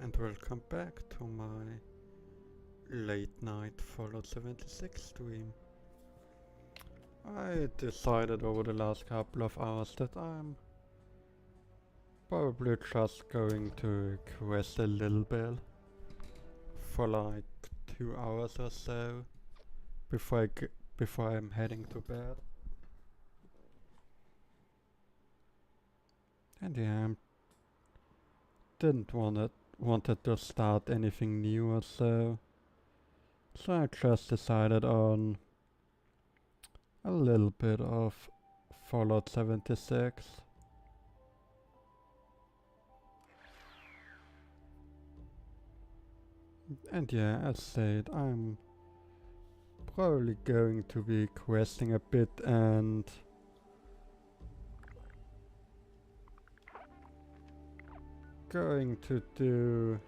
and welcome back to my late night Fallout 76 stream. I decided over the last couple of hours that I'm probably just going to quest a little bit for like 2 hours or so before I'm heading to bed. And yeah, didn't wanted to start anything new or so I just decided on a little bit of Fallout 76. And yeah, as said, I'm probably going to be questing a bit and going to do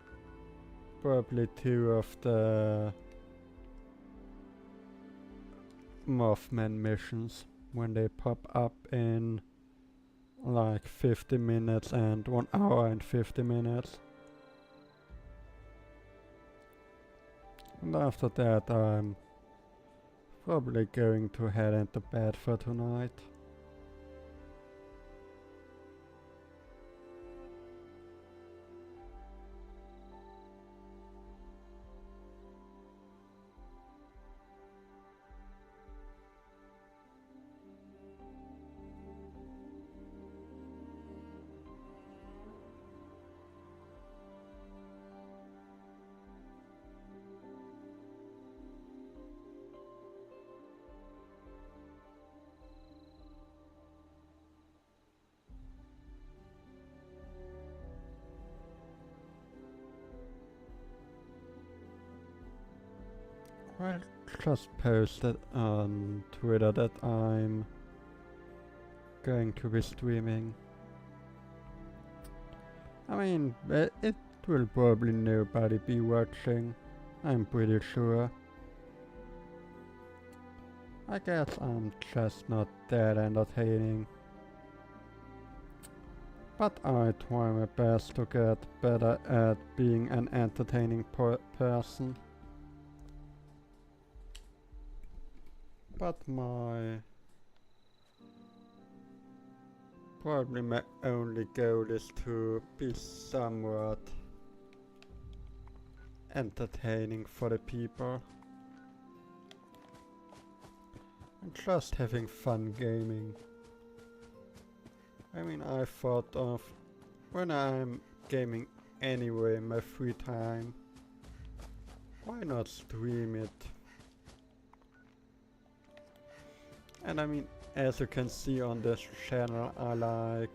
probably 2 of the Mothman missions when they pop up in like 50 minutes and 1 hour and 50 minutes. And after that I'm probably going to head into bed for tonight. I just posted on Twitter that I'm going to be streaming. I mean, it will probably nobody be watching, I'm pretty sure. I guess I'm just not that entertaining. But I try my best to get better at being an entertaining person. But probably my only goal is to be somewhat entertaining for the people. And just having fun gaming. I mean, I thought of when I'm gaming anyway in my free time, why not stream it? And I mean, as you can see on this channel, I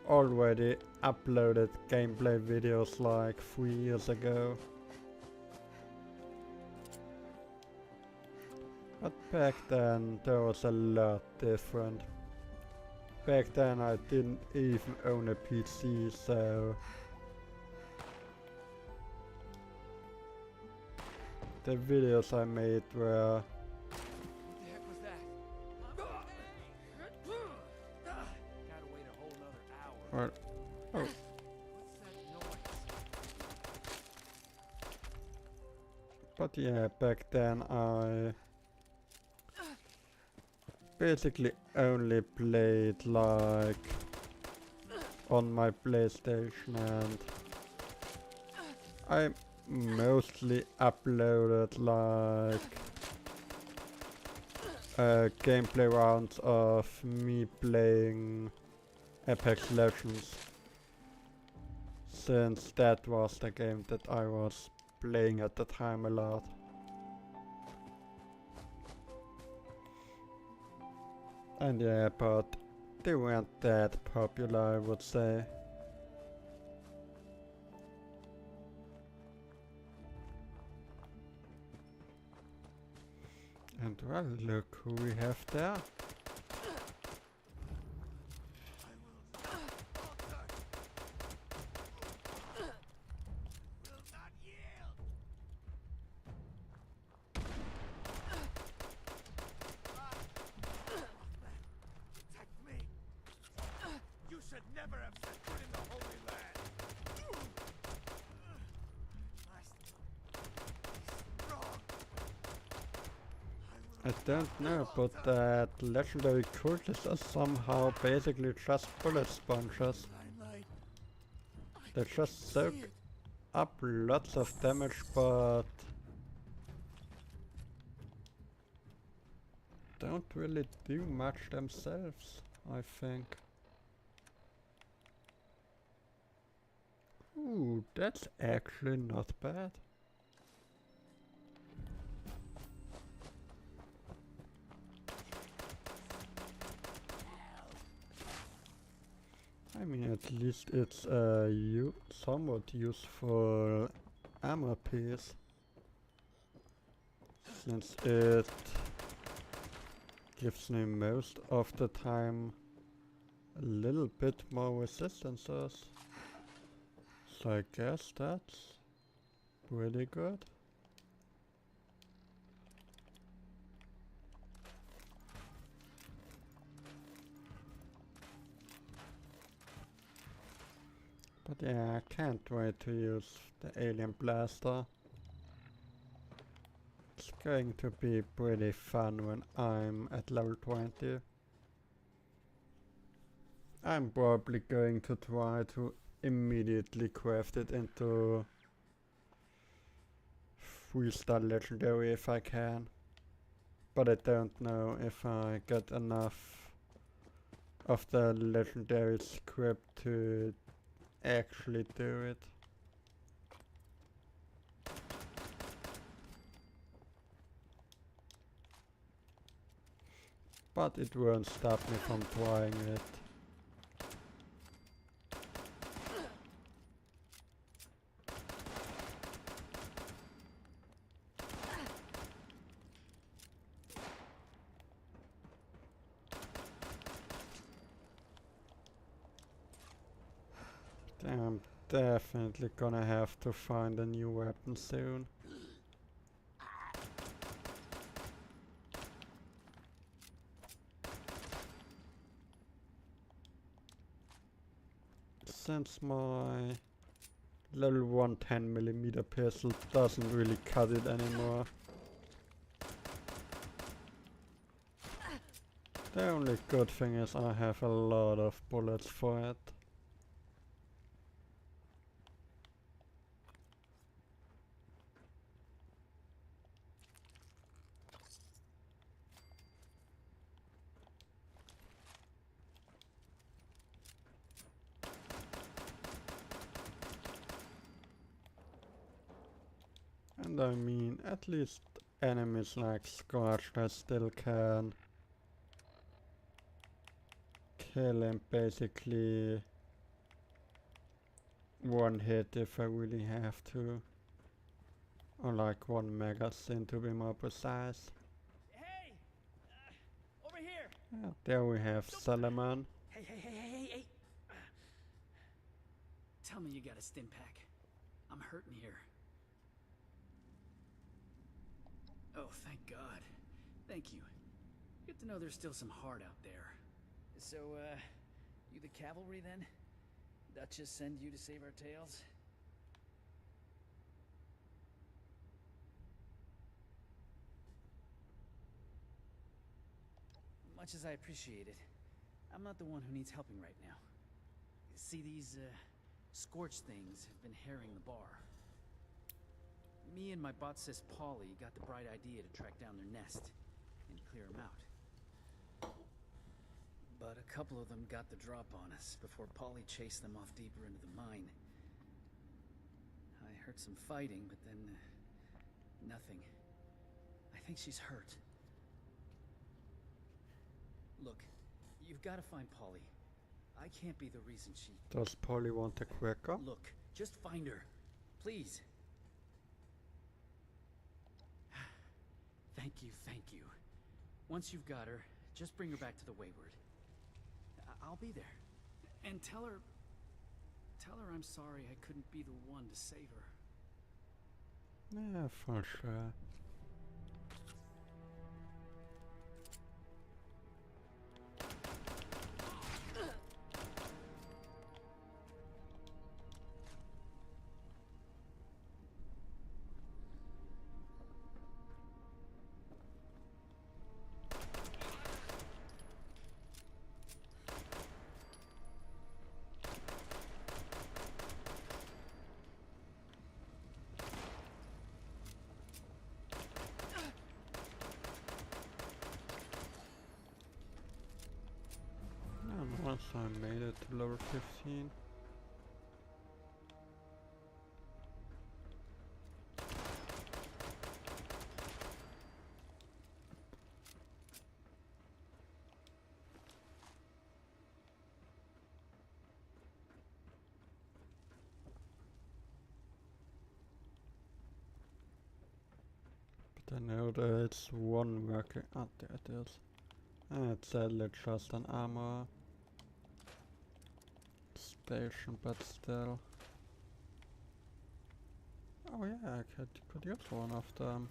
already uploaded gameplay videos like 3 years ago. But back then there was a lot different. Back then I didn't even own a PC, so the videos I made were oh. But yeah, back then I basically only played like on my PlayStation, and I mostly uploaded like gameplay rounds of me playing Apex Legends, since that was the game that I was playing at the time a lot. And yeah, but they weren't that popular, I would say. And well, look who we have there. Never have set foot in the Holy Land. I don't know, but that legendary cultists are somehow basically just bullet sponges. They just soak up lots of damage, but don't really do much themselves, I think. Ooh, that's actually not bad. I mean, at least it's a somewhat useful armor piece, since it gives me most of the time a little bit more resistances. So I guess that's pretty good. But yeah, I can't wait to use the alien blaster. It's going to be pretty fun when I'm at level 20. I'm probably going to try to immediately craft it into 3-star legendary if I can. But I don't know if I get enough of the legendary script to actually do it. But it won't stop me from trying it. I'm definitely gonna have to find a new weapon soon. Since my level 1 10mm pistol doesn't really cut it anymore. The only good thing is I have a lot of bullets for it. And I mean, at least enemies like Scorched I still can kill him basically one hit if I really have to. Or like one magazine to be more precise. Hey! Over here! Yeah, there we have Solomon. Hey! Tell me you got a stim pack. I'm hurting here. Oh, thank God. Thank you. Good to know there's still some heart out there. So, you the cavalry then? Duchess send you to save our tails? Much as I appreciate it, I'm not the one who needs helping right now. See, these, scorched things have been harrying the bar. Me and my bot sis Polly got the bright idea to track down their nest and clear them out. But a couple of them got the drop on us before Polly chased them off deeper into the mine. I heard some fighting, but then nothing. I think she's hurt. Look, you've got to find Polly. I can't be the reason she... Does Polly want a cracker? Look, just find her. Please. Thank you. Once you've got her, just bring her back to the Wayward. I'll be there. And tell her I'm sorry I couldn't be the one to save her. Yeah, for sure. Yeah, so I made it to level 15. But I know there's one working. Ah, there it is. It's sadly just an armor station, but still. Oh yeah, I could use one of them.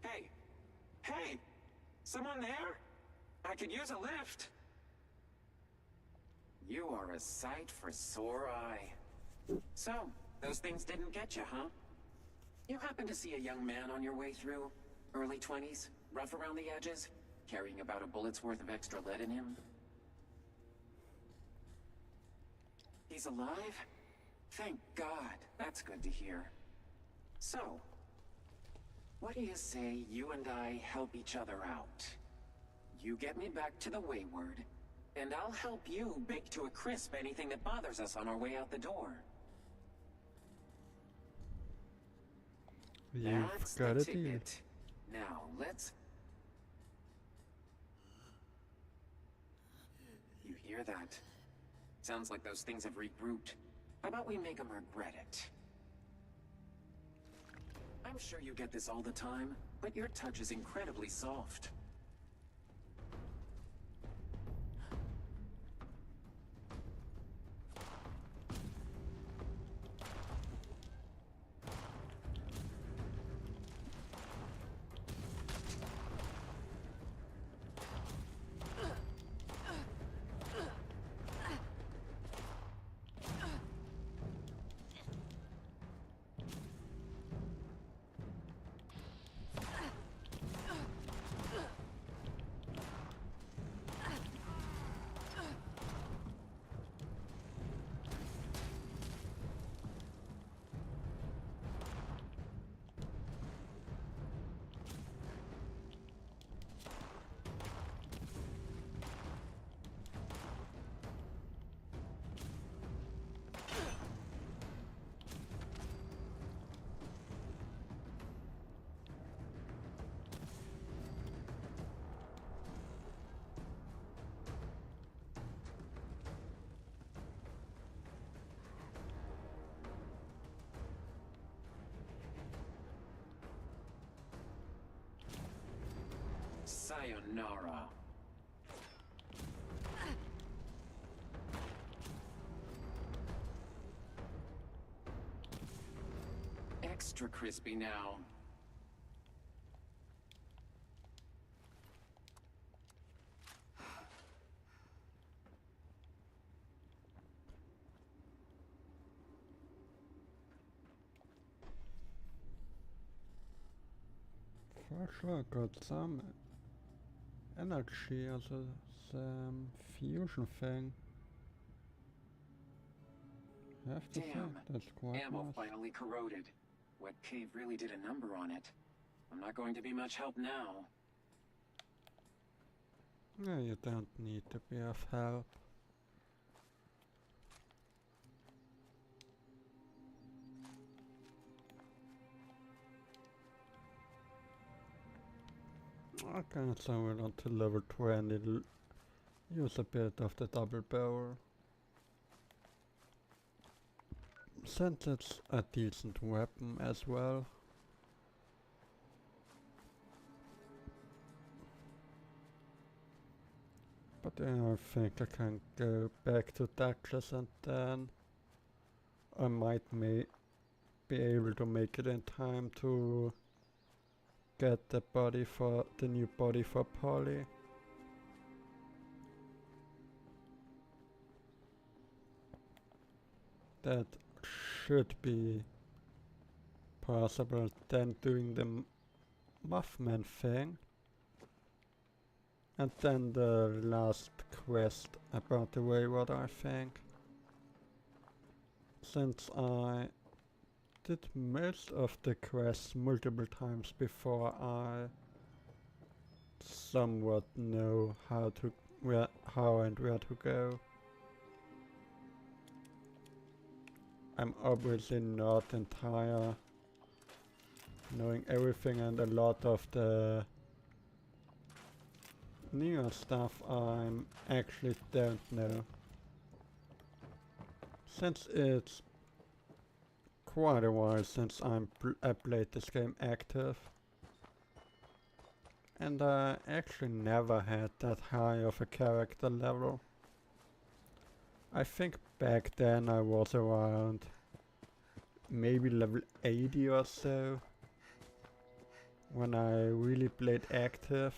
Hey! Hey! Someone there? I could use a lift. You are a sight for sore eye. So, those things didn't get you, huh? You happen to see a young man on your way through? Early 20s, rough around the edges, carrying about a bullet's worth of extra lead in him? He's alive? Thank God. That's good to hear. So, what do you say you and I help each other out? You get me back to the Wayward, and I'll help you bake to a crisp anything that bothers us on our way out the door. That's You've got the a deal. ticket. Now, let's... You hear that? Sounds like those things have regrouped. How about we make them regret it? I'm sure you get this all the time, but your touch is incredibly soft. Sayonara. Extra crispy now. For sure, got some energy as a fusion thing. I have to say, Damn, that's quite ammo nice. finally corroded. Wet cave really did a number on it. I'm not going to be much help now. Yeah, you don't need to be of help. Okay, so we're on to level 20. Use a bit of the double barrel. Since it's a decent weapon as well. But yeah, I think I can go back to Douglas and then I might be able to make it in time to get the new body for Polly. that should be possible. Then doing the Mothman thing. And then the last quest about the wayward, I think. Since I did most of the quests multiple times before, I somewhat know how and where to go. I'm obviously not entire knowing everything, and a lot of the newer stuff I actually don't know. Since it's quite a while since I played this game active, and I actually never had that high of a character level. I think back then I was around maybe level 80 or so when I really played active,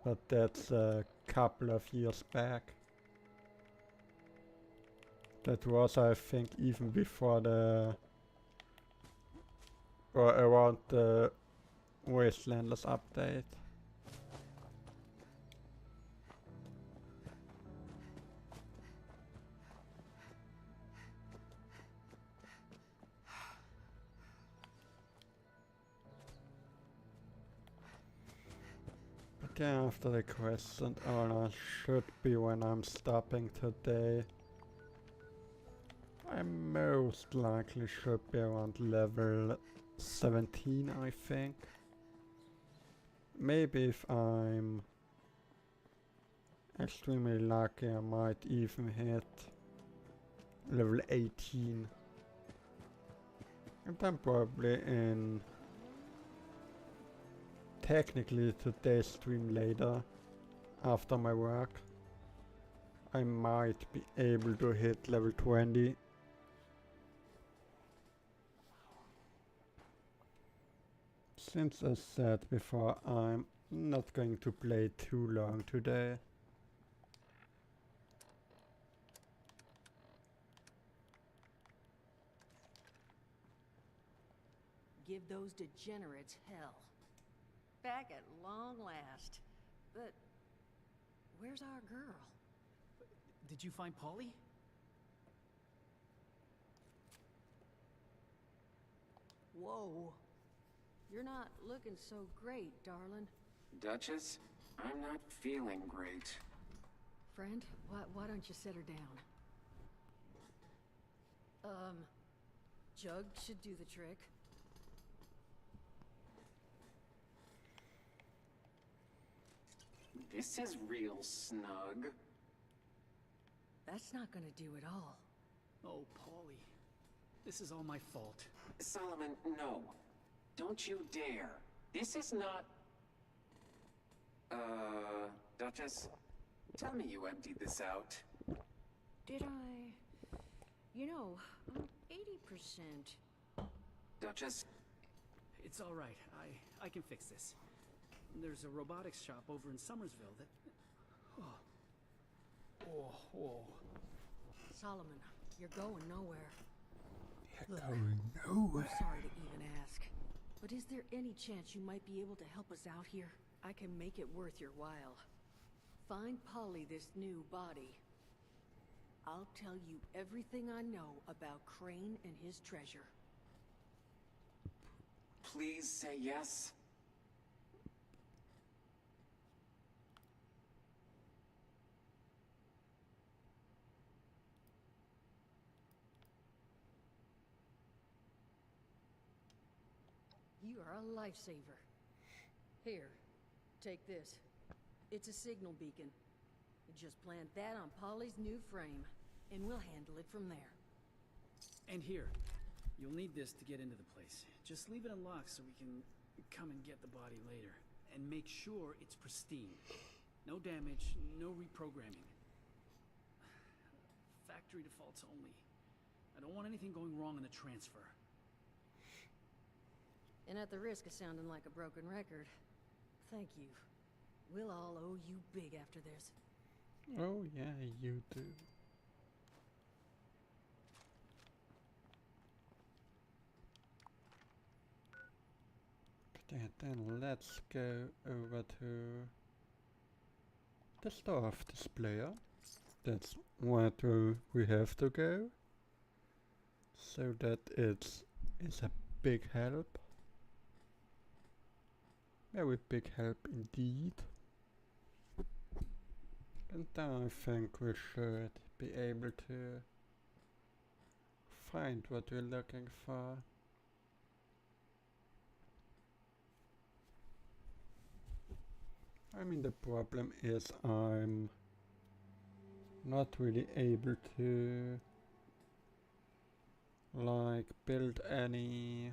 but that's a couple of years back. That was, I think, even before or around the Wastelanders update. But yeah, after the quests and all, should be when I'm stopping today. I most likely should be around level 17, I think. Maybe if I'm extremely lucky, I might even hit level 18. And then probably in technically today's stream later, after my work, I might be able to hit level 20. Since I said before, I'm not going to play too long today. Give those degenerates hell. Back at long last. But where's our girl? Did you find Polly? Whoa. You're not looking so great, darling. Duchess, I'm not feeling great. Friend, why don't you set her down? Jug should do the trick. This is real snug. That's not gonna do it all. Oh, Polly. This is all my fault. Solomon, no. Don't you dare. This is not... Duchess? Tell me you emptied this out. Did I? You know, I'm 80%. Duchess? It's all right. I can fix this. There's a robotics shop over in Somersville that... Oh. Solomon, you're going nowhere. You're Look, going nowhere. I'm sorry to even ask, but is there any chance you might be able to help us out here? I can make it worth your while. Find Polly this new body. I'll tell you everything I know about Crane and his treasure. Please say yes. You are a lifesaver. Here, take this. It's a signal beacon. Just plant that on Polly's new frame, and we'll handle it from there. And here. You'll need this to get into the place. Just leave it unlocked so we can come and get the body later. And make sure it's pristine. No damage, no reprogramming. Factory defaults only. I don't want anything going wrong in the transfer. And at the risk of sounding like a broken record, thank you. We'll all owe you big after this. Oh yeah, you do. Okay, then let's go over to the staff displayer. That's where we have to go. So that is a big help. Very big help indeed. And then I think we should be able to find what we're looking for. I mean, the problem is I'm not really able to like build any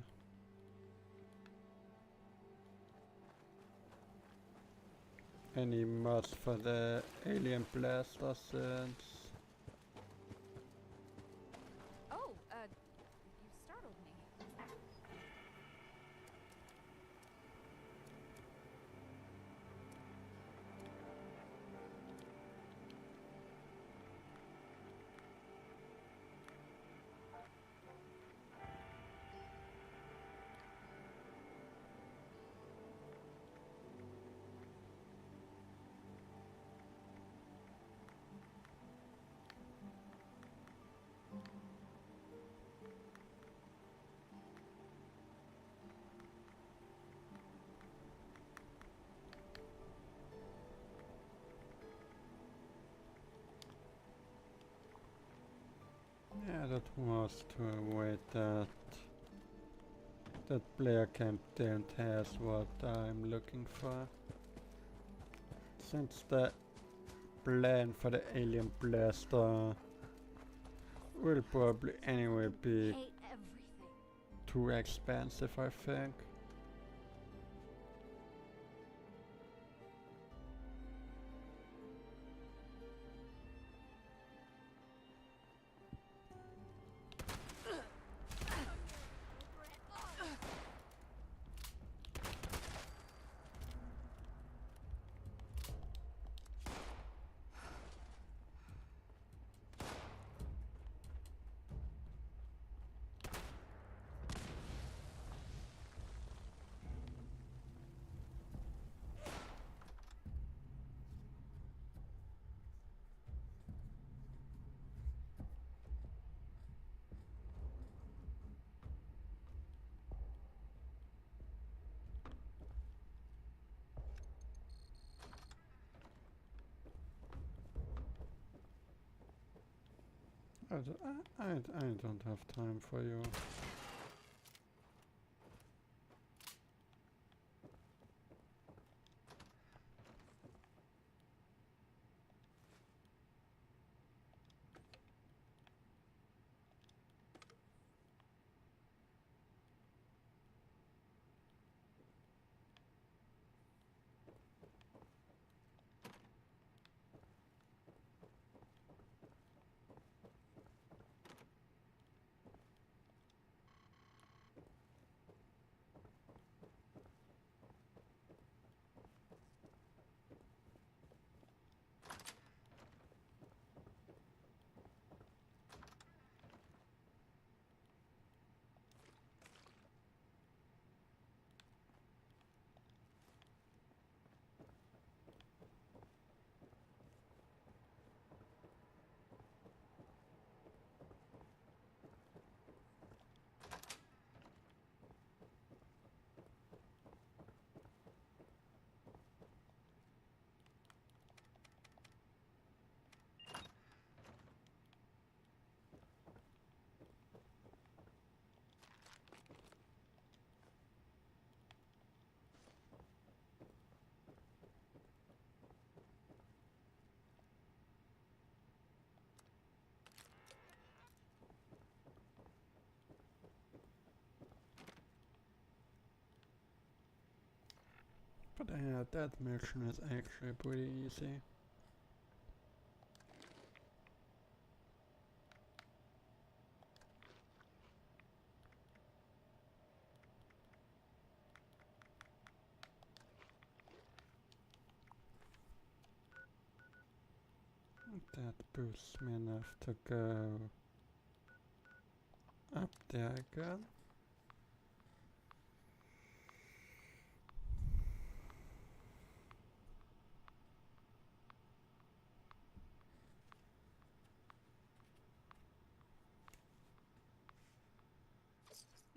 mods for the alien blaster since Oh, you startled me. yeah, that was to avoid that player camp don't has what I'm looking for. Since the plan for the alien blaster will probably anyway be Hate everything. too expensive, I think. I don't have time for you. But yeah, that mission is actually pretty easy. That boosts me enough to go up there again.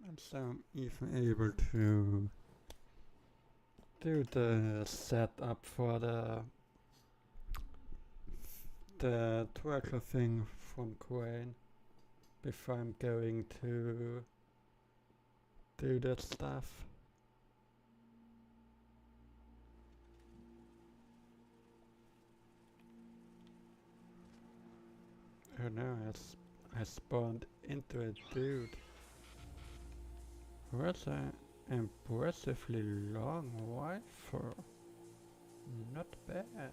And so I'm even able to do the setup for the treasure thing from Crane before I'm going to do that stuff. Oh no, I spawned into a dude who has an impressively long rifle. Not bad.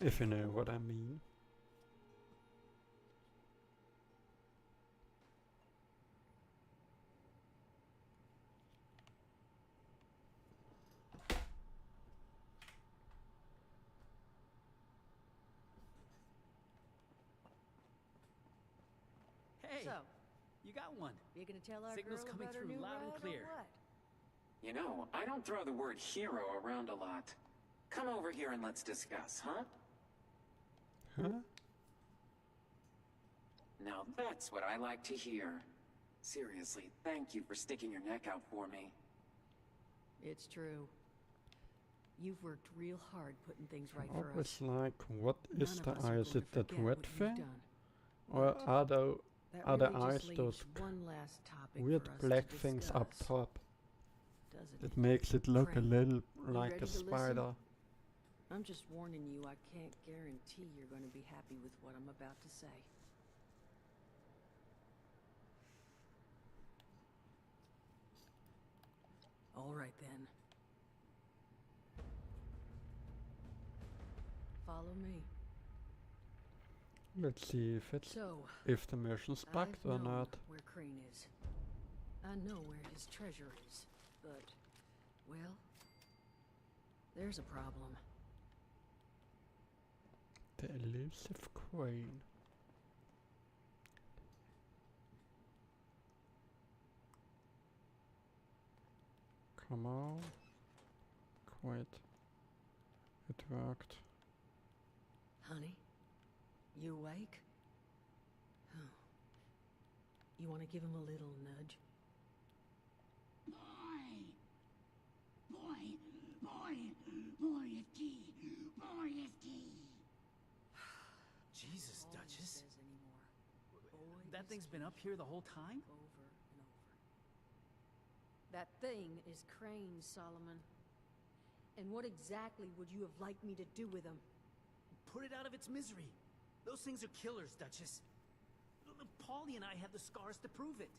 If you know what I mean. Hey, So, you got one. you gonna tell our Signal's girl coming about her through new loud and ride or clear. what? You know, I don't throw the word hero around a lot. Come over here and let's discuss, huh? Huh? Now that's what I like to hear. Seriously, thank you for sticking your neck out for me. It's true. You've worked real hard putting things right I for was us. like, what is None the of us are eye? going Is to it that forget red what you've thing? done. Or But are the that are the really eyes just leaves those one last topic weird for us black to things up discuss, top? doesn't It it? makes it look a Crane, little you like ready a to listen? spider. I'm just warning you, I can't guarantee you're going to be happy with what I'm about to say. All right then. Follow me. Let's see if it's So, if the mission's bugged I've or known not. where Crane is. I know where his treasure is, but, well, there's a problem. The elusive crane. Come on. Quite. It worked. Honey, you awake? Oh. You want to give him a little nudge? Jesus, All he Duchess. says anymore. Boy That is thing's been king. up here the whole time? Over and over. That thing is Crane, Solomon. And what exactly would you have liked me to do with him? Put it out of its misery. Those things are killers, Duchess. Paulie and I have the scars to prove it.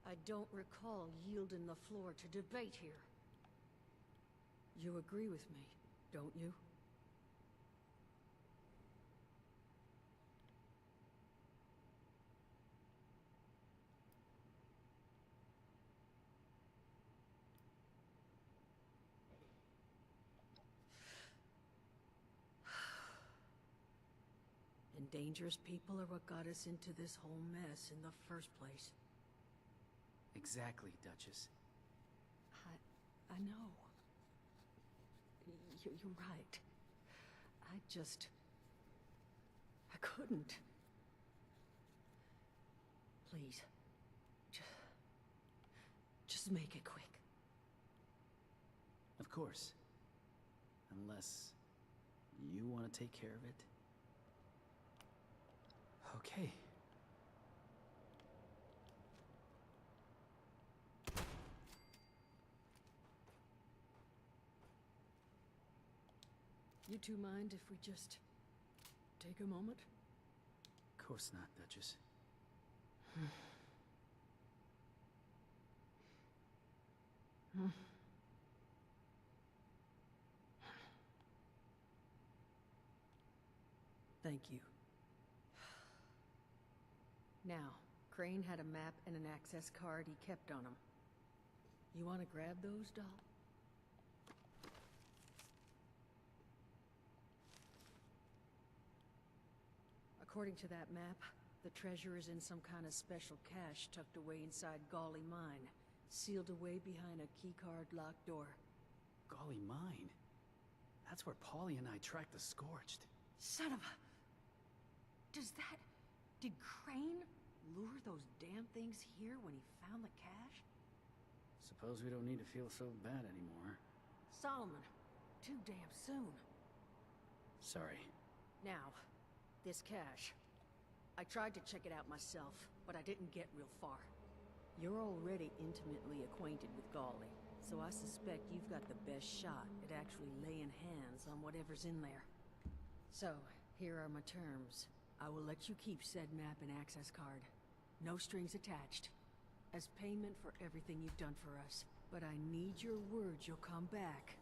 I don't recall yielding the floor to debate here. You agree with me, don't you? And dangerous people are what got us into this whole mess in the first place. Exactly, Duchess. I know. You're right. I couldn't. Please. Just make it quick. Of course. Unless you want to take care of it. Okay. You two mind if we just take a moment? Of course not, Duchess. Thank you. Now, Crane had a map and an access card he kept on him. You want to grab those, doll? According to that map, the treasure is in some kind of special cache tucked away inside Golly Mine, sealed away behind a keycard locked door. Golly mine. That's where Paulie and I tracked the Scorched. Son of a... Did Crane lure those damn things here when he found the cache? Suppose we don't need to feel so bad anymore. Solomon, too damn soon. Sorry. Now, this cache. I tried to check it out myself, but I didn't get real far. You're already intimately acquainted with Golly, so I suspect you've got the best shot at actually laying hands on whatever's in there. So, here are my terms. I will let you keep said map and access card. No strings attached. As payment for everything you've done for us. But I need your word you'll come back.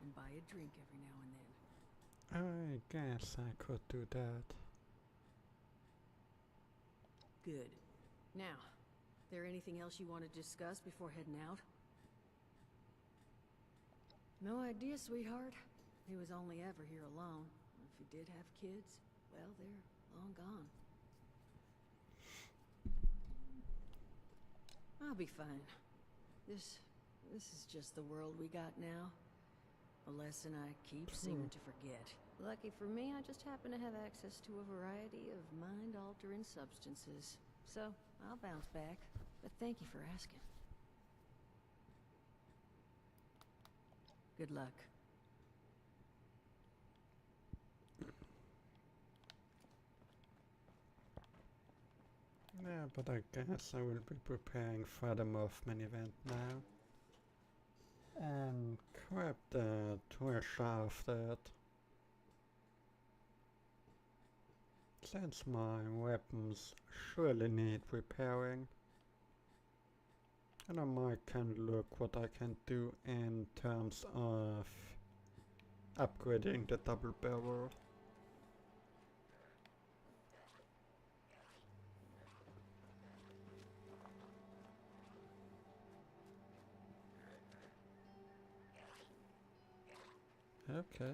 And buy a drink every now and then. I guess I could do that. Good. Now, there anything else you want to discuss before heading out? No idea, sweetheart. He was only ever here alone. If he did have kids, well, they're long gone. I'll be fine. This is just the world we got now. A lesson I keep seeming to forget. Lucky for me, I just happen to have access to a variety of mind-altering substances. So, I'll bounce back. But thank you for asking. Good luck. Yeah, but I guess I will be preparing for the Mothman event now. And grab the treasure after it. Since my weapons surely need repairing. And I might can look what I can do in terms of upgrading the double barrel. Okay.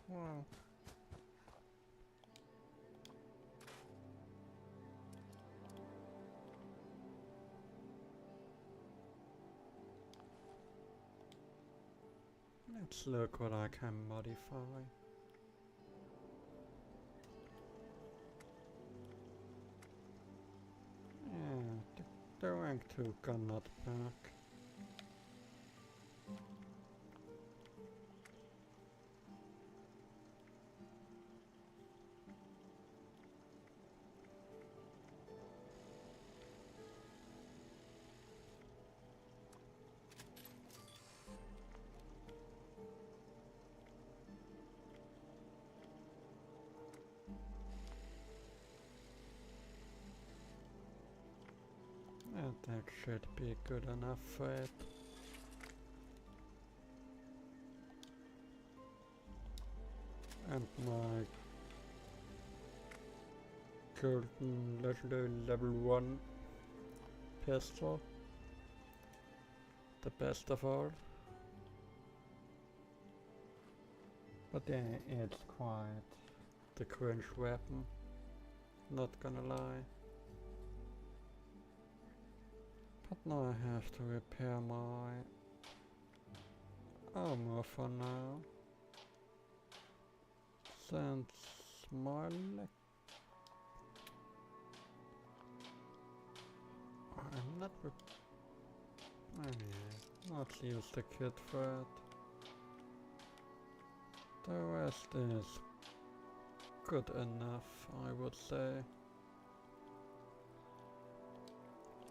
Wow. Let's look what I can modify. Yeah, the rank 2 gun not back. That should be good enough for it. And my golden level 1 pistol. The best of all. But yeah, it's quite the cringe weapon. Not gonna lie. But now I have to repair my armor for now. Since my leg... I'm not yeah, let's use the kit for it. The rest is good enough, I would say.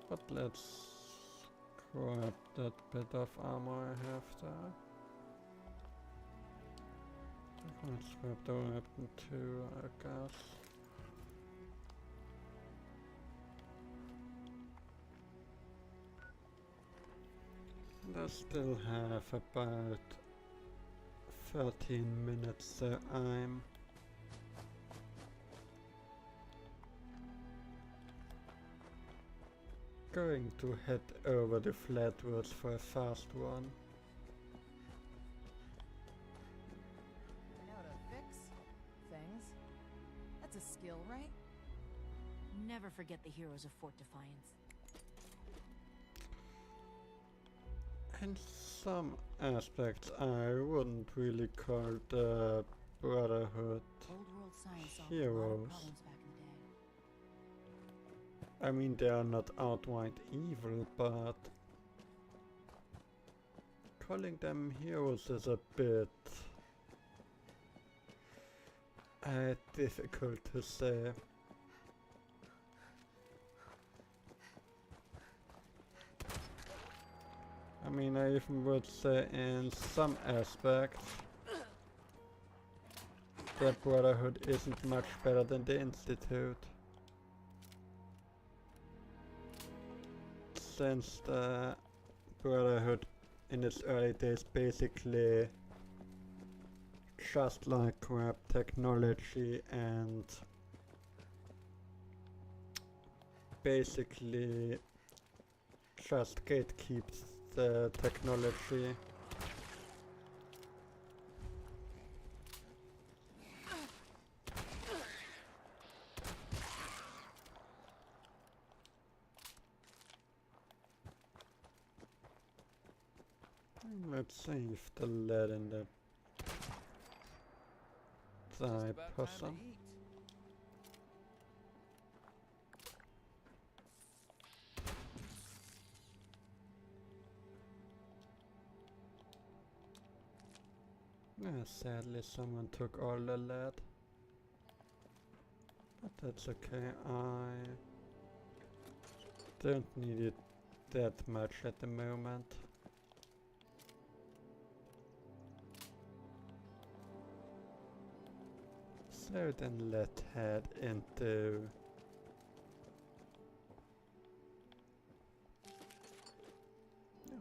But let's grab that bit of armor I have there. Let's grab the weapon too, I guess. And I still have about 13 minutes, so I'm going to head over the Flatwoods for a fast one. Know how to fix things? That's a skill, right? Never forget the heroes of Fort Defiance. In some aspects, I wouldn't really call the Brotherhood Old world science solved a lot of heroes. problems back in the day. I mean, they are not outright evil, but calling them heroes is a bit difficult to say. I mean, I even would say in some aspects the Brotherhood isn't much better than the Institute. Since the Brotherhood in its early days basically just like grabbed technology and basically just gatekeeps the technology. Let's save the lead in the person. Sadly someone took all the lead. But that's okay, I don't need it that much at the moment. So then let's head into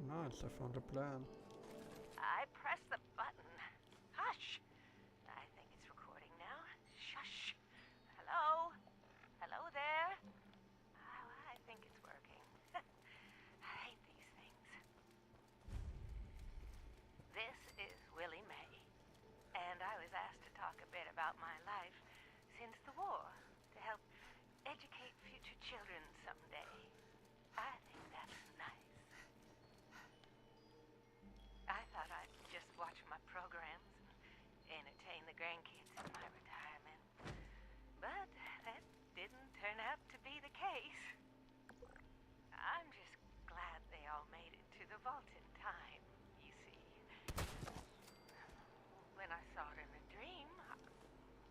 nice, I found a plan. I pressed the button. Hush! I think it's recording now. Shush! Hello? Hello there? Oh, I think it's working. I hate these things. This is Willie May, and I was asked to talk a bit about my life since the war to help educate future children someday. I think that's nice. I thought I'd just watch my programs and entertain the grandkids in my retirement. But that didn't turn out to be the case. I'm just glad they all made it to the vault in time, you see. When I saw it in a dream,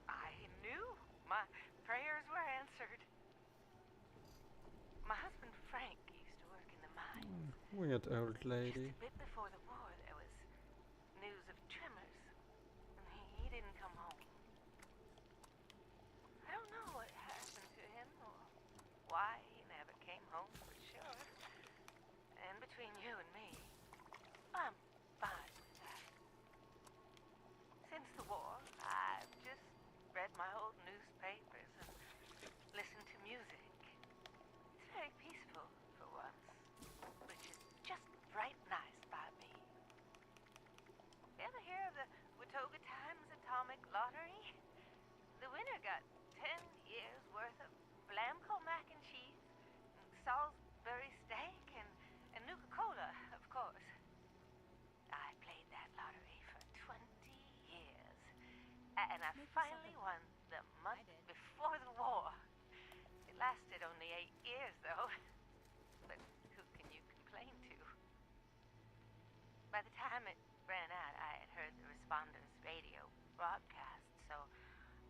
I knew my prayers were answered. My husband Frank used to work in the mines. Weird old lady. Just a bit before the war, there was news of tremors. He didn't come home. I don't know what happened to him or why he never came home for sure. And between you and me, I'm fine with that. Since the war, I've just read my old newspapers and listened to music. It's very peaceful for once, which is just right nice by me. You ever hear of the Watoga Times Atomic Lottery? The winner got 10 years worth of Blamco mac and cheese, and Salisbury steak, and Nuka-Cola, of course. I played that lottery for 20 years, and I finally won the month before the war. It lasted only 8 years, though. But who can you complain to? By the time it ran out, I had heard the responders' radio broadcast, so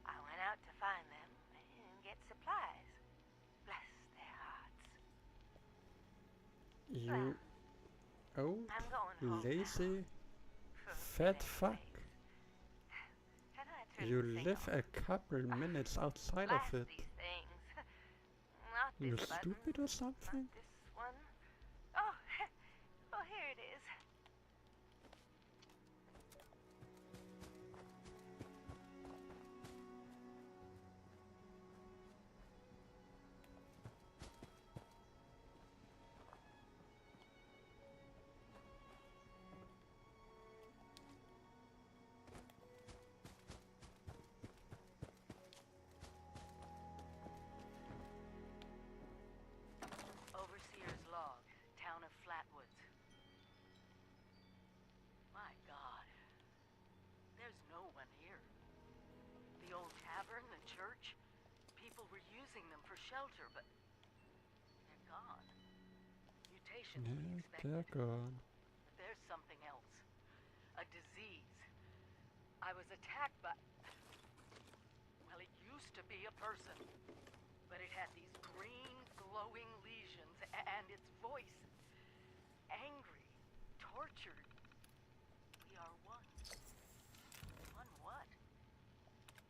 I went out to find them and get supplies. Bless their hearts. You old, I'm going home lazy, for a fat few fuck. days. How do I turn You this thing live on? a couple minutes outside Blast of it. these things. Not You this button. stupid or something? Not this one. Oh, oh, here it is. church. People were using them for shelter, but they're gone. Mutations we Yeah, expected. they're gone. But there's something else. A disease. I was attacked by... Well, it used to be a person. But it had these green, glowing lesions, and its voice. Angry. Tortured. We are one. One what?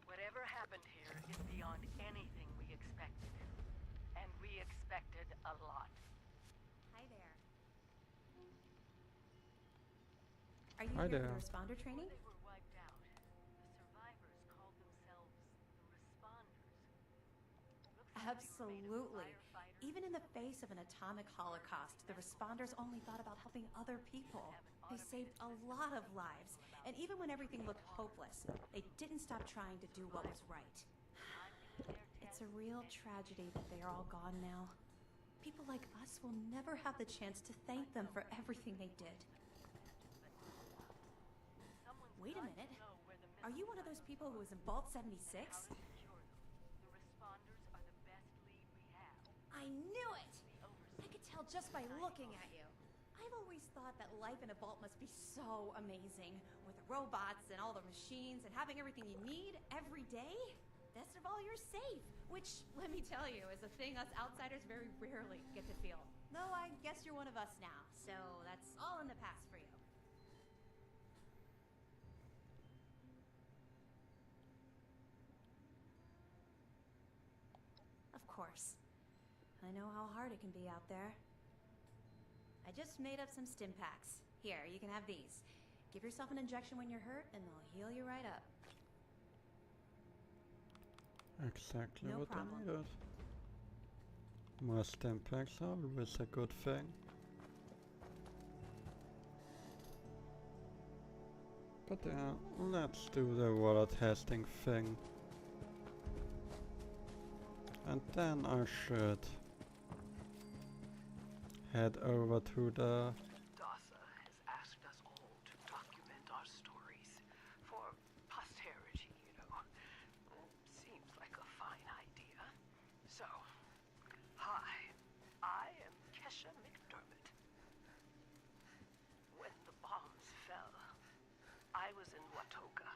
Whatever happened here is beyond anything we expected. And we expected a lot. Hi there. Are you Hi here there. for responder training? They were wiped out. The survivors called themselves the responders. Looks like they were made of Absolutely. firefighters. Even in the face of an atomic holocaust, the responders only thought about helping other people. They saved a lot of lives, and even when everything looked hopeless, they didn't stop trying to do what was right. It's a real tragedy that they are all gone now. People like us will never have the chance to thank them for everything they did. Someone's Wait a got to minute. know where the Are you one of those people who was in Vault 76? how to secure them. The responders are the best lead we have. I knew it! The I could tell just by looking at you. I've always thought that life in a vault must be so amazing, with the robots and all the machines and having everything you need every day. Best of all, you're safe, which, let me tell you, is a thing us outsiders very rarely get to feel. Though I guess you're one of us now, so that's all in the past for you. Of course. I know how hard it can be out there. I just made up some stim packs. Here, you can have these. Give yourself an injection when you're hurt, and they'll heal you right up. Exactly No what problem. I needed. More stim packs are always a good thing. But yeah, let's do the water testing thing. And then I should head over to the... DASA has asked us all to document our stories for posterity, you know. Seems like a fine idea. So, hi, I am Kesha McDermott. When the bombs fell, I was in Watoga,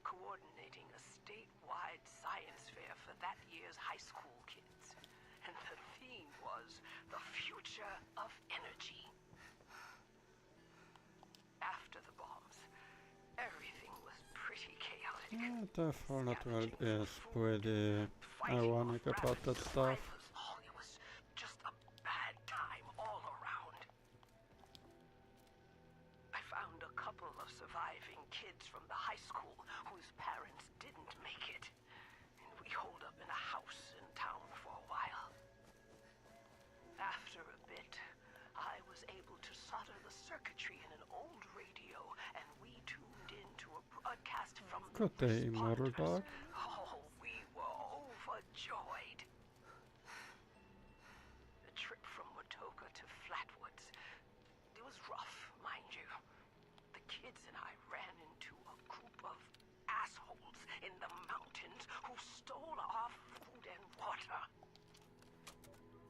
coordinating a statewide science fair for that year's high school kids. And the theme was the future of energy. After the bombs, everything was pretty chaotic. Yeah, the Fallout world Scavenging is for food, pretty fighting ironic off about rabid that stuff. survivors. Oh, it was just a bad time all around. I found a couple of surviving kids from the high school whose parents didn't make it. And we holed up in a house in town for a while. After a bit, I was able to solder the circuitry in an old radio, and we tuned into a broadcast from the Good day, Immortal responders. Dog. Oh, we were overjoyed. The trip from Watoga to Flatwoods, it was rough, mind you. The kids and I ran into a group of assholes in the mountains who stole our food and water.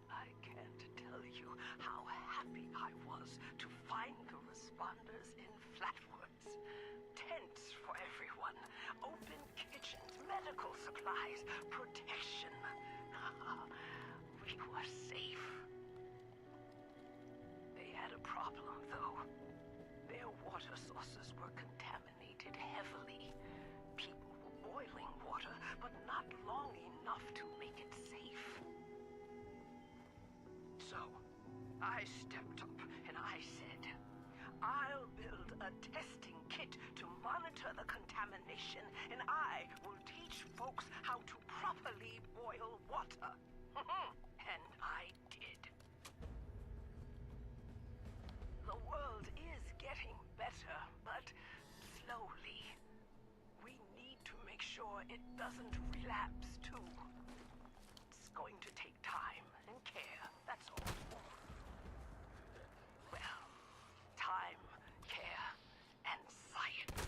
I can't tell you how happy I was to find the responders in Flatwoods. Tents for everyone, open kitchens, medical supplies, protection. We were safe. They had a problem, though. Their water sources were contaminated heavily. People were boiling water, but not long enough to make it safe. So, I stepped up and I said, I'll build a testing kit to monitor the contamination, and I will teach folks how to properly boil water. And I did. The world is getting better, but slowly. We need to make sure it doesn't relapse, too. It's going to take time and care, that's all. Well, time, care, and science.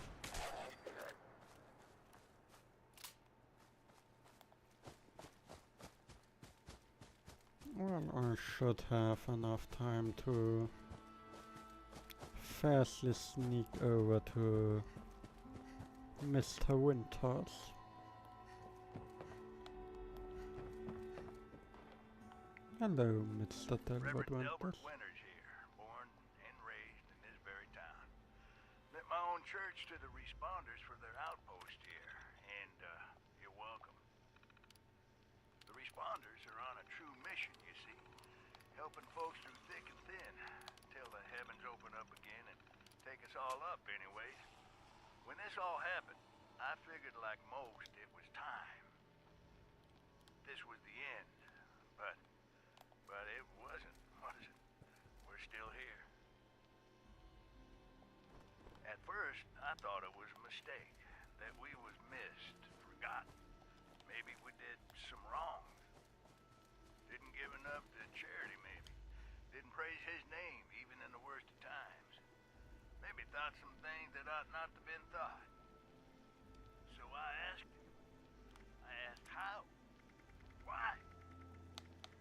Well, I should have enough time to fastly sneak over to Mr. Winters. Hello, Mr. Delbert Reverend Delbert Winters. Winters here, born and raised in this very town. Lent my own church to the responders for their outpost here, and you're welcome. The responders are on a true mission, you see, helping folks through thick and thin, till the heavens open up again and take us all up anyways. When this all happened, I figured like most it was time. This was the end, but it wasn't, was it? We're still here. At first, I thought it was a mistake, that we was missed, forgotten. Maybe we did some wrongs. Didn't give enough to charity, maybe. Didn't praise his name, even in the worst of times. Maybe thought some things that ought not to have been thought. So I asked him. I asked how? Why?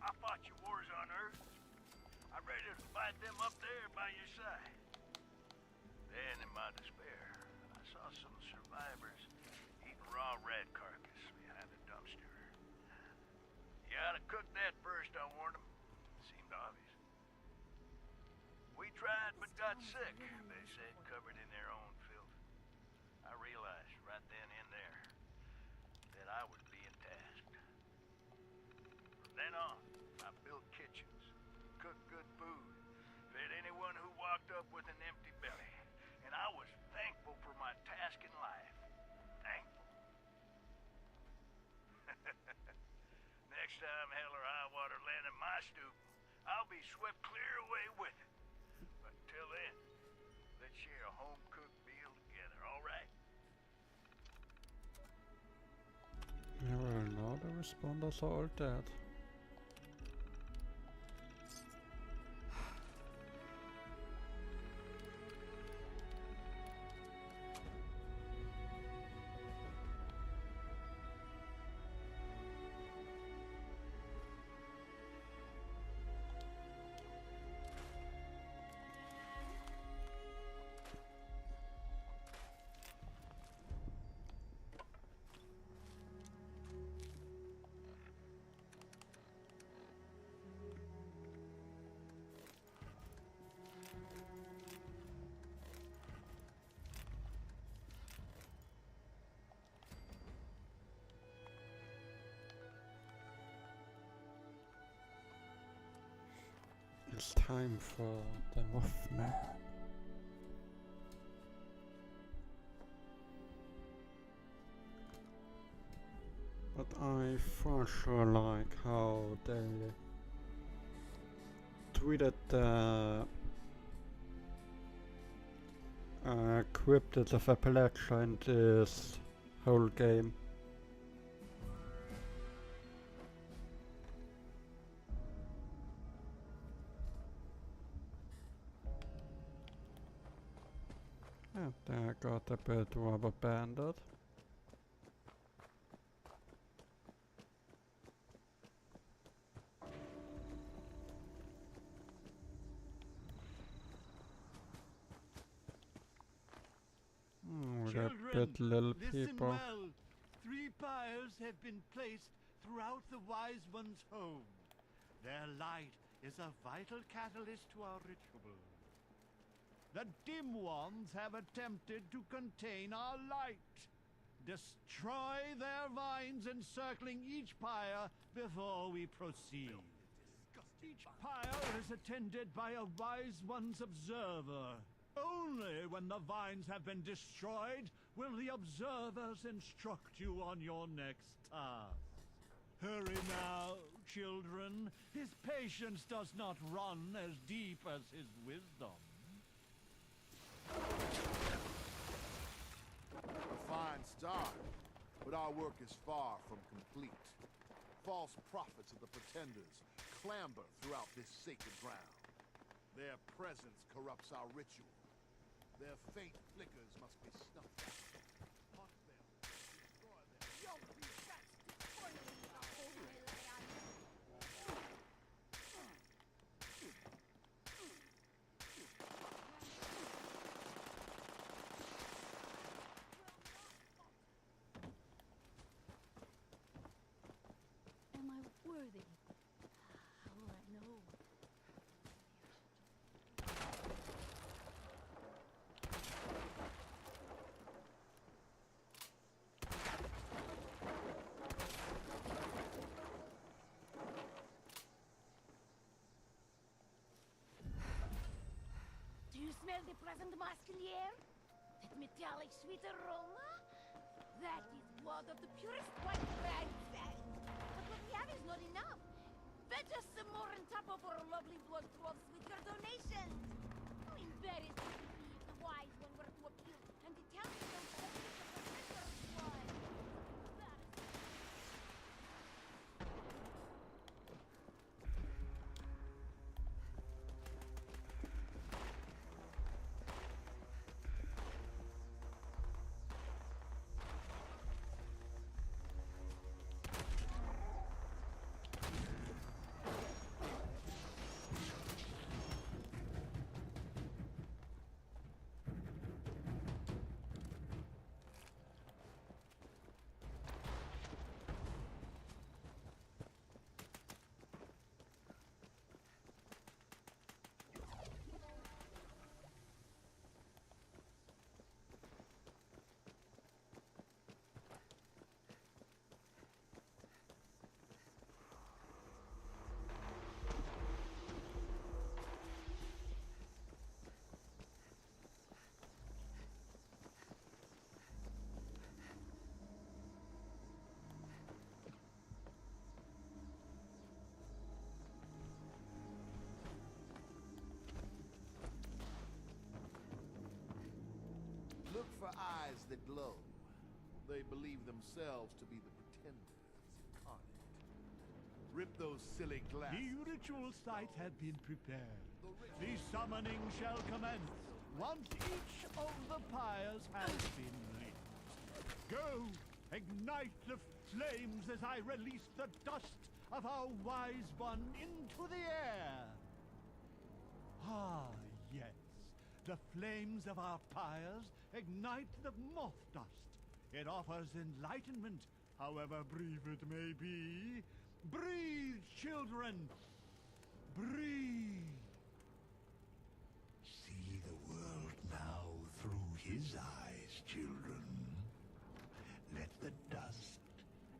I fought your wars on Earth. I'm ready to fight them up there by your side. Then, in my despair, I saw some survivors eating raw rat carcass behind a dumpster. You ought to cook that first, I warned them. Seemed obvious. We tried but got sick, they said, covered in their own filth. I realized right then and there that I was being tasked. From then on, I built kitchens, cooked good food, fed anyone who walked up with an empty belly. And I was thankful for my task in life. Thankful. Next time hell or high water land in my stoop, I'll be swept clear away with it. But till then, let's share a home-cooked meal together, all right? Yeah, well, now the responders are all dead. It's time for the Mothman. But I for sure like how they treated the cryptids of Appalachia in this whole game. And I got a bit rubber banded. We got bit little people. Well. 3 pyres have been placed throughout the Wise One's home. Their light is a vital catalyst to our ritual. The dim ones have attempted to contain our light. Destroy their vines encircling each pyre before we proceed. Each pyre is attended by a Wise One's observer. Only when the vines have been destroyed will the observers instruct you on your next task. Hurry now, children. His patience does not run as deep as his wisdom. A fine start, but our work is far from complete. False prophets of the pretenders clamber throughout this sacred ground. Their presence corrupts our ritual. Their faint flickers must be snuffed out. Hunt them, destroy them. smell the present masculier? That metallic sweet aroma? That is blood of the purest white rags. But what we have is not enough. Fetch us some more on top of our lovely blood troughs with your donations. How embarrassing. The wise one were to appeal and to tell me some only the professor's blood. Embarrassing. Look for eyes that glow. They believe themselves to be the pretenders incarnate. Rip those silly glasses. The ritual site had been prepared. The summoning shall commence once each of the pyres has been lit. Go, ignite the flames as I release the dust of our wise one into the air. Ah, yes. The flames of our pyres ignite the moth dust. It offers enlightenment, however brief it may be. Breathe, children! Breathe! See the world now through his eyes, children. Let the dust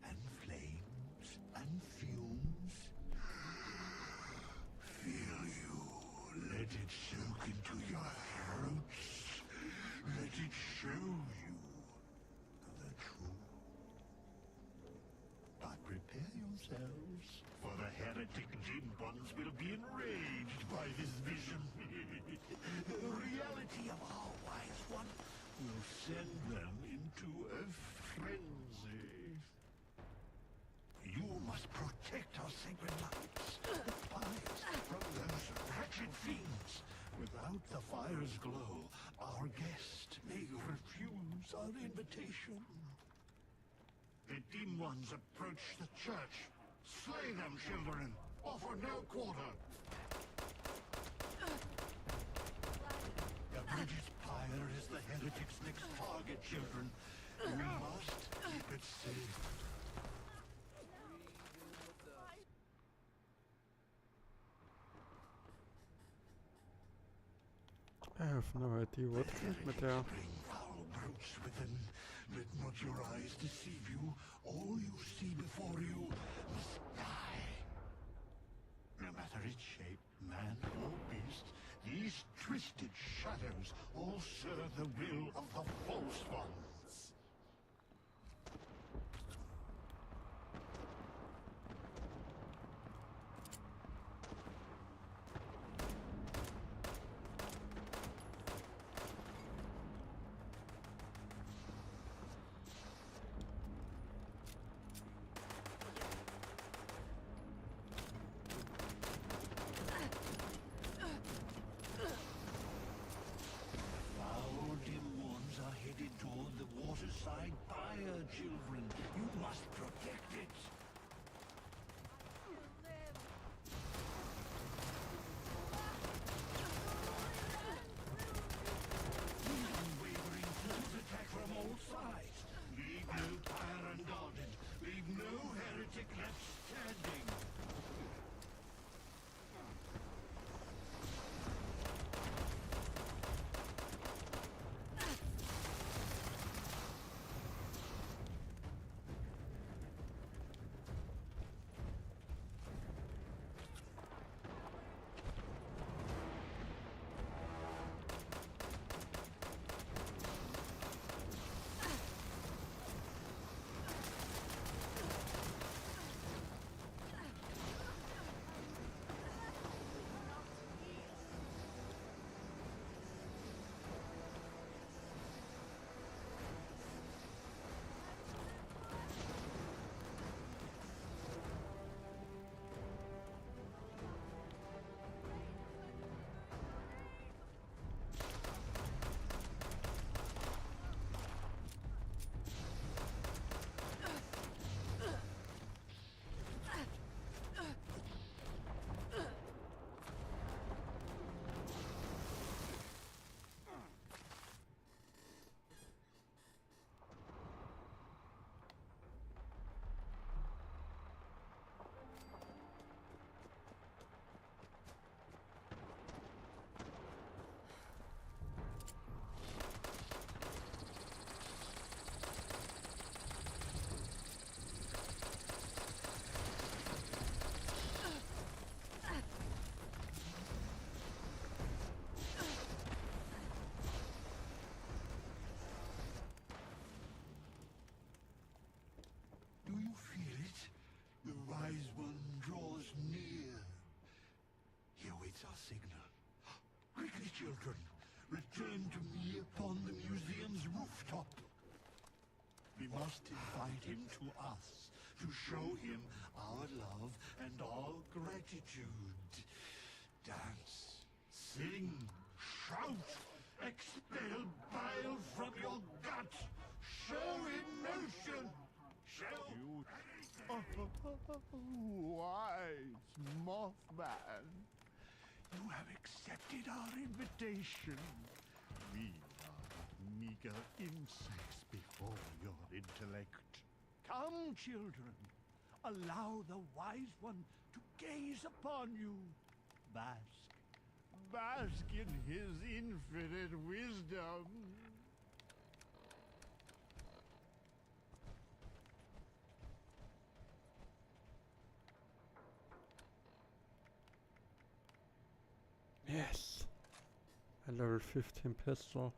and flames and fumes fill you. Let it soak into your throats. Let it show you the truth. But prepare yourselves, for the heretic Jim ones will be enraged by this vision. The reality of our wise one will send them into a frenzy. You must protect our sacred lights, the fires, from those wretched fiends. Without the fire's glow, our guest may refuse our invitation. The dim ones approach the church. Slay them, children. Offer no quarter. The British pyre is the heretic's next target, children. We must keep it safe. I have no idea what killed me there. Bring foul brutes within. Let not your eyes deceive you. All you see before you must die. No matter its shape, man or beast, these twisted shadows all serve the will of the false ones. Foul dim ones are headed toward the our signal. Quickly, children, return to me upon the museum's rooftop. We must invite him to us to show him our love and our gratitude. Dance, sing, shout, expel bile from your gut. Show emotion. Show. You wise Mothman. You have accepted our invitation. We are meager insects before your intellect. Come, children. Allow the wise one to gaze upon you. Bask. Bask in his infinite wisdom. Yes! A level 15 pistol.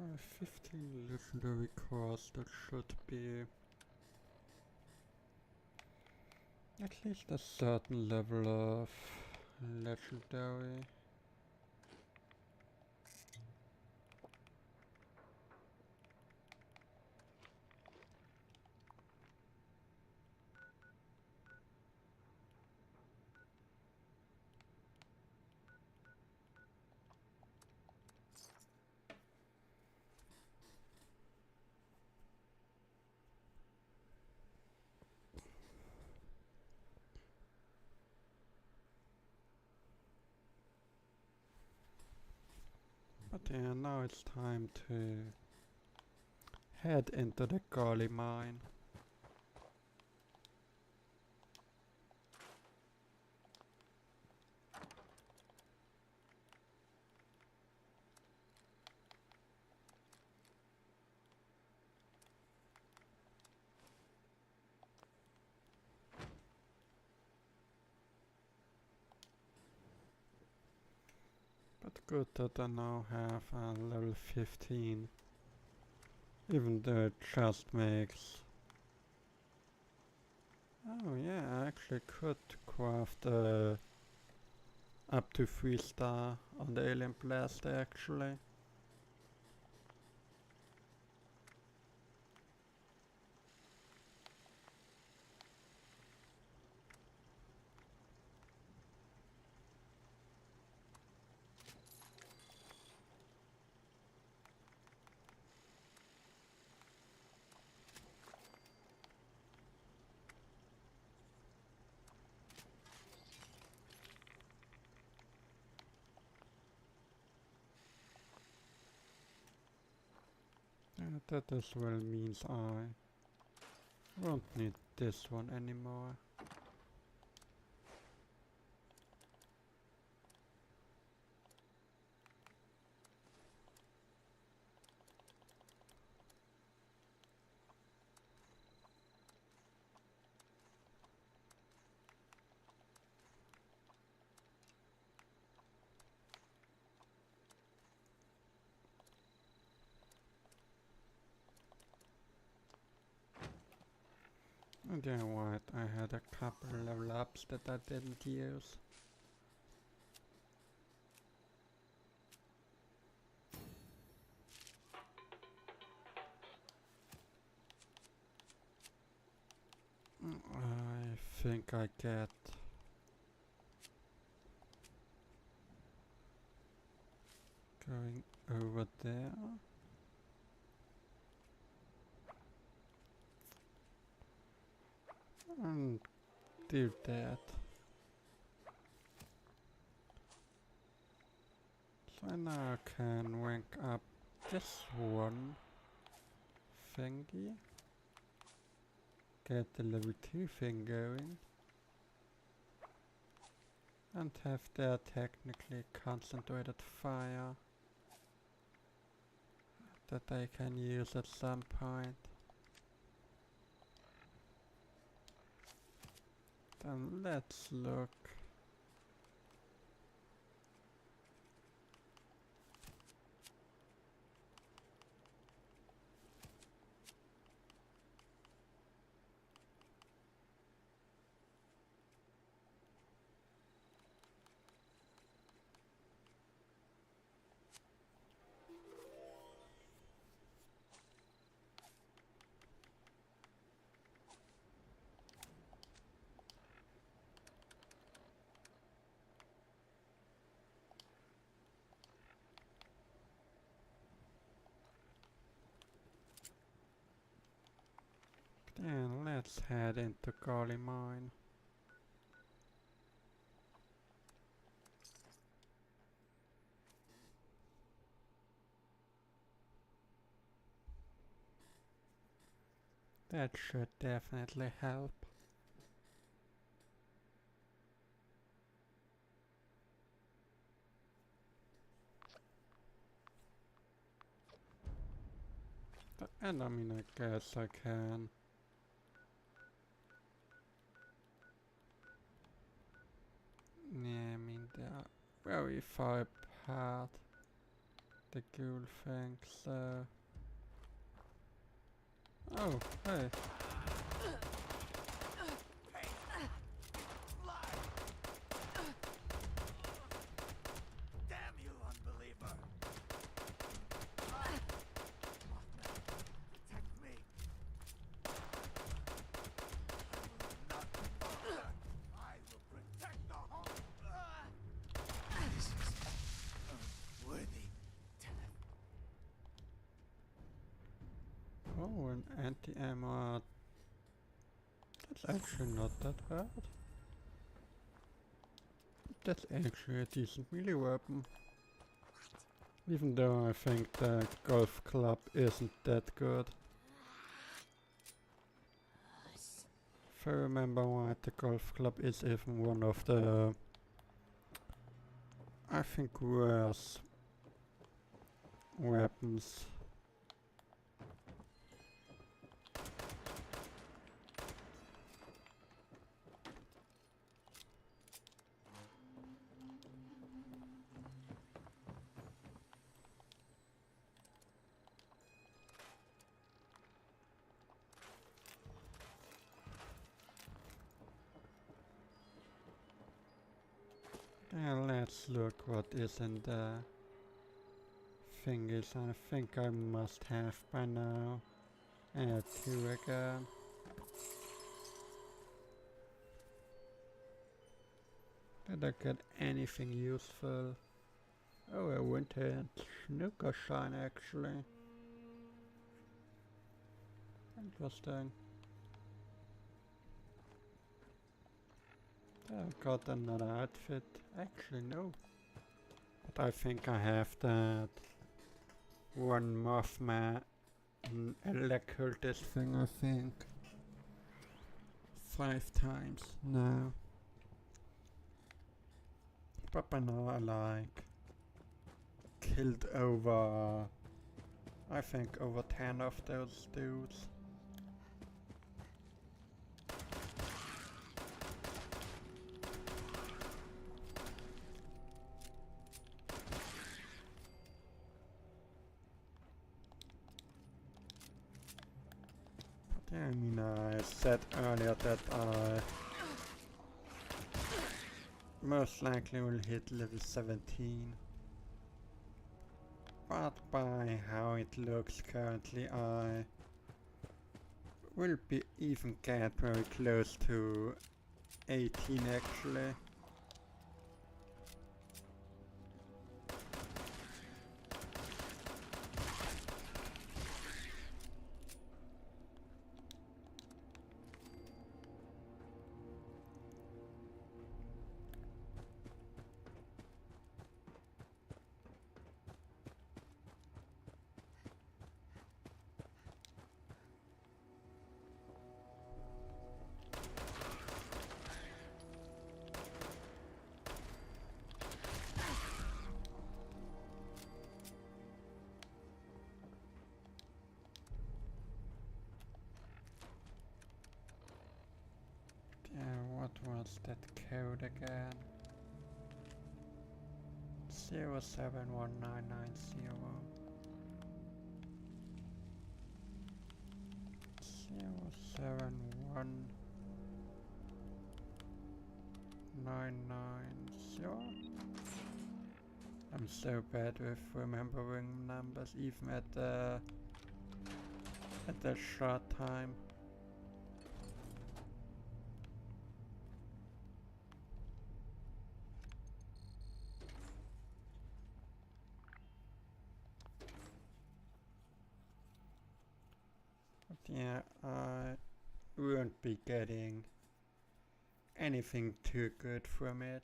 Uh, 15 legendary cores, that should be at least a certain level of legendary. But yeah, now it's time to head into the Gully mine. But good that I now have a level 15. Even though it just makes... Oh yeah, I actually could craft up to 3-star on the Alien Blaster actually. That as well means I won't need this one anymore. And yeah, what? I had a couple level ups that I didn't use. I think I get going over there. And do that. So now I can rank up this one thingy. Get the level 2 thing going. And have their technically concentrated fire. that I can use at some point. Then let's look. Then let's head into Kali Mine. That should definitely help. And I mean, I guess I can. Yeah, I mean, they are very far apart, the ghoul things, so... Oh, hey. Damn you, unbeliever! Protect me! I will protect the home! This is unworthy death. Oh, an anti-ammo. That's actually not that bad. That's actually a decent melee weapon. Even though I think the golf club isn't that good. If I remember right, the golf club is even one of the, I think, worse weapons. And let's look what is in the thingies. I think I must have by now. And 2 again. Did I get anything useful? Oh, a winter snooker shine actually. Interesting. I got another outfit. Actually, no. But I think I have that one Mothman occultist thing, I think. 5 times now. But by now I like killed over, I think over 10 of those dudes. Yeah, I mean, I said earlier that I most likely will hit level 17. But by how it looks currently, I will be even get very close to 18 actually. What was that code again? 071990. 071990. I'm so bad with remembering numbers, even at the short time. But yeah, I won't be getting anything too good from it.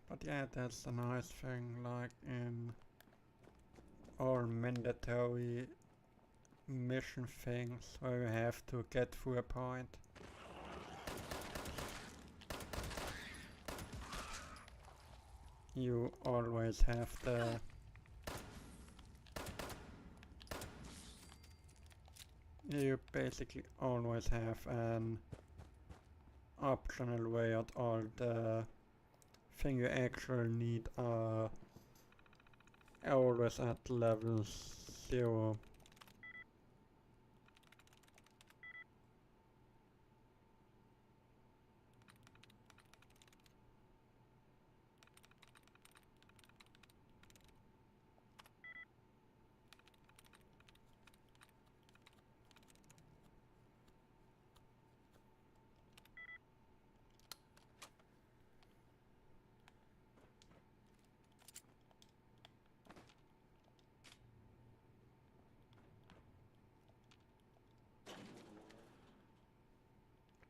But yeah, that's the nice thing, like in all mandatory mission things where you have to get through a point. You always have the you basically always have an optional way out. All the thing you actually need are always at level 0.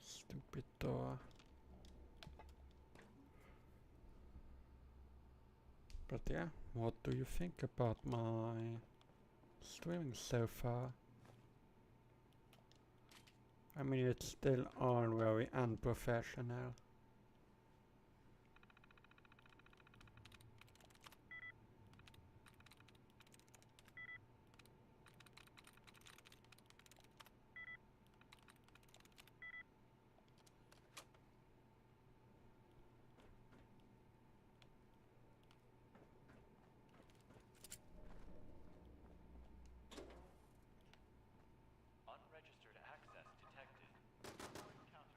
Stupid door. But yeah, what do you think about my streaming so far? I mean, it's still all very unprofessional. Unregistered access detected. Countermeasures.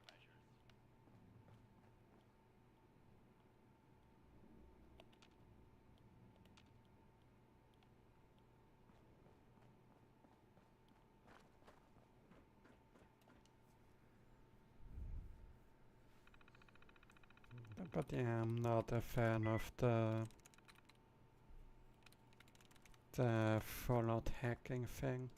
But yeah, I'm not a fan of the Fallout hacking thing.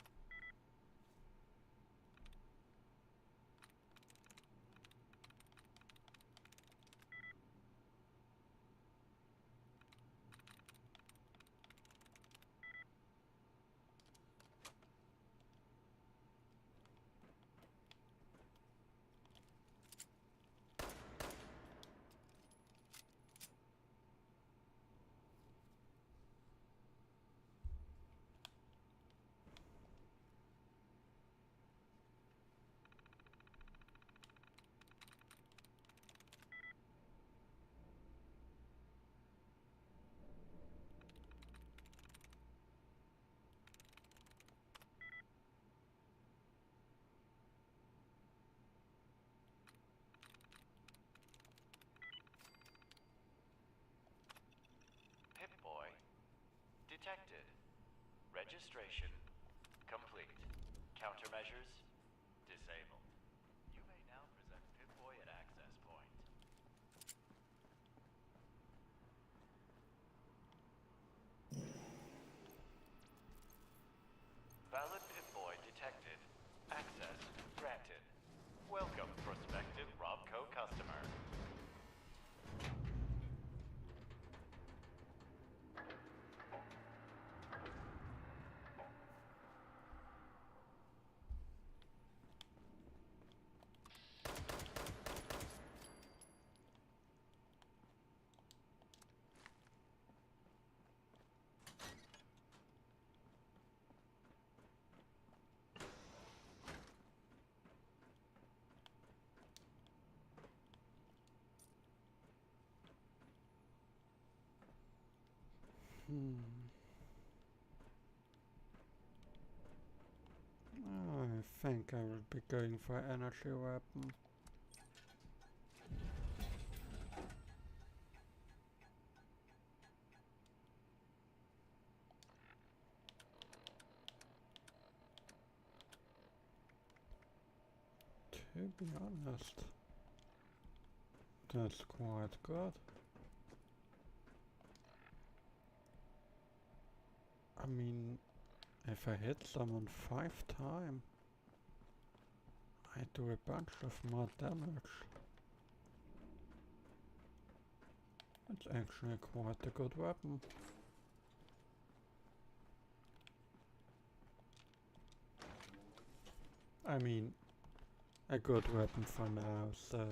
Pip-Boy detected. Registration complete. Countermeasures disabled. You may now present Pip-Boy at access point. Valid Pip-Boy detected. Access granted. Welcome, prospective Robco customer. think I will be going for energy weapon. To be honest, that's quite good. I mean, if I hit someone 5 times, I do a bunch of more damage. It's actually quite a good weapon. I mean, a good weapon for now, so...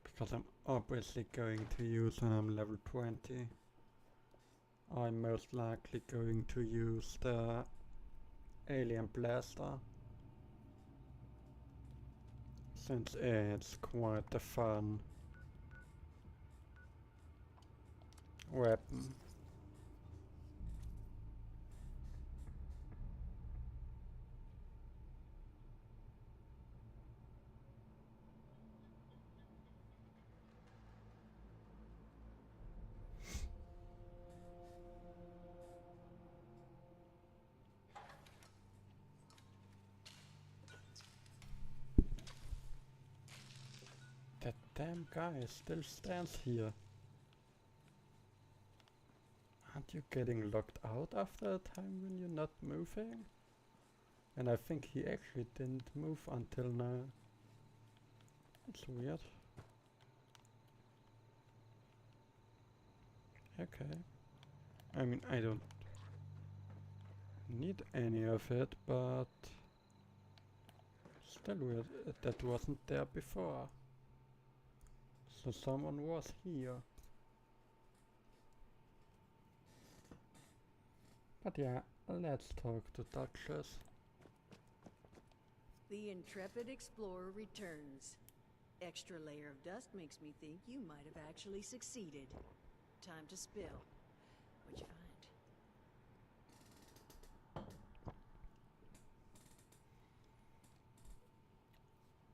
Because I'm obviously going to use when I'm level 20. I'm most likely going to use the alien blaster, since it's quite a fun weapon. That damn guy still stands here. Aren't you getting locked out after a time when you're not moving? And I think he actually didn't move until now. That's weird. Okay. I mean, I don't need any of it, but still weird. That wasn't there before. So someone was here. But yeah, let's talk to Duchess. The intrepid explorer returns. Extra layer of dust makes me think you might have actually succeeded. Time to spill. What'd you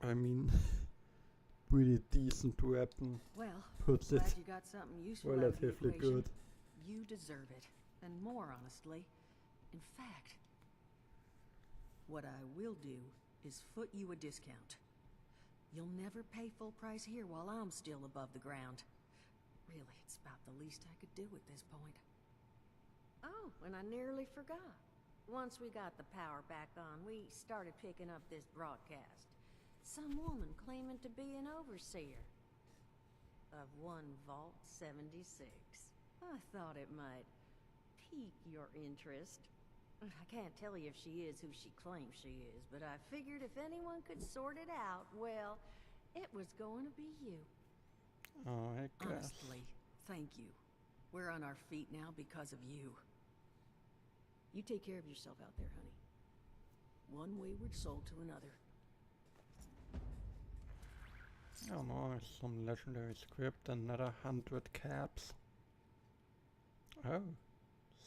find? I mean, pretty decent weapon. Well, puts glad it you got something useful out of the relatively equation. good. You deserve it, and more honestly. In fact, what I will do is foot you a discount. You'll never pay full price here while I'm still above the ground. Really, it's about the least I could do at this point. Oh, and I nearly forgot. Once we got the power back on, we started picking up this broadcast. Some woman claiming to be an overseer of one Vault 76. I thought it might pique your interest. I can't tell you if she is who she claims she is, but I figured if anyone could sort it out, well, it was going to be you. Oh, I guess. Honestly, thank you. We're on our feet now because of you. You take care of yourself out there, honey. One wayward soul to another. Oh nice, some legendary script, another 100 caps. Oh,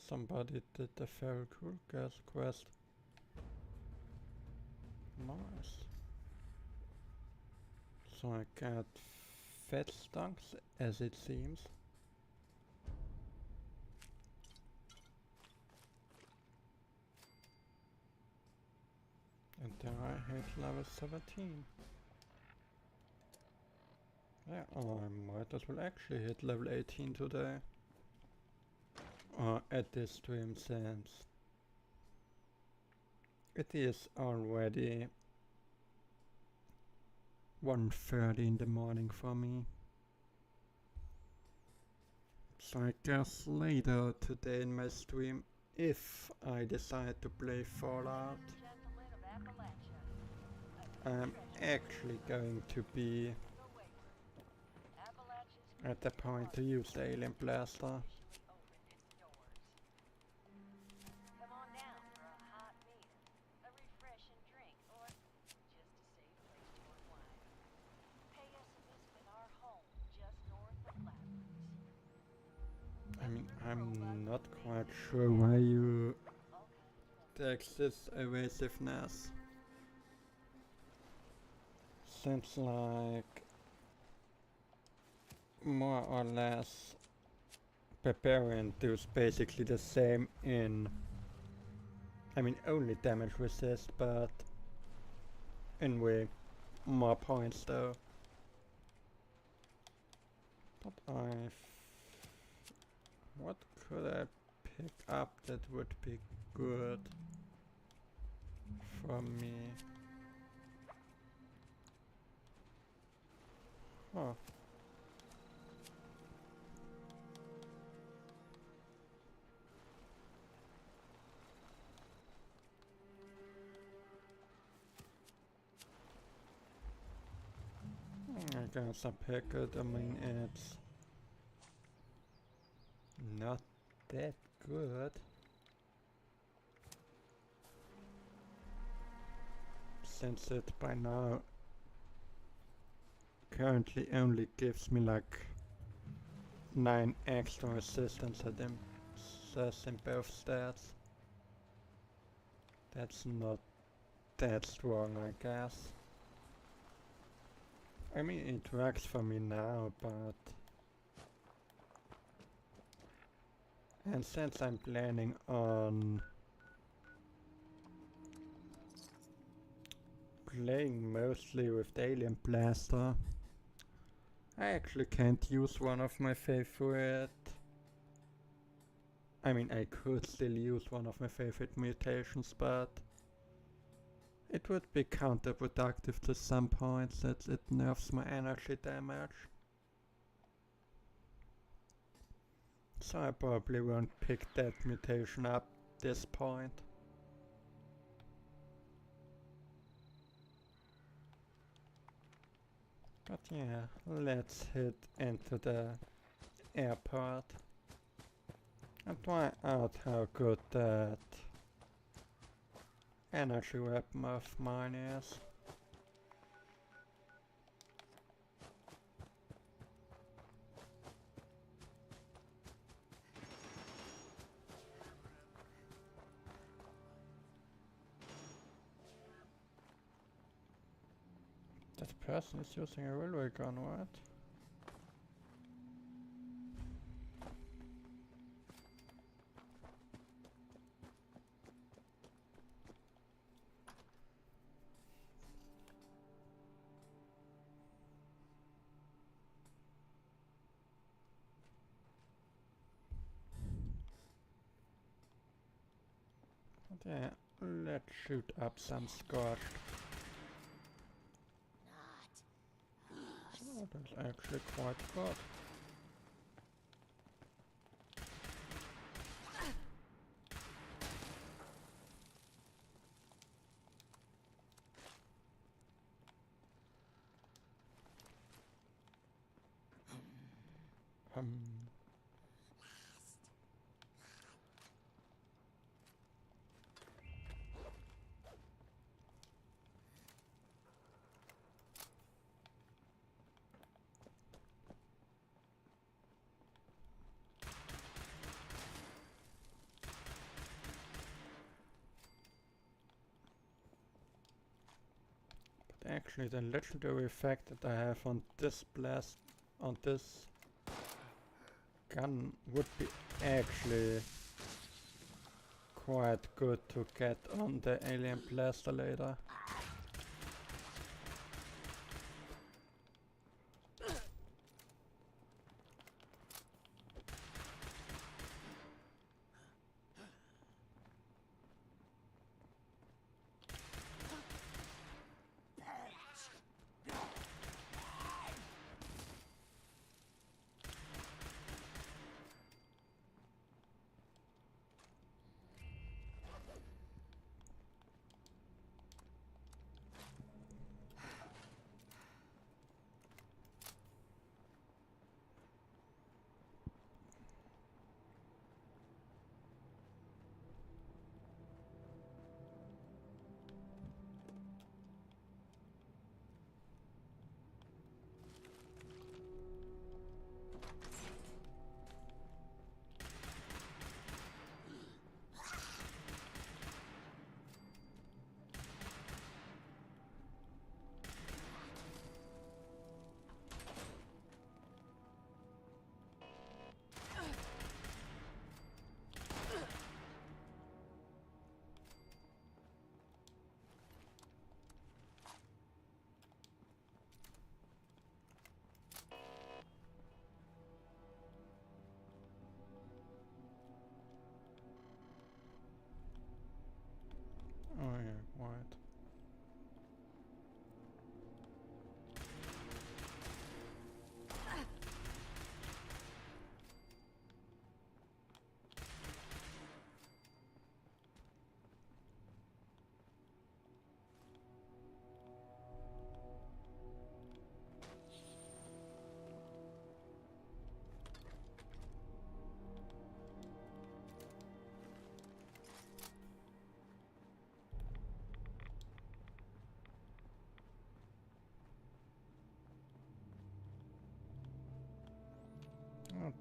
somebody did the Feral Cool Gas quest. Nice. So I got fat stunks, as it seems. And there I hit level 17. Yeah, I might as well actually hit level 18 today. At this stream, since it is already 1:30 in the morning for me. So I guess later today in my stream, if I decide to play Fallout, I'm actually going to be at the point to use the alien blaster. I mean, I'm not quite sure why you Dex's evasiveness. Seems like more or less Barbarian does basically the same in, I mean only damage resist, but in way more points though. But what could I pick up that would be good for me? Huh. I guess I pick it. I mean, it's not that good. Since it by now currently only gives me like 9 extra resistance at him, says in both stats. That's not that strong, I guess. I mean, it works for me now, but... And since I'm planning on playing mostly with the Alien Blaster, I actually can't use one of my favorite... I mean, I could still use one of my favorite mutations, but it would be counterproductive to some points that it nerfs my energy damage. So I probably won't pick that mutation up this point. But yeah, let's head into the airport and try out how good that energy weapon of mine is. That person is using a railway gun, what? Yeah, let's shoot up some scorched. Oh, that's actually quite good. Actually, the legendary effect that I have on this on this gun would be actually quite good to get on the alien blaster later.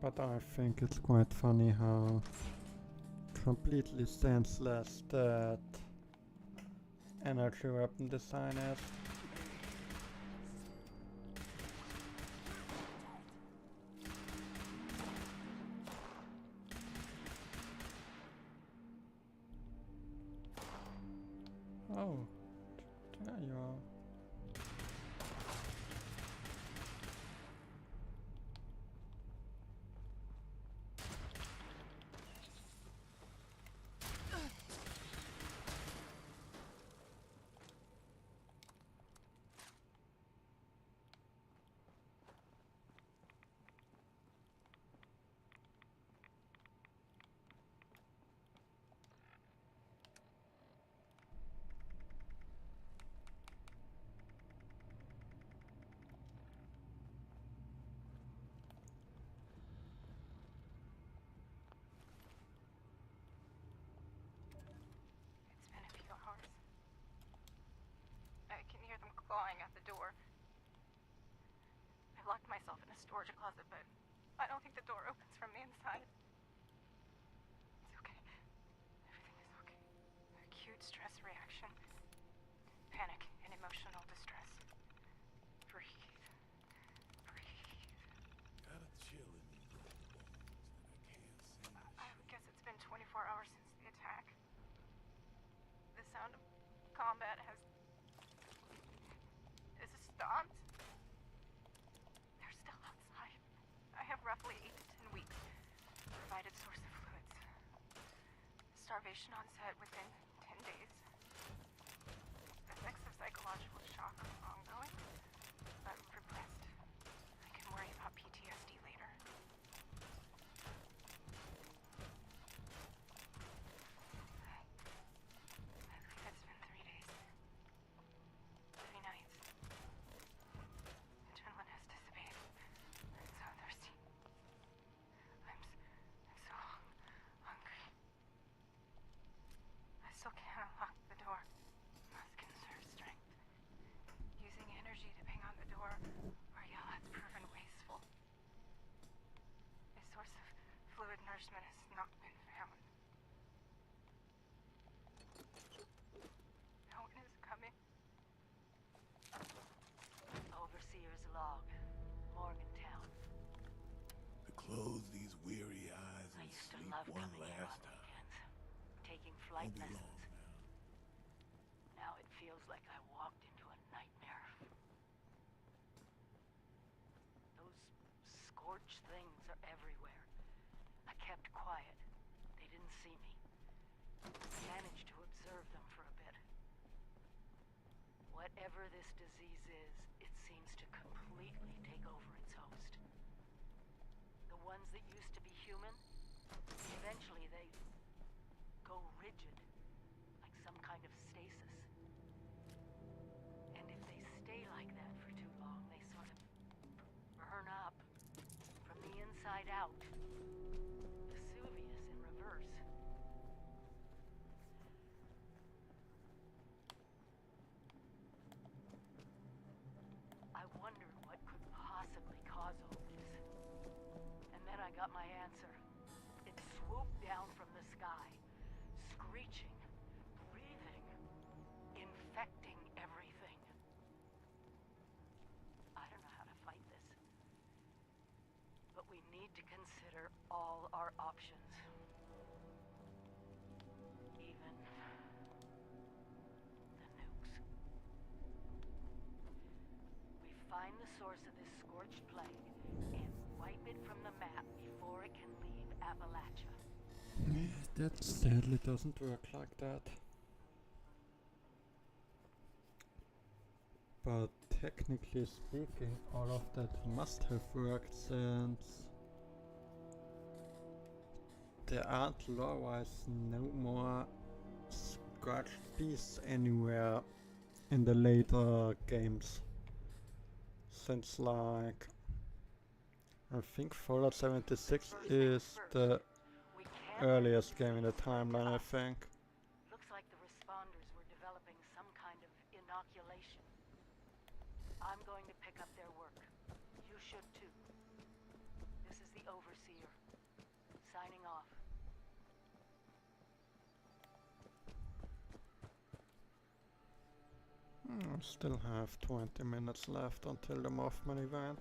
But I think it's quite funny how completely senseless that energy weapon design is. Oh, there you are. It's been a few hours. I can hear them clawing at the door. I've locked myself in a storage closet, but I don't think the door opens from the inside. It's okay. Everything is okay. Acute stress reaction. Panic and emotional distress. Breathe. Breathe. Got a chill in me, bones that I can't seem to I would guess it's been 24 hours since the attack. The sound of combat has stopped. They're still outside. I have roughly 8 to 10 weeks. Provided source of fluids. Starvation onset within 10 days. Effects of psychological shock ongoing, but repressed. I can worry about PTSD later. I believe it's been 3 days. 3 nights. Adrenaline has dissipated. I'm so thirsty. I'm so hungry. I still can't unlock the door. Must conserve strength. Using energy to ping on the door or yell has proven wasteful. A source of fluid nourishment has not been found. No one is coming. Overseer's log, Morgantown. To close these weary eyes I and used to sleep love one coming here on last time. weekends, taking flight Won't be lessons. long now. Now it feels like I walked into a nightmare. Those scorched things are everywhere. I kept quiet. They didn't see me. Managed to observe them for a bit. Whatever this disease is, it seems to completely take over its host. The ones that used to be human, eventually they go rigid, like some kind of stasis. And if they stay like that for too long, they sort of burn up from the inside out. Vesuvius in reverse. I wondered what could possibly cause all this. And then I got my answer. It swooped down from the sky, screeching, breathing, infecting everything. I don't know how to fight this. But we need to consider all our options. Even the nukes. We find the source of this scorched plague and wipe it from the map before it can leave Appalachia. Yeah, that sadly doesn't work like that. But technically speaking, all of that must have worked since there aren't law-wise no more scorched beasts anywhere in the later games. Since like I think Fallout 76 is the earliest game in the timeline, I think. Looks like the responders were developing some kind of inoculation. I'm going to pick up their work. You should too. This is the Overseer. Signing off. Still have 20 minutes left until the Mothman event.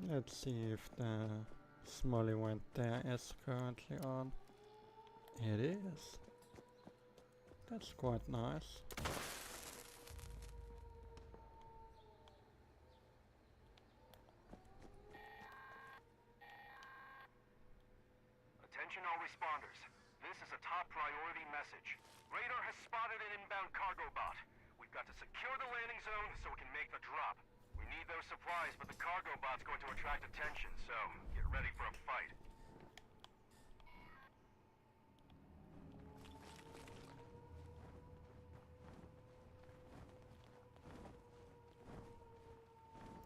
Let's see if the small event there is currently on. It is. That's quite nice. Attention all responders. This is a top priority message. Radar has spotted an inbound cargo bot. We've got to secure the landing zone so we can make the drop. We need those supplies, but the cargo bot's going to attract attention, so get ready for a fight.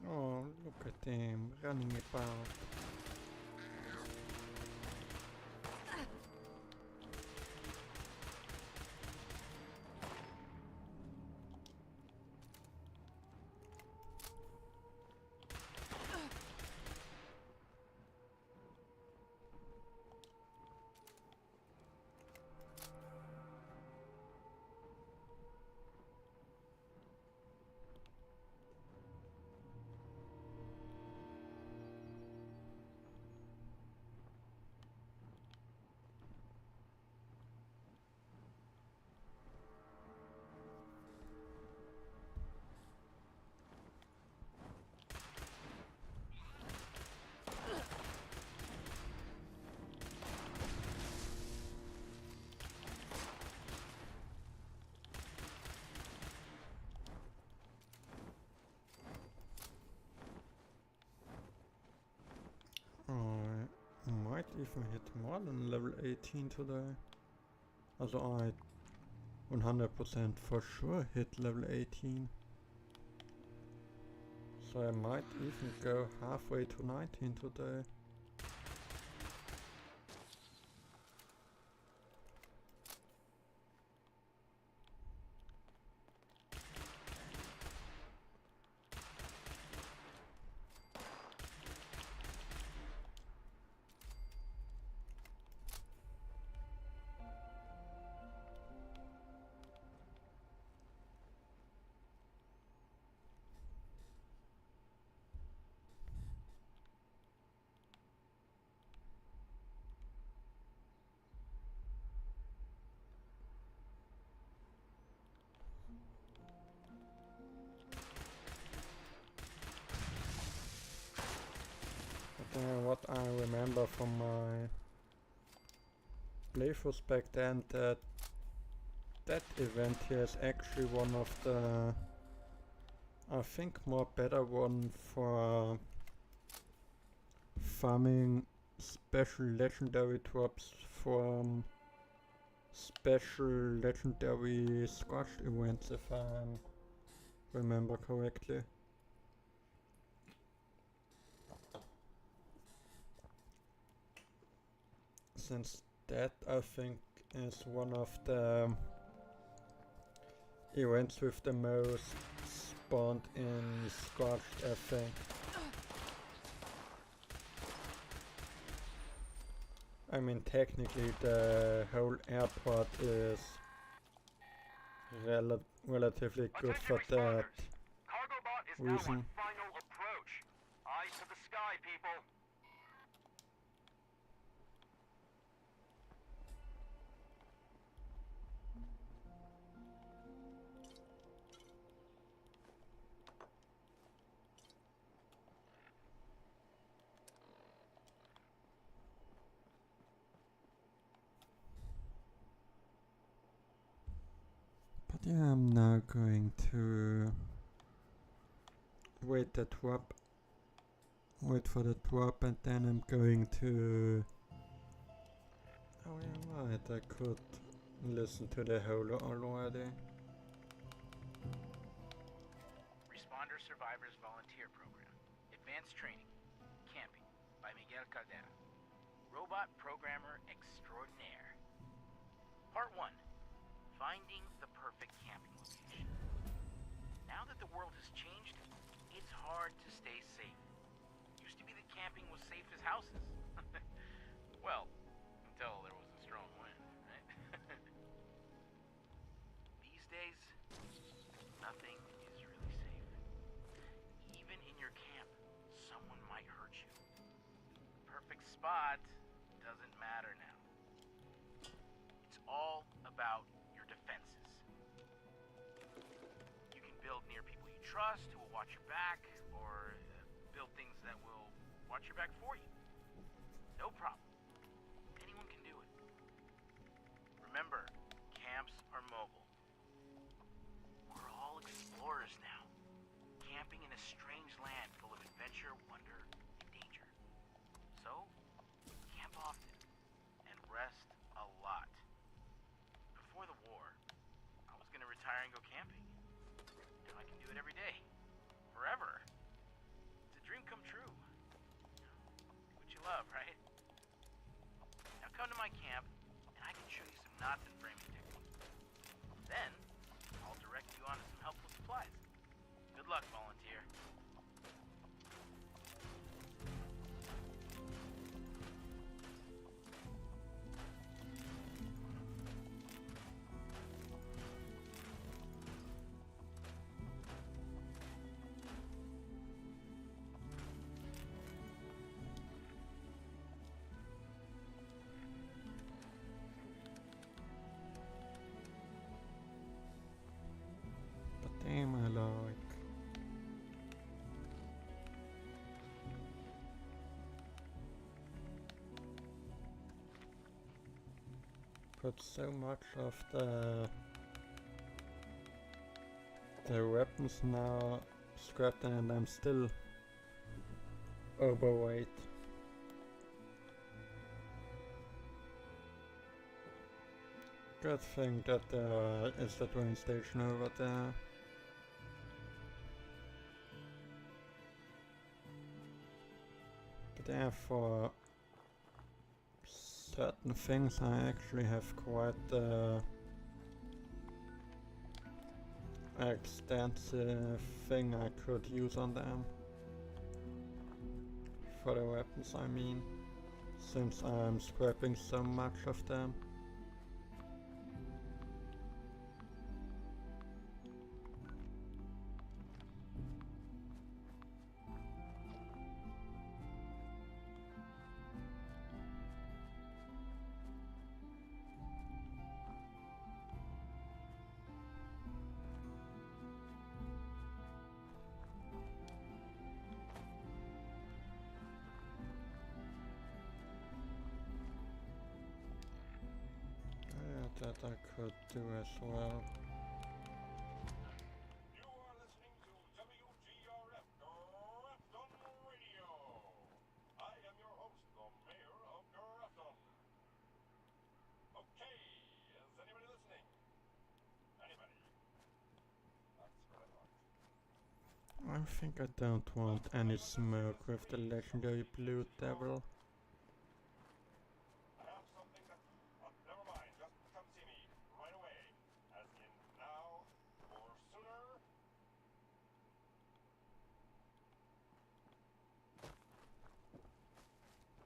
Oh, look at him running about. I might even hit more than level 18 today. Also I 100% for sure hit level 18. So I might even go halfway to 19 today. What I remember from my playthroughs back then, that event here is actually one of the, I think, more better one for farming special legendary drops from special legendary squashed events, if I remember correctly. Since that, I think, is one of the events with the most spawned in Scorched effect. I mean, technically the whole airport is relatively good for that Cargobot is now reason. on final approach. Eyes to the sky, people. But yeah, I'm now going to wait for the drop, and then I'm going to... Oh yeah, right, I could listen to the whole already. Responder Survivors Volunteer Program. Advanced Training. Camping. By Miguel Caldera. Robot Programmer Extraordinaire. Part 1. Finding the perfect camping location. Now that the world has changed, it's hard to stay safe. Used to be that camping was safe as houses. Well, until there was a strong wind, right? These days, nothing is really safe. Even in your camp, someone might hurt you. The perfect spot doesn't matter now. It's all about your defenses. You can build near people you trust who will watch your back, or build things that will watch your back for you. No problem. Anyone can do it. Remember, camps are mobile. We're all explorers now, camping in a strange land full of adventure, wonder, and danger. So, camp often, and rest a lot. Before the war, I was gonna retire and go camping. Now I can do it every day. Forever. It's a dream come true. Do what you love, right? Now come to my camp, and I can show you some knots and framing techniques. Then, I'll direct you onto some helpful supplies. Good luck, volunteer. But damn, I like... Put so much of the weapons now scrapped, and I'm still overweight. Good thing that there is the train station over there. But yeah, for certain things I actually have quite extensive thing I could use on them. For the weapons, I mean, since I'm scrapping so much of them. That I could do as well. You are listening to WGRF Grafton Radio. I am your host, the mayor of Grafton. Okay, is anybody listening? Anybody? That's what I thought. I think I don't want any smoke with the legendary Blue Devil. I have something that... never mind, just come see me right away. As in now or sooner.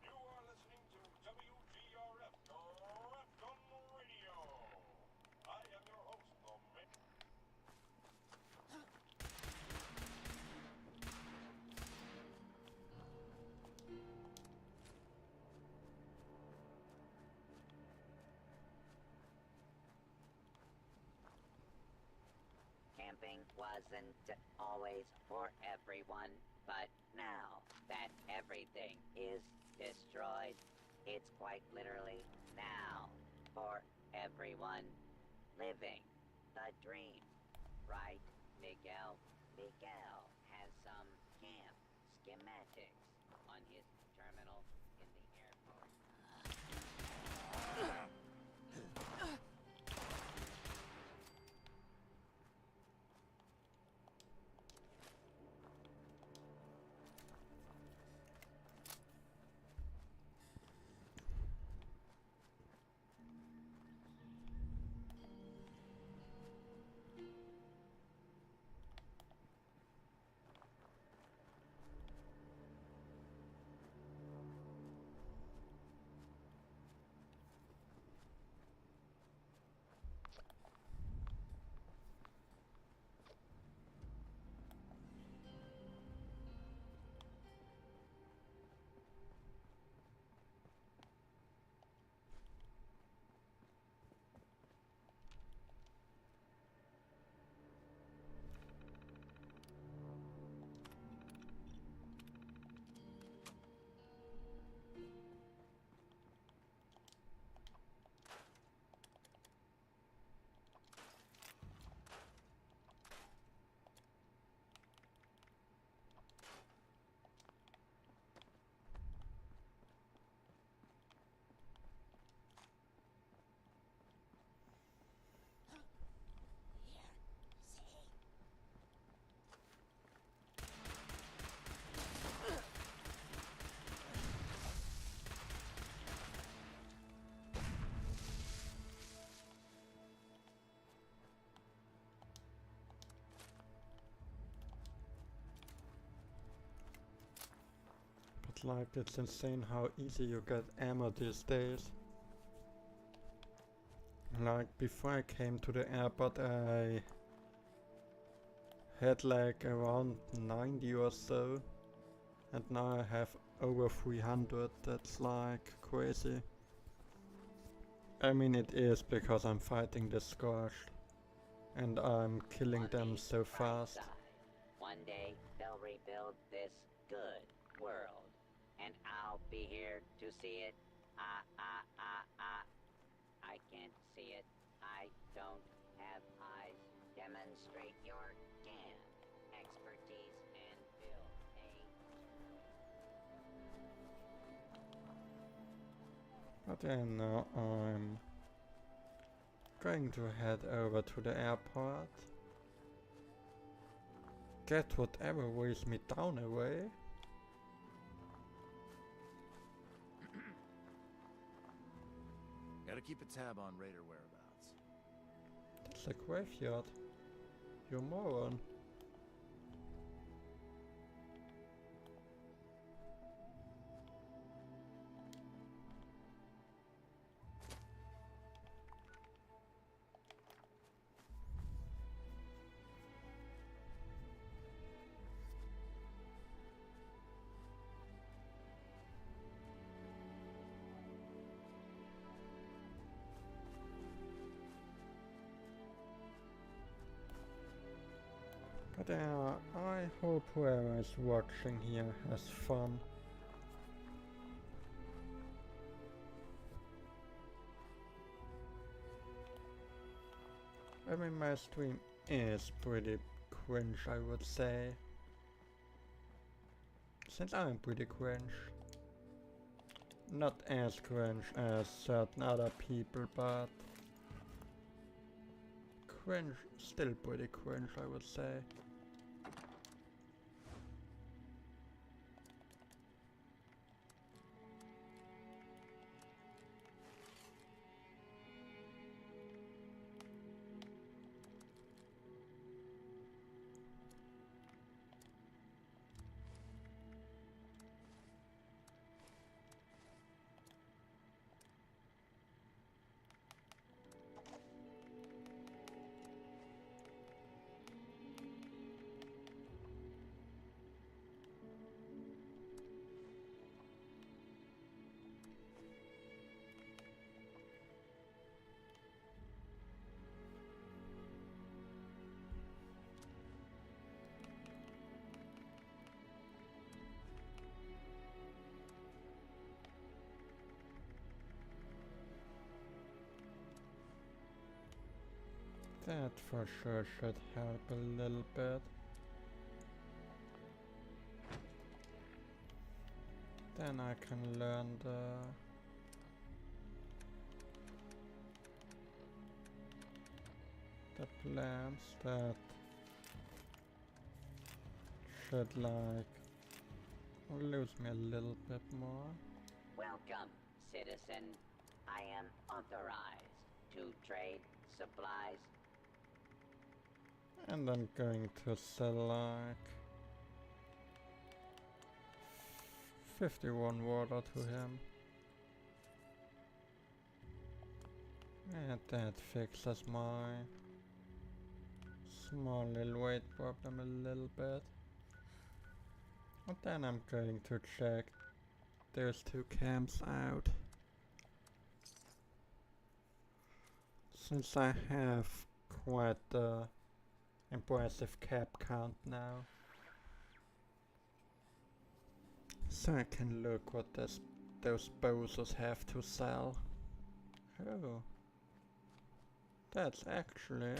You are listening to WGRF camping wasn't always for everyone, but now that everything is destroyed, it's quite literally now for everyone living the dream. Right, Miguel? Miguel has some camp schematics on his terminal in the airport. But like, it's insane how easy you get ammo these days. Like, before I came to the airport, I had like around 90 or so, and now I have over 300. That's like crazy. I mean, it is because I'm fighting the Scorched and I'm killing them so fast. One day they'll rebuild this good world, and I'll be here to see it. I can't see it. I don't have eyes. Demonstrate your GAN expertise and build a But then now I'm going to head over to the airport. Get whatever weighs me down away. Gotta keep a tab on Raider whereabouts. That's a graveyard. You moron. But I hope whoever is watching here has fun. I mean, my stream is pretty cringe, I would say. Since I'm pretty cringe. Not as cringe as certain other people, but cringe, still pretty cringe, I would say. That for sure should help a little bit. Then I can learn the plans that should like lose me a little bit more. Welcome, citizen. I am authorized to trade supplies. And I'm going to sell like 51 water to him. And that fixes my small little weight problem a little bit. And then I'm going to check those two camps out. Since I have quite the impressive cap count now. So I can look what those bozos have to sell. Oh. That's actually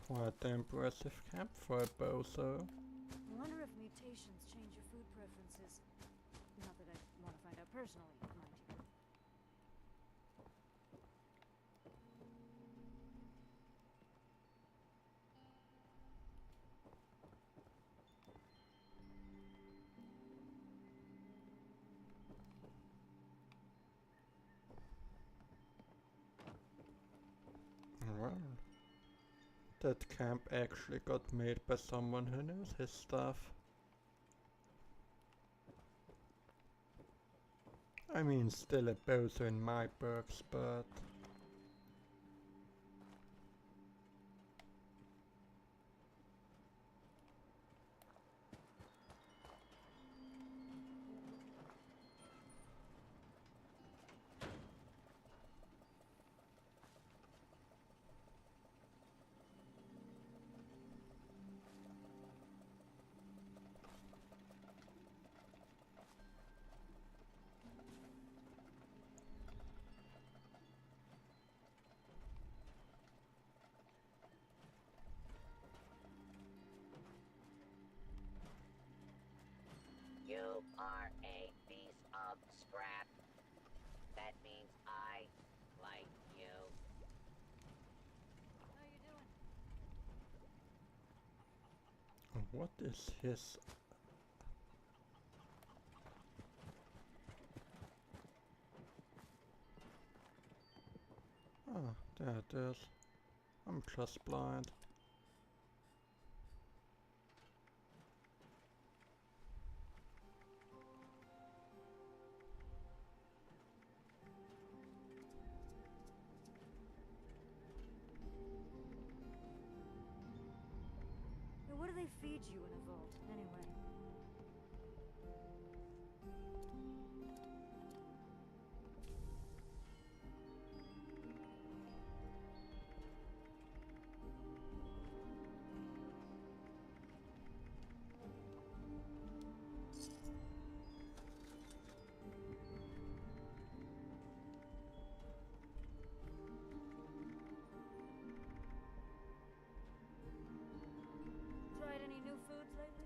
quite the impressive camp for a bozo. I wonder if mutations change your food preferences. Not that I want to find out personally, mind you. Well, that camp actually got made by someone who knows his stuff. I mean, still a bozo in my books, but You are a piece of scrap. That means I like you. How you doing? what is his... Ah, there it is. I'm just blind. Hey, what do they feed you in a vault, anyway? Tried any new foods lately?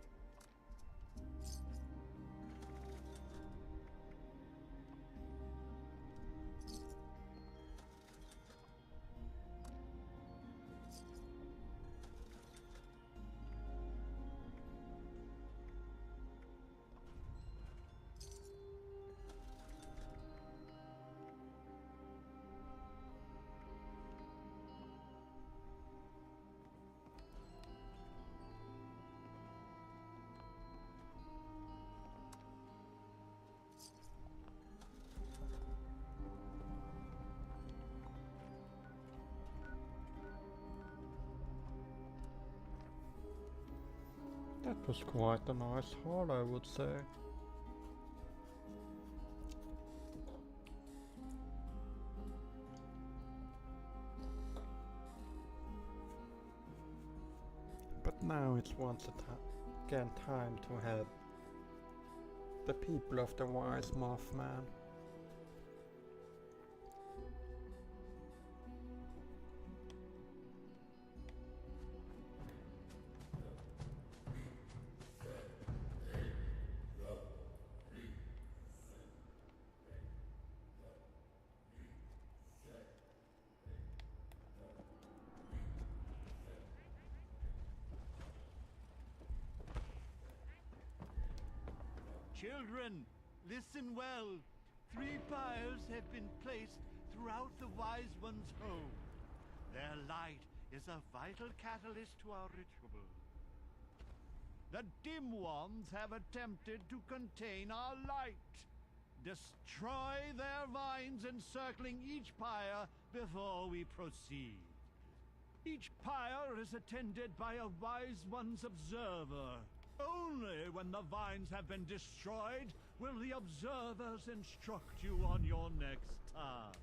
That was quite a nice haul, I would say. But now it's once again time to help the people of the Wise Mothman. Children, listen well. 3 pyres have been placed throughout the Wise One's home. Their light is a vital catalyst to our ritual. The dim ones have attempted to contain our light. Destroy their vines encircling each pyre before we proceed. Each pyre is attended by a Wise One's observer. Only when the vines have been destroyed will the observers instruct you on your next task.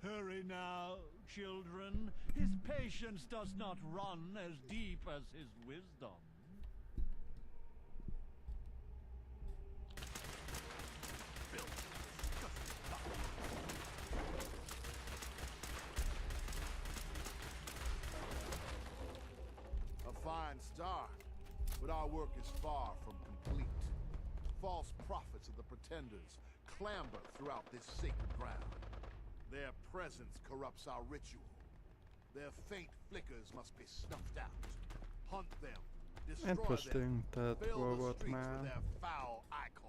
Hurry now, children. His patience does not run as deep as his wisdom. A fine start, but our work is far from complete. False prophets of the Pretenders clamber throughout this sacred ground. Their presence corrupts our ritual. Their faint flickers must be snuffed out. Hunt them, destroy Interesting, them, that fill the robot streets man. with their foul ichor.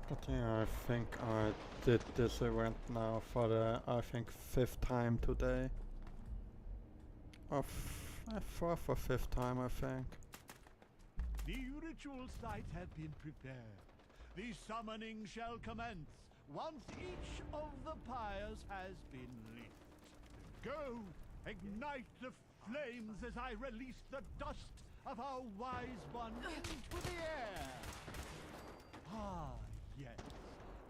But yeah, I think I did this event now for the, I think, 5th time today. Or 4th or 5th time, I think. The ritual site has been prepared. The summoning shall commence once each of the pyres has been lit. Go, ignite the flames as I release the dust of our Wise One into the air. Ah, yes.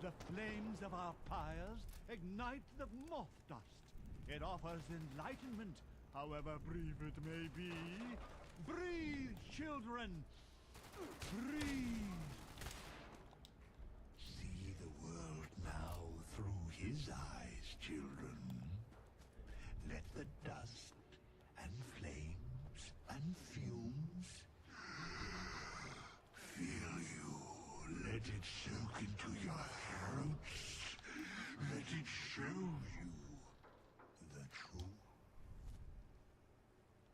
The flames of our pyres ignite the moth dust. It offers enlightenment, however brief it may be. Breathe, children! Breathe! See the world now through his eyes, children. Let the dust and flames and fumes fill you. Let it soak into your throats. Let it show you the truth.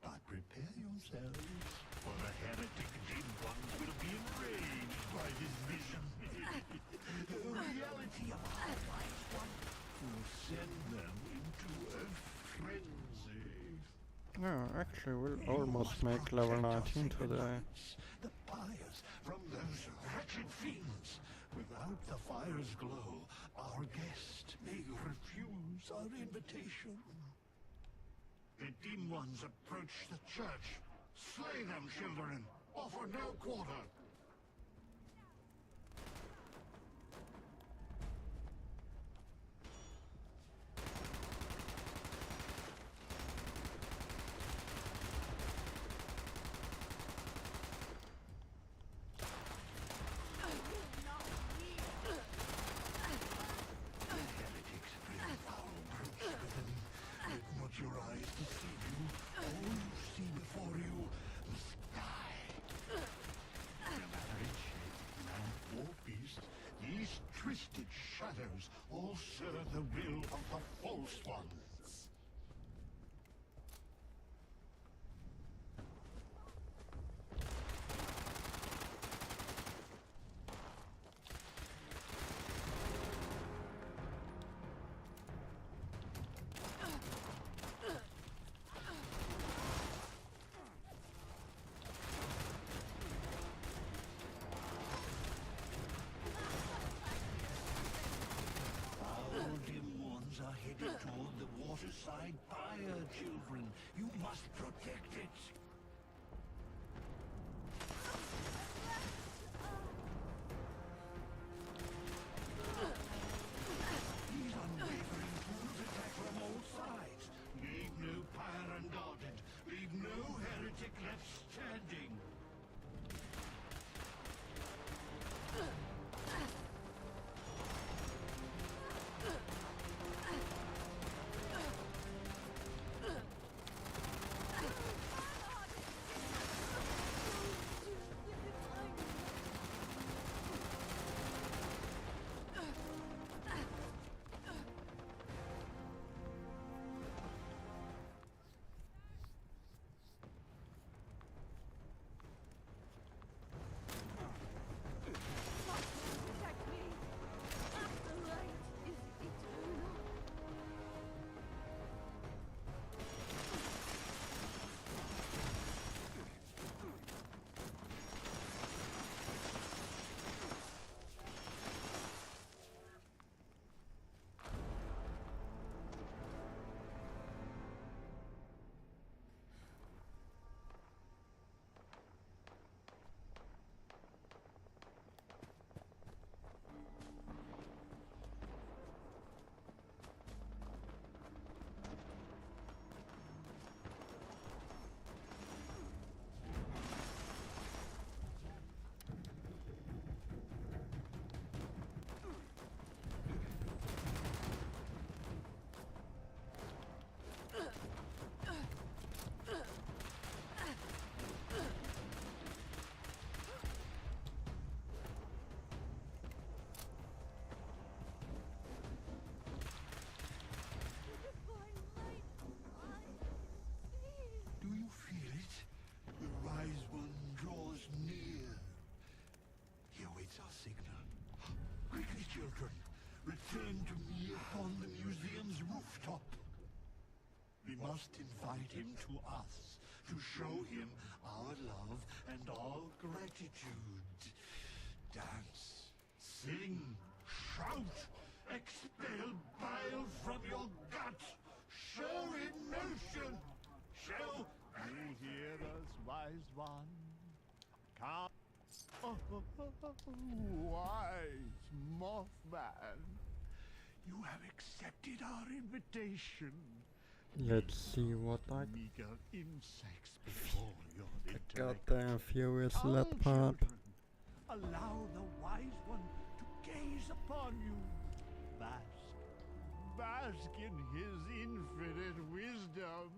But prepare yourselves, for the heretic dim ones will be enraged by this vision. The reality of our Wise One will send them into a frenzy. Yeah, actually we'll almost make level 19 today. The pyres from those wretched fiends. Without the fire's glow, our guest may refuse our invitation. The dim ones approach the church. Slay them, children. Offer no quarter. Your eyes deceive you. All you see before you, the sky. No matter its shape, man or beast, these twisted shadows all serve the will of the false ones. Our dim ones are headed toward the Waterside Fire, children. You must protect it. These unwavering fools attack from all sides. Leave no pyre unguarded. Leave no heretic left standing. Do you feel it? The Wise One draws near. He awaits our signal. Quickly, children. Return to me upon the museum's rooftop. We must invite him to us, to show him our love and our gratitude. Dance, sing, shout, expel bile from your gut. Show emotion. Show. You hear us, Wise One? Come. Wise Mothman. You have accepted our invitation. Let's see what I Meager insects before your goddamn furious Come, let pop. children. Allow the Wise One to gaze upon you. Bask in his infinite wisdom.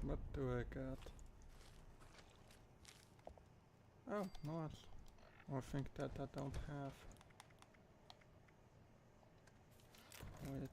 What do I got? Oh, nice. I think that I don't have. Wait.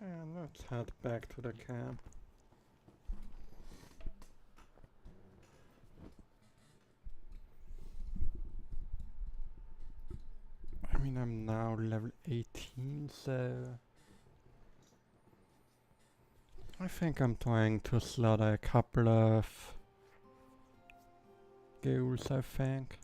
Yeah, let's head back to the camp. I mean, I'm now level 18, so I think I'm trying to slaughter a couple of ghouls, I think.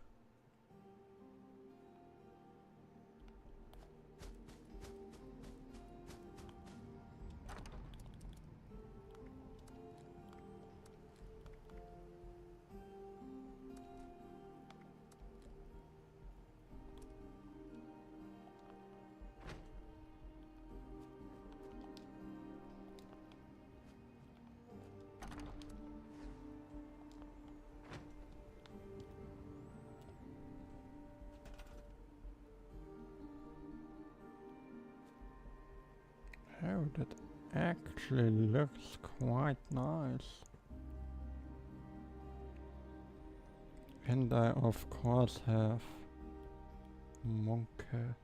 How did actually looks quite nice. And I of course have Monkey.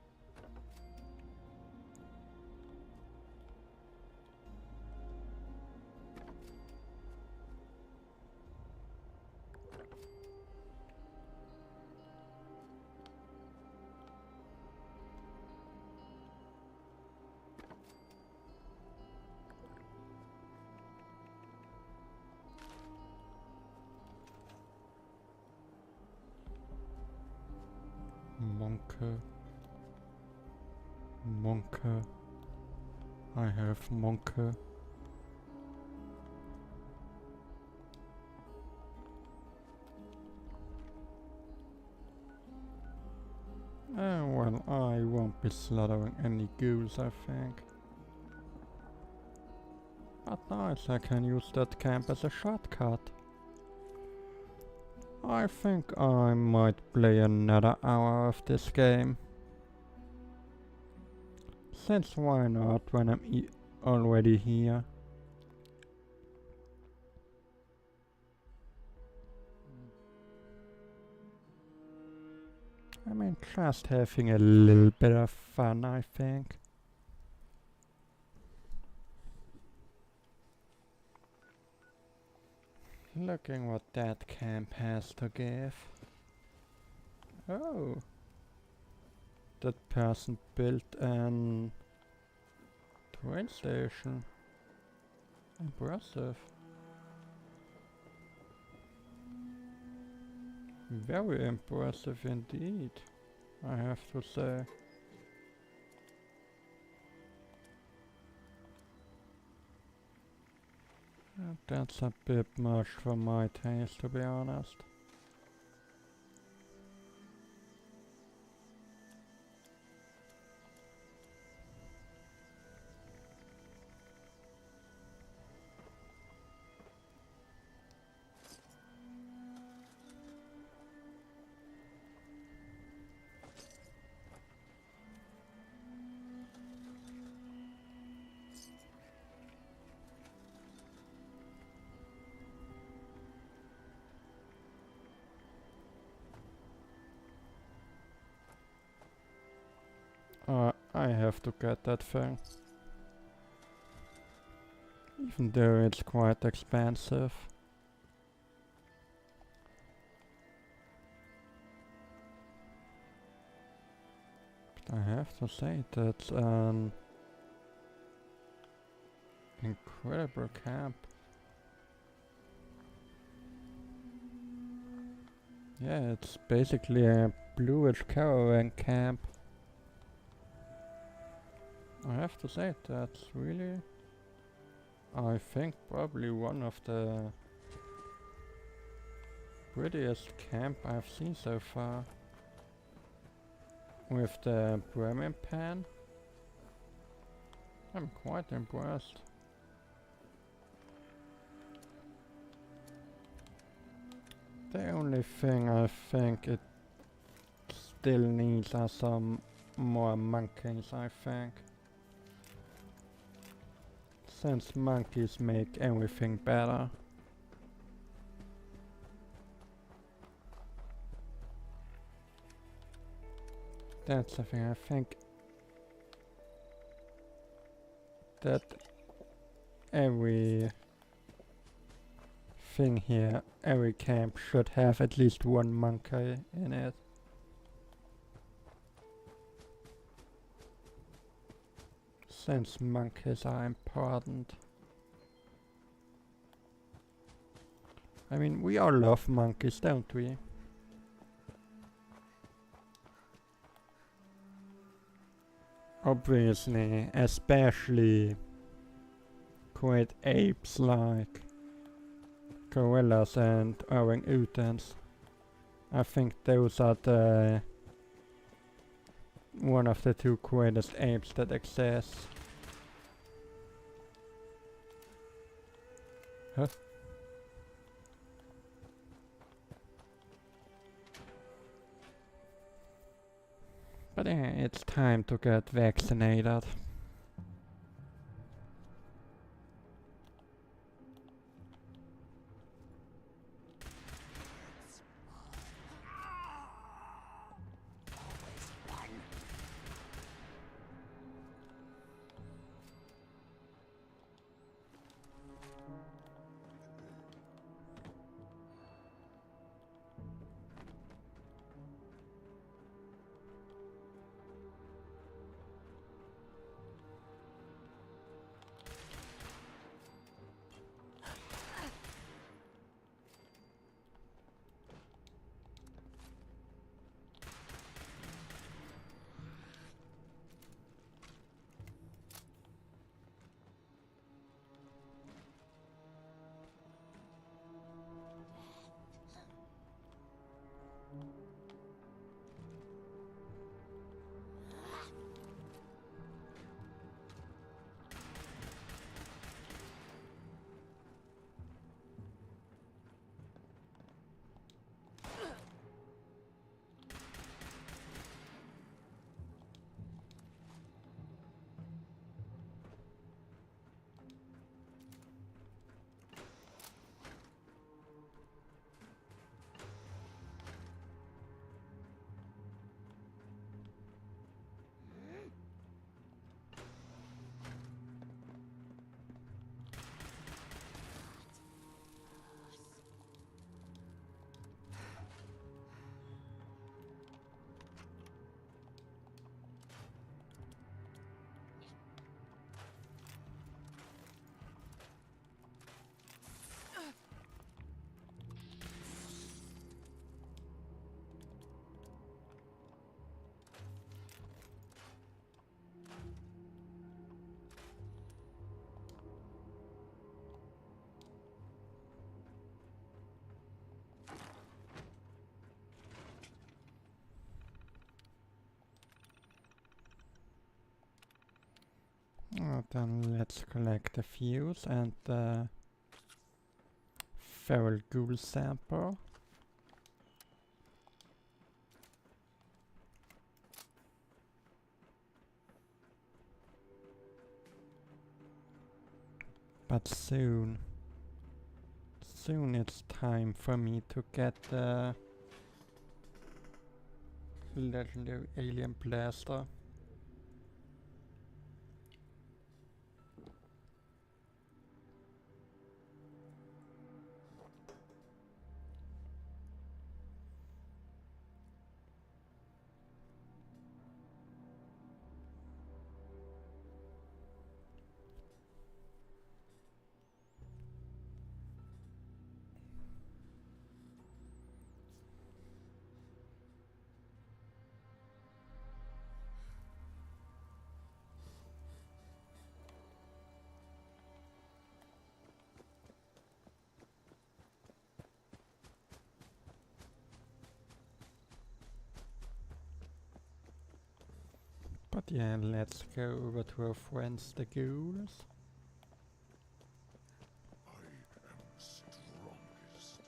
Monkey. Monkey. I have Monkey. Well, I won't be slaughtering any ghouls, I think. But nice, I can use that camp as a shortcut. I think I might play another hour of this game. Since why not when I'm already here? I mean, just having a little bit of fun, I think. Looking what that camp has to give. Oh. That person built an train station. Impressive. Very impressive indeed, I have to say. That's a bit much for my taste, to be honest. I have to get that thing. Even though it's quite expensive. But I have to say that's an incredible camp. Yeah, it's basically a bluish caravan camp. I have to say that's really, I think, probably one of the prettiest camp I've seen so far. With the premium pan, I'm quite impressed. The only thing I think it still needs are some more monkeys, I think. Since monkeys make everything better. That's the thing, I think that every thing here, every camp should have at least one monkey in it. Since monkeys are important. I mean, we all love monkeys, don't we? Obviously, especially great apes like gorillas and orang-utans. I think those are the one of the two greatest apes that exist. Huh? But yeah, it's time to get vaccinated. Then let's collect the fuse and the feral ghoul sample. But soon it's time for me to get the legendary alien blaster. But yeah, let's go over to our friends the ghouls. I am strongest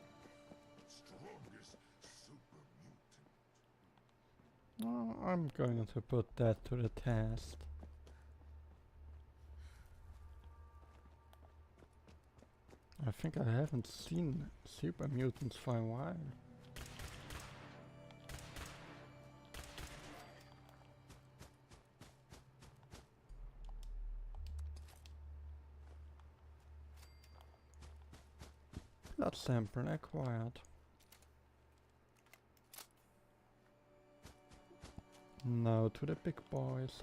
super mutant. Oh, I'm going to put that to the test. I think I haven't seen super mutants for a while. Blood sample acquired. Now to the big boys.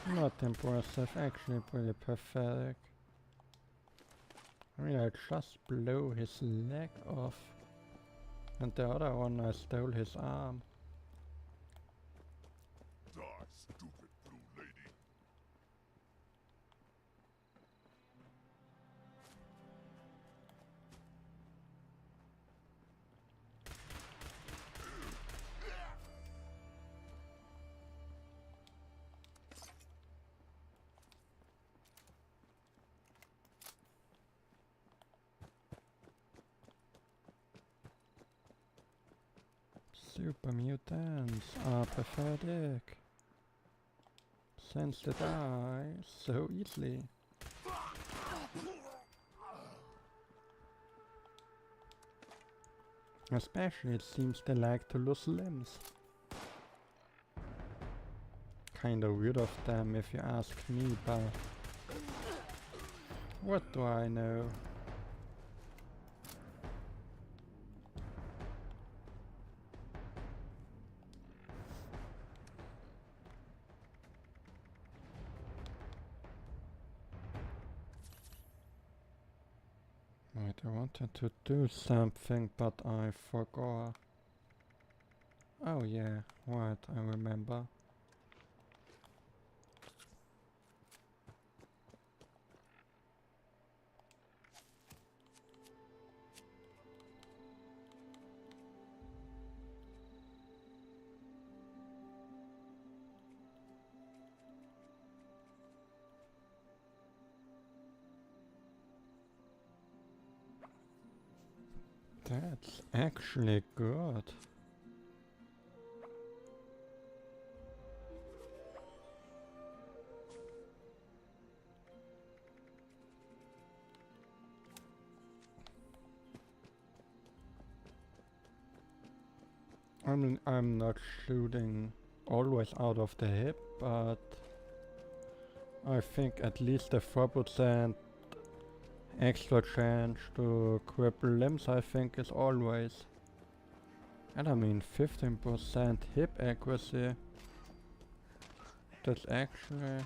Not impressive, actually pretty pathetic. I mean, I just blew his leg off. And the other one, I stole his arm. Die, stupid blue lady. Super mutants are pathetic. Since they die so easily. Especially it seems they like to lose limbs. Kinda weird of them if you ask me, but what do I know? Wait, I wanted to do something, but I forgot. Oh yeah, right, I remember. That's actually good. I mean, I'm not shooting always out of the hip, but I think at least a 4% extra chance to cripple limbs, I think, is always. And I mean 15% hip accuracy. That's actually...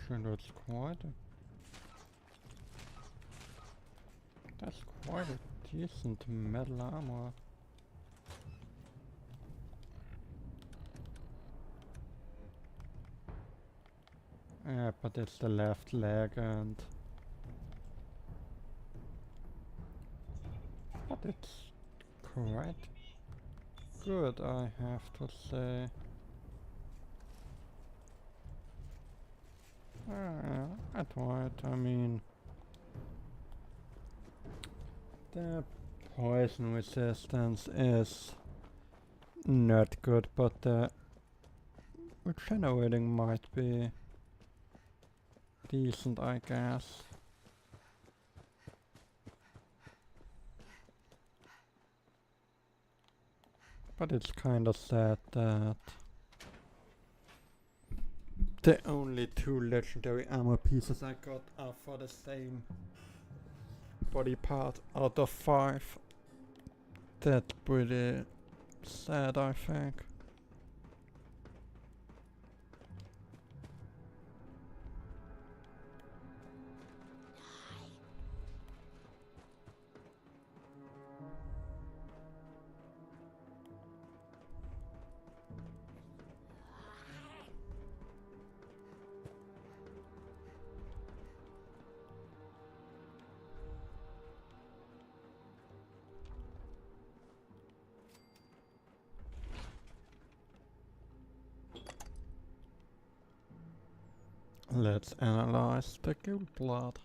Actually, that's quite a decent metal armor. Yeah, but it's the left leg and... But it's quite good, I have to say. I tried, I mean... The poison resistance is not good, but the regenerating might be decent, I guess. But it's kinda sad that the only 2 legendary armor pieces I got are for the same body part out of 5. That's pretty sad, I think. Let's analyze the guild blood.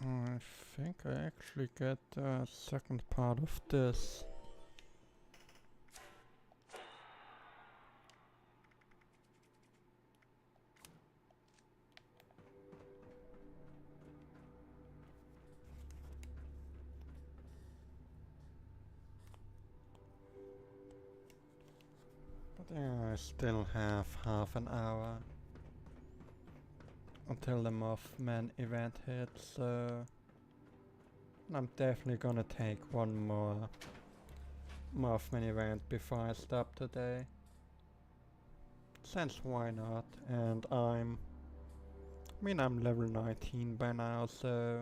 I think I actually get the second part of this. But yeah, I still have half an hour until the Mothman event hits, so I'm definitely gonna take one more Mothman event before I stop today. Since why not? And I'm level 19 by now, so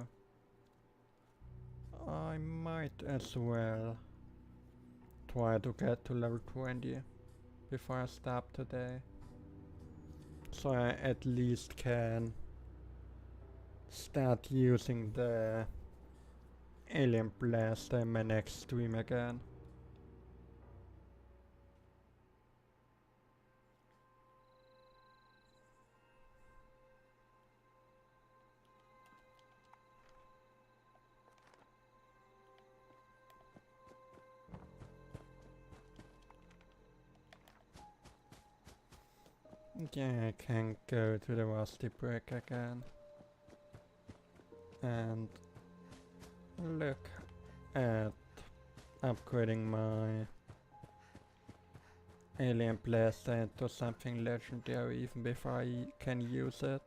I might as well try to get to level 20 before I stop today. So I at least can start using the Alien Blaster in my next stream again. Yeah, I can go to the Rusty Brick again and look at upgrading my alien blaster into something legendary even before I can use it.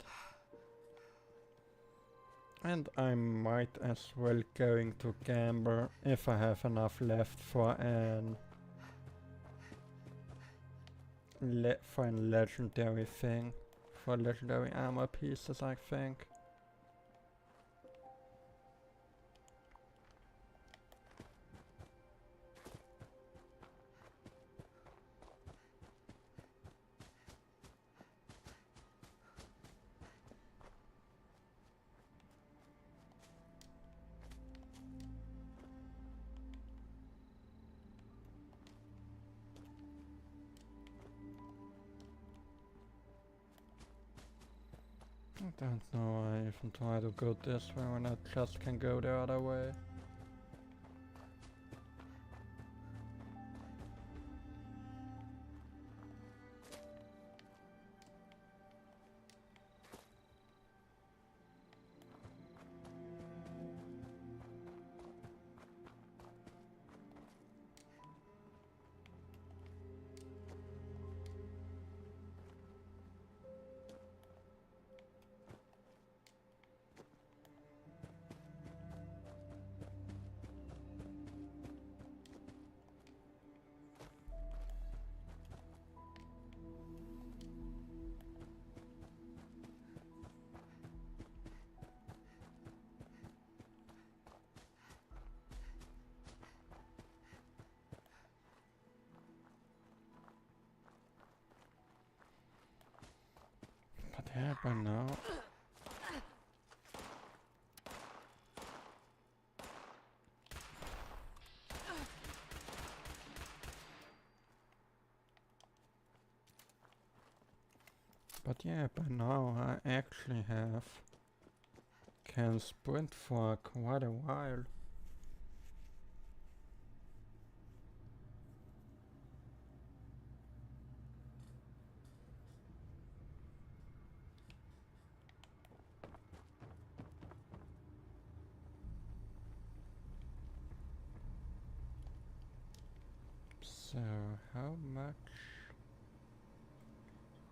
And I might as well going to gamble if I have enough left for an legendary thing. For legendary armor pieces, I think. I don't know why I even try to go this way when I just can go the other way. But yeah, by now. But yeah, by now I actually can sprint for quite a while. So how much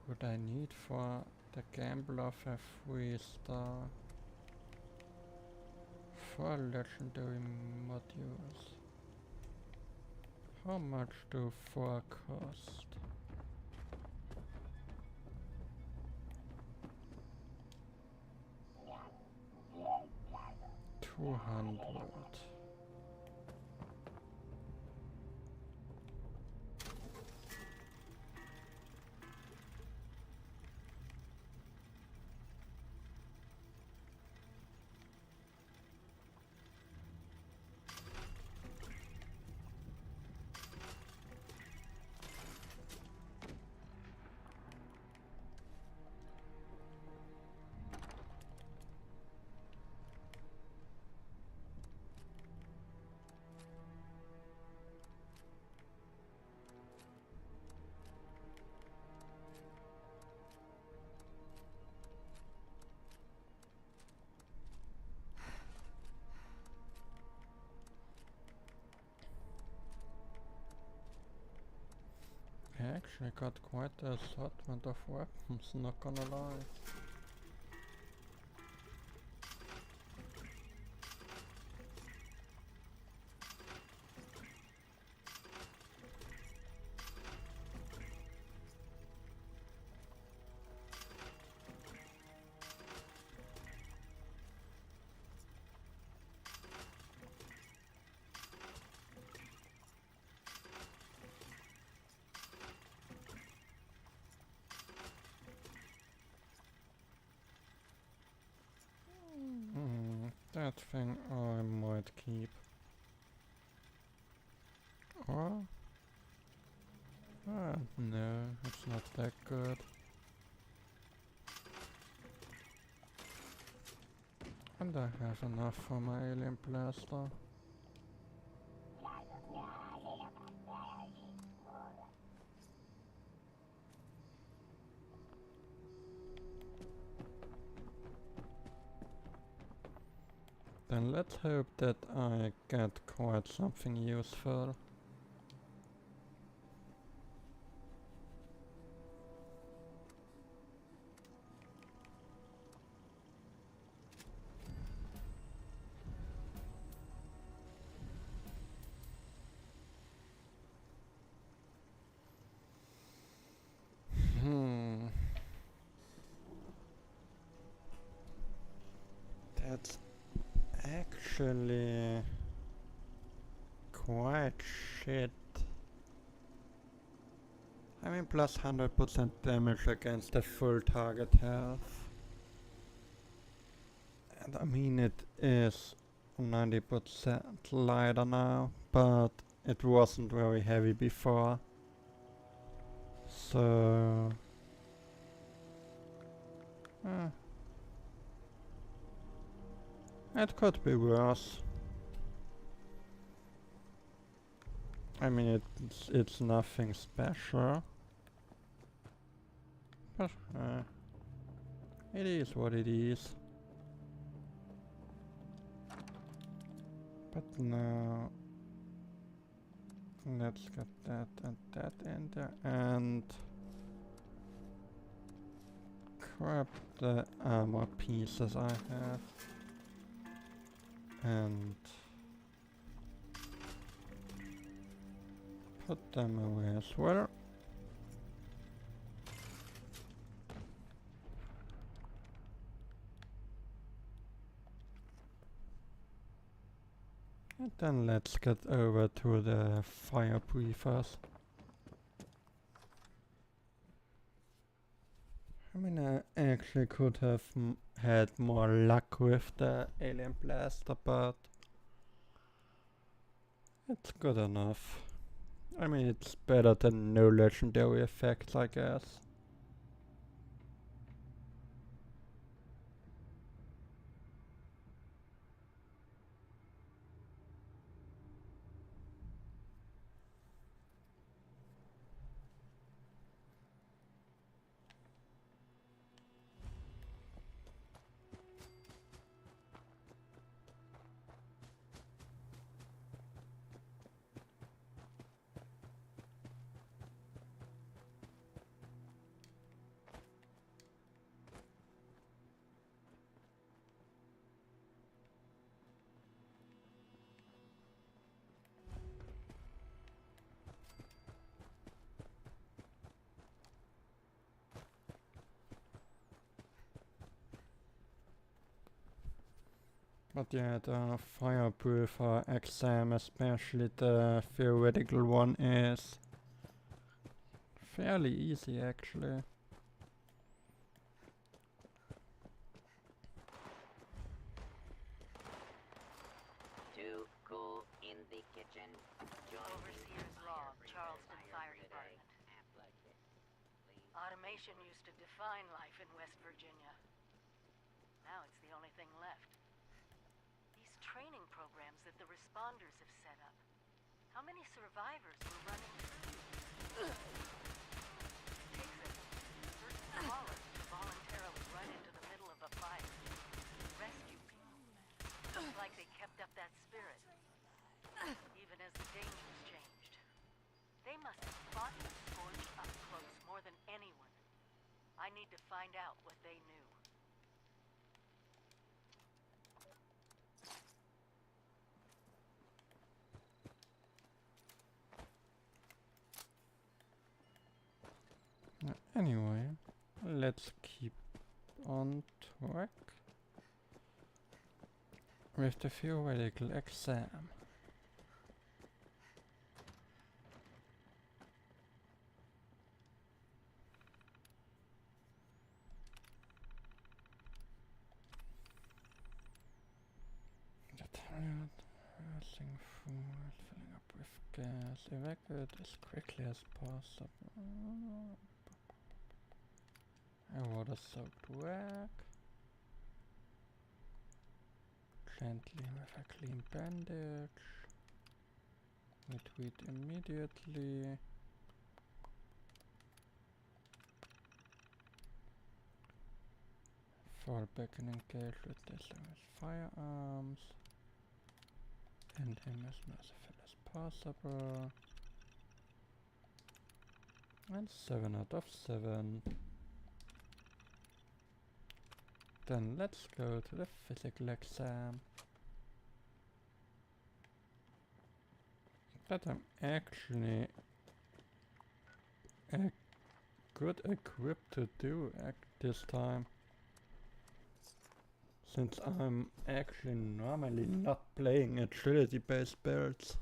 would I need for the gamble of a 3-star for legendary modules? How much do 4 cost? 200. I actually got quite a assortment of weapons, not gonna lie. That thing I might keep. Or? No, it's not that good. And I have enough for my alien blaster. Then let's hope that I get quite something useful. actually quite shit. I mean, plus 100% damage against the full target health. And I mean, it is 90% lighter now, but it wasn't very heavy before. So... it could be worse. I mean, it's nothing special. But it is what it is. But now let's get that and that in there and grab the armor pieces I have and put them away as well. And then let's get over to the fire breathers. I mean, I actually could have had more luck with the alien blaster, but it's good enough. I mean, it's better than no legendary effects, I guess. But yeah, the fireproofer exam, especially the theoretical one, is fairly easy actually. Too cool in the kitchen. Overseer's Law, Charleston Fire Department. Automation used to define life in West Virginia. Now it's the only thing left. These training programs that the responders have set up. How many survivors were running through? It takes a certain quality to voluntarily run into the middle of a fire, rescue people. It's like they kept up that spirit, even as the dangers changed. They must have fought the Scorch up close more than anyone. I need to find out what they knew. Anyway, let's keep on track with the theoretical exam. Passing forward, filling up with gas, evacuate as quickly as possible. A water-soaked rag. Gently with a clean bandage. Retreat immediately. Fall back and engage with disarmed firearms. End him as merciful as possible. And 7 out of 7. Then let's go to the physical exam. That I'm actually good equipped to do this time. Since I'm actually normally not playing agility-based builds.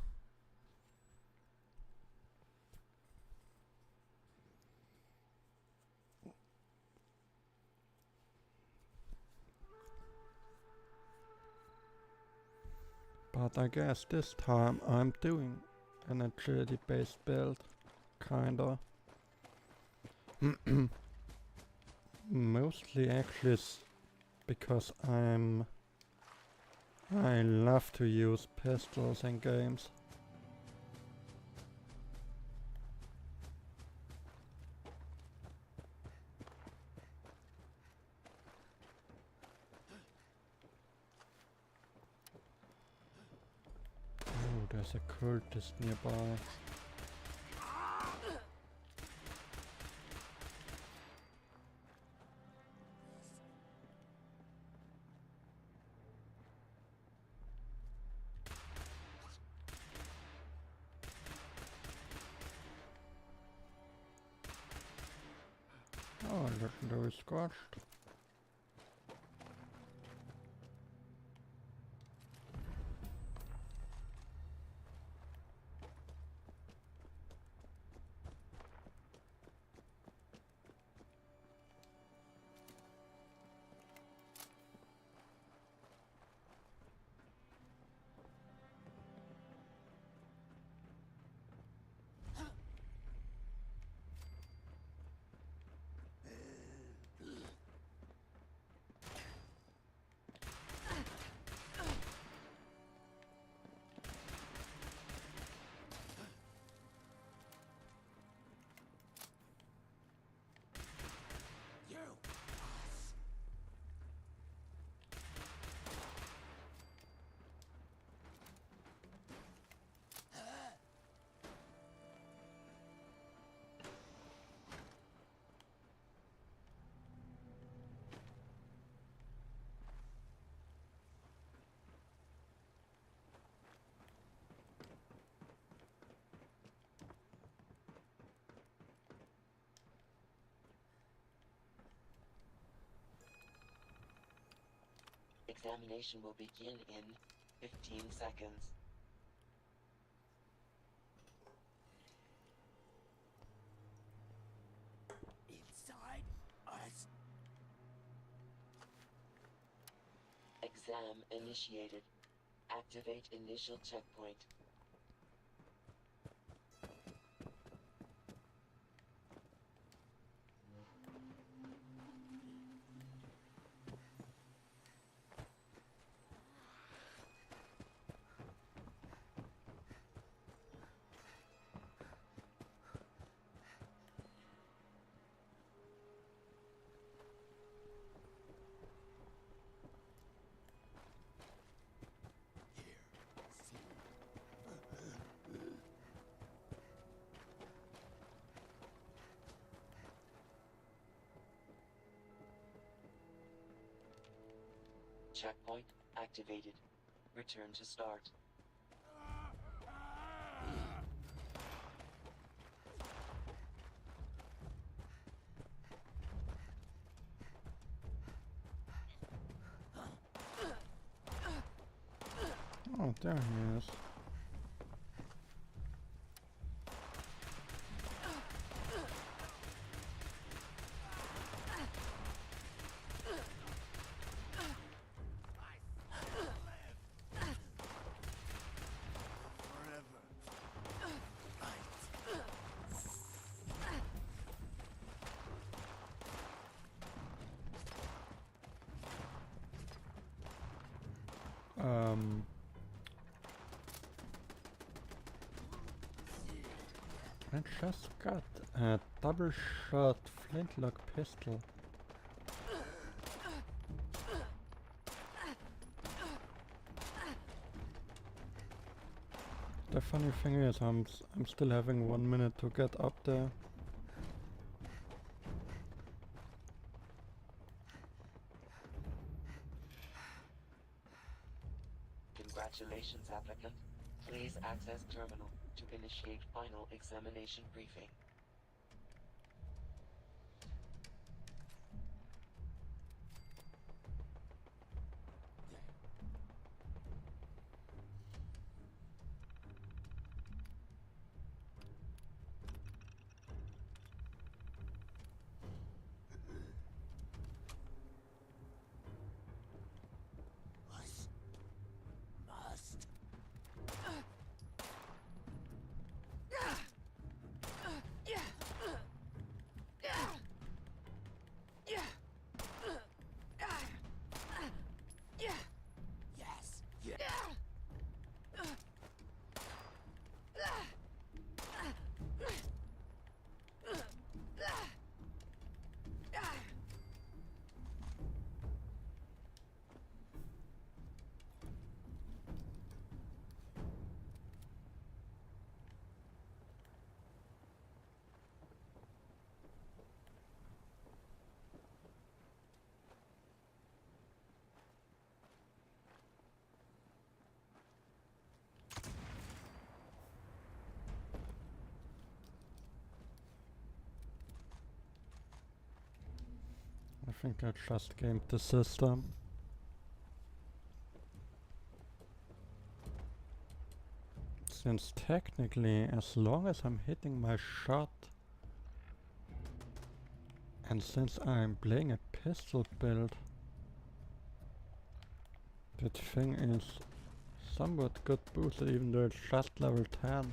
But I guess this time I'm doing an agility-based build, kinda. Mostly actually because I love to use pistols in games. Oh, there's a cultist nearby. Oh, legendary squashed. Examination will begin in 15 seconds. Inside us. Exam initiated. Activate initial checkpoint. Checkpoint activated. Return to start. Oh, there he is. I just got a double shot flintlock pistol. The funny thing is, I'm still having 1 minute to get up there. Congratulations, applicant. Please access terminal to initiate final examination briefing. think I just gamed the system. Since technically, as long as I'm hitting my shot, and since I'm playing a pistol build, that thing is somewhat good boosted even though it's just level 10.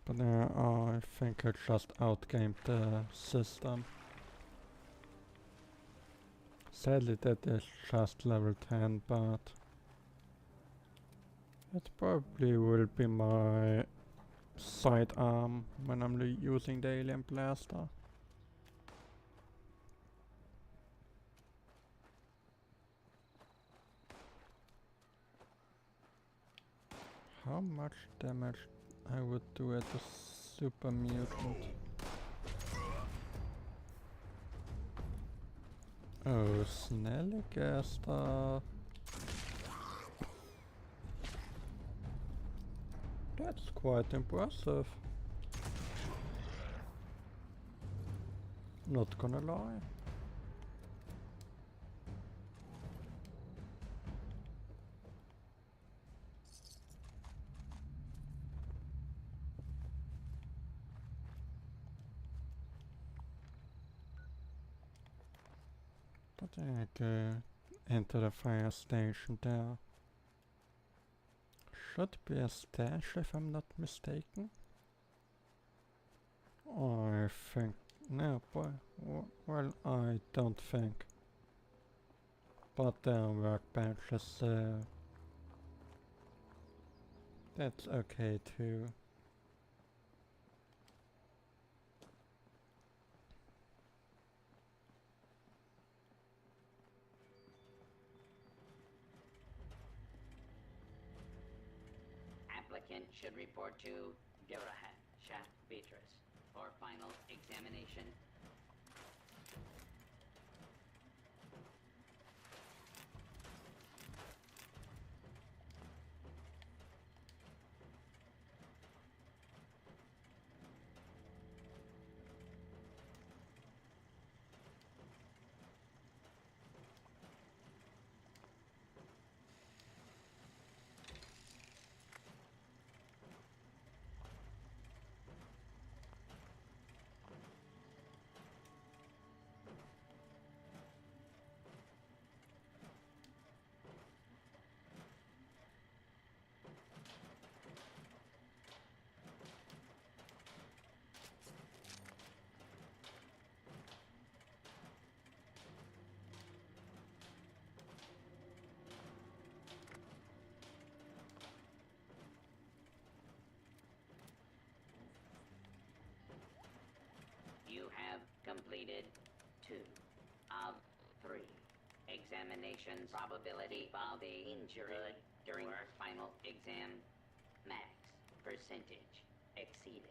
But I think I just outgamed the system. Sadly that is just level 10, but it probably will be my sidearm when I'm using the alien blaster. How much damage I would do at a super mutant? Oh, Snelligaster. That's quite impressive. Not gonna lie. But I go into the fire station there. Should be a stash if I'm not mistaken. I think... No, boy. Well, I don't think. But there are workbenches there. That's okay too. Applicant should report to Girahan, Shaft Beatrice, for final examination. You have completed 2 of 3 examinations. Probability of the injury during final exam. Max percentage exceeded.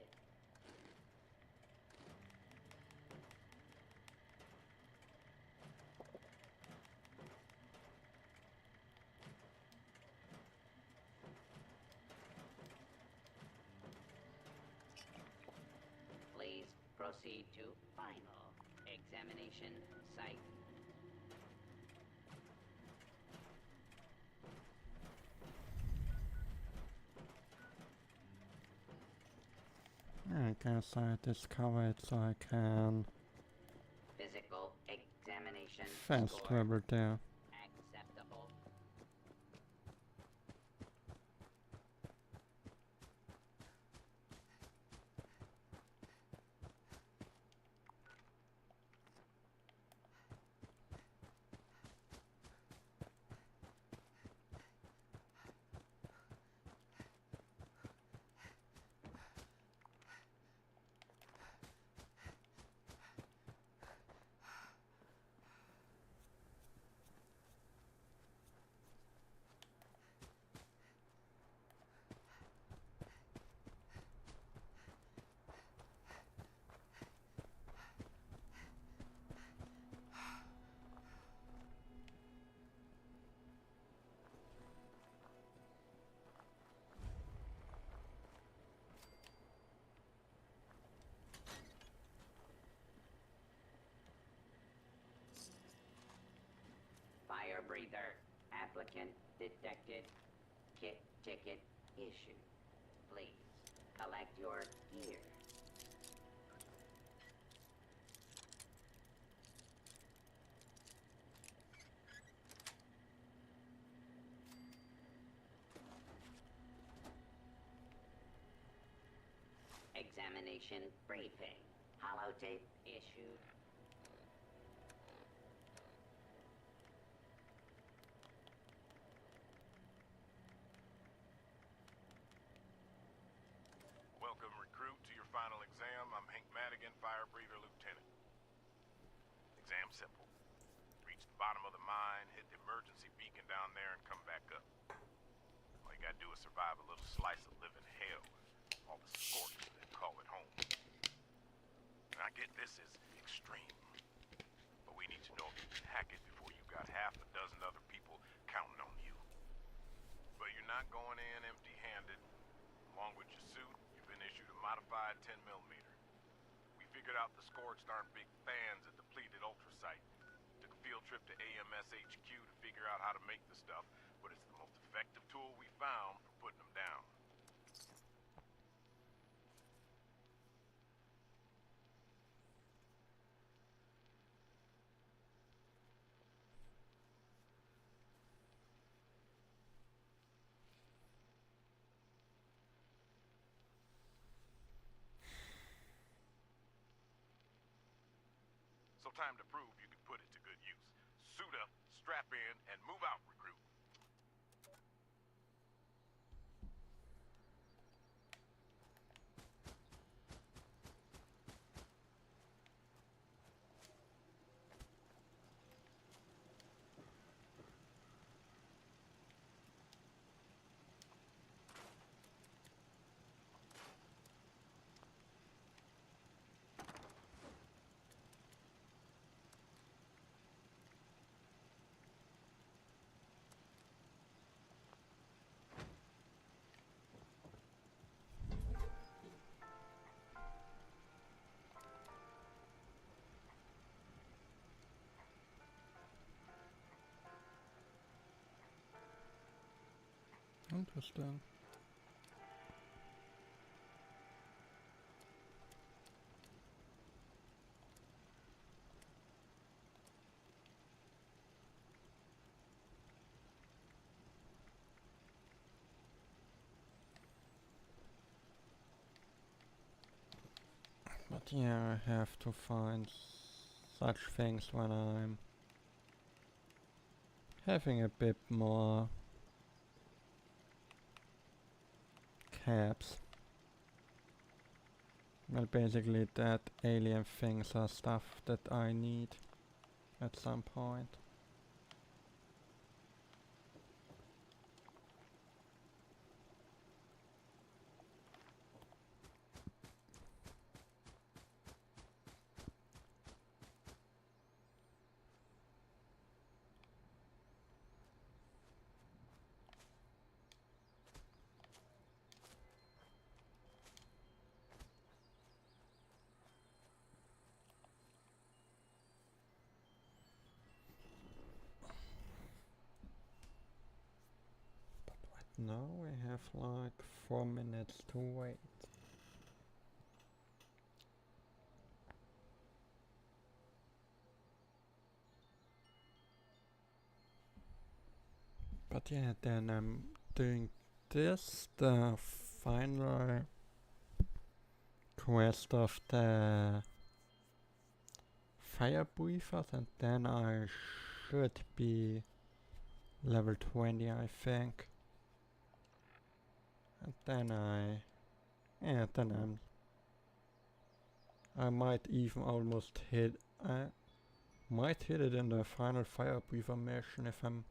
Please proceed to final examination site. I guess I discover it so I can Physical examination fast score travel there. acceptable. applicant detected. Kit ticket issued. Please, collect your gear. Examination briefing. Holotape issued. Welcome, recruit, to your final exam. I'm Hank Madigan, fire breather lieutenant. Exam simple. Reach the bottom of the mine, hit the emergency beacon down there, and come back up. All you gotta do is survive a little slice of living hell. All the scorch that call it home. And I get this is extreme. But we need to know if you can hack it before you got half a dozen other people counting on you. But you're not going in empty-handed. Along with your suit, you've been issued a modified 10mm. We figured out the Scorched aren't big fans of depleted ultrasite. Took a field trip to AMS HQ to figure out how to make the stuff, but it's the most effective tool we found for putting them down. So time to prove you can put it to good use. Suit up, strap in, and move out, recruit. Interesting. But yeah, I have to find such things when I'm having a bit more caps. Well, basically that alien things are stuff that I need at some point. Now we have like 4 minutes to wait. But yeah, then I'm doing this, the final quest of the fire breathers, and then I should be level 20, I think. And then I might even almost hit, I might hit it in the final fire breather mission if I'm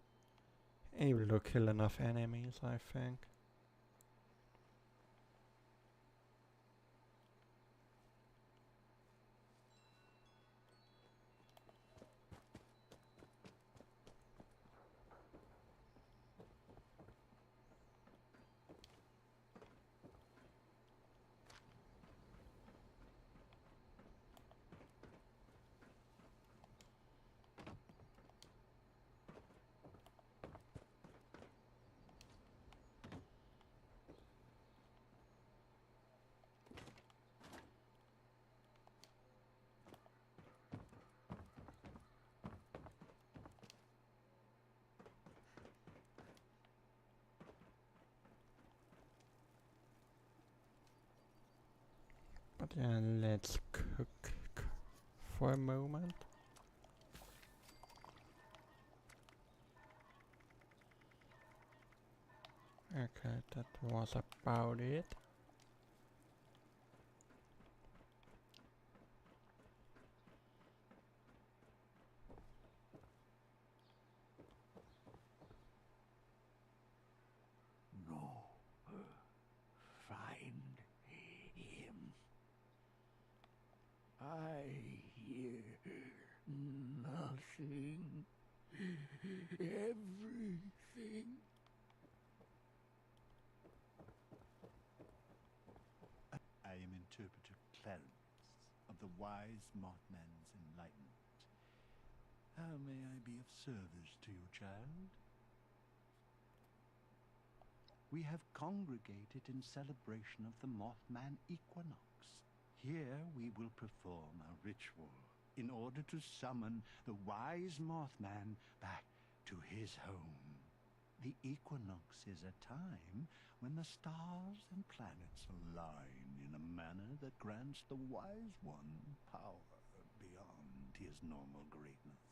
able to kill enough enemies, I think. And let's cook for a moment. Okay, that was about it. No. Find him. I hear nothing. Everything. I am Interpreter Clarence of the Wise Mothman's Enlightenment. How may I be of service to you, child? We have congregated in celebration of the Mothman equinox. Here we will perform a ritual in order to summon the wise Mothman back to his home. The equinox is a time when the stars and planets align in a manner that grants the wise one power beyond his normal greatness.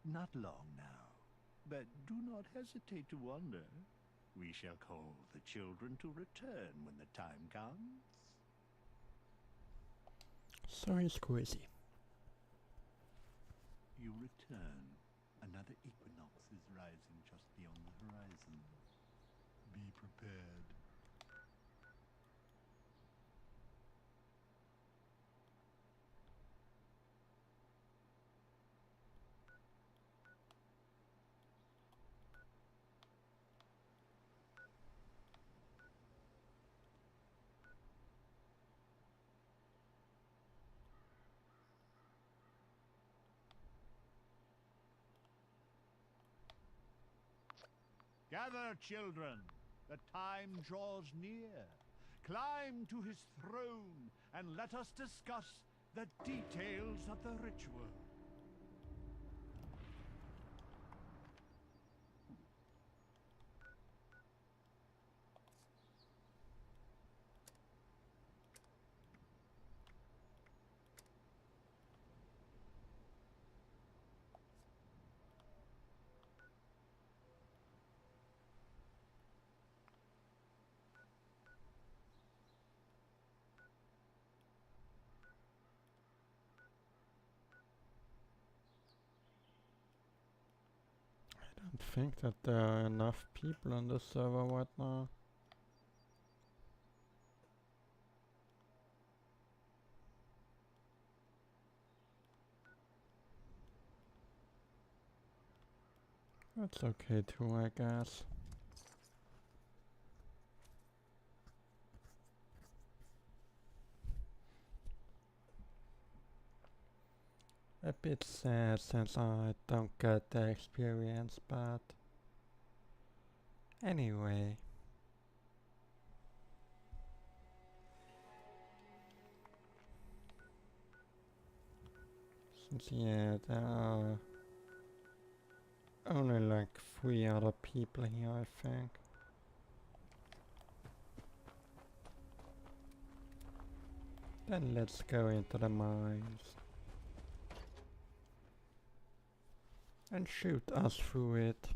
Not long now, but do not hesitate to wonder. We shall call the children to return when the time comes. Sorry, Squeezy. You return. Another equinox is rising just beyond the horizon. Be prepared. Gather, children. The time draws near. Climb to his throne and let us discuss the details of the ritual. I don't think that there are enough people on the server right now. That's okay too, I guess. A bit sad since I don't get the experience, but anyway. Since yeah, there are only like 3 other people here, I think. Then let's go into the mines. And shoot us through it.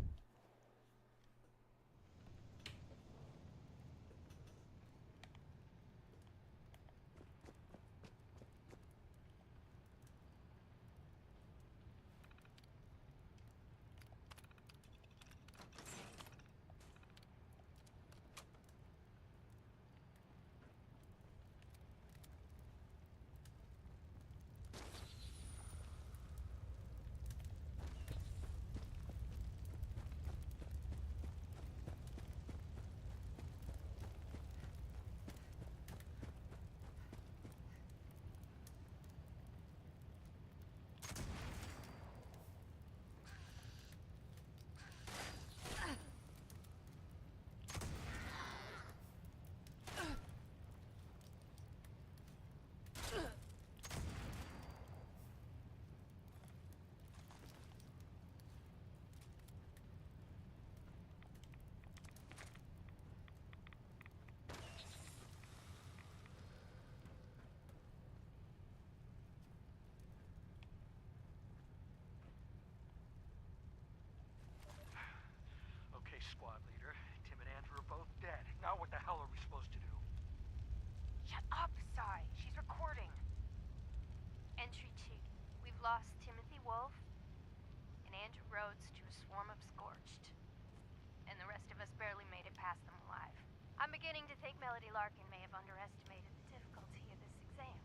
Larkin may have underestimated the difficulty of this exam.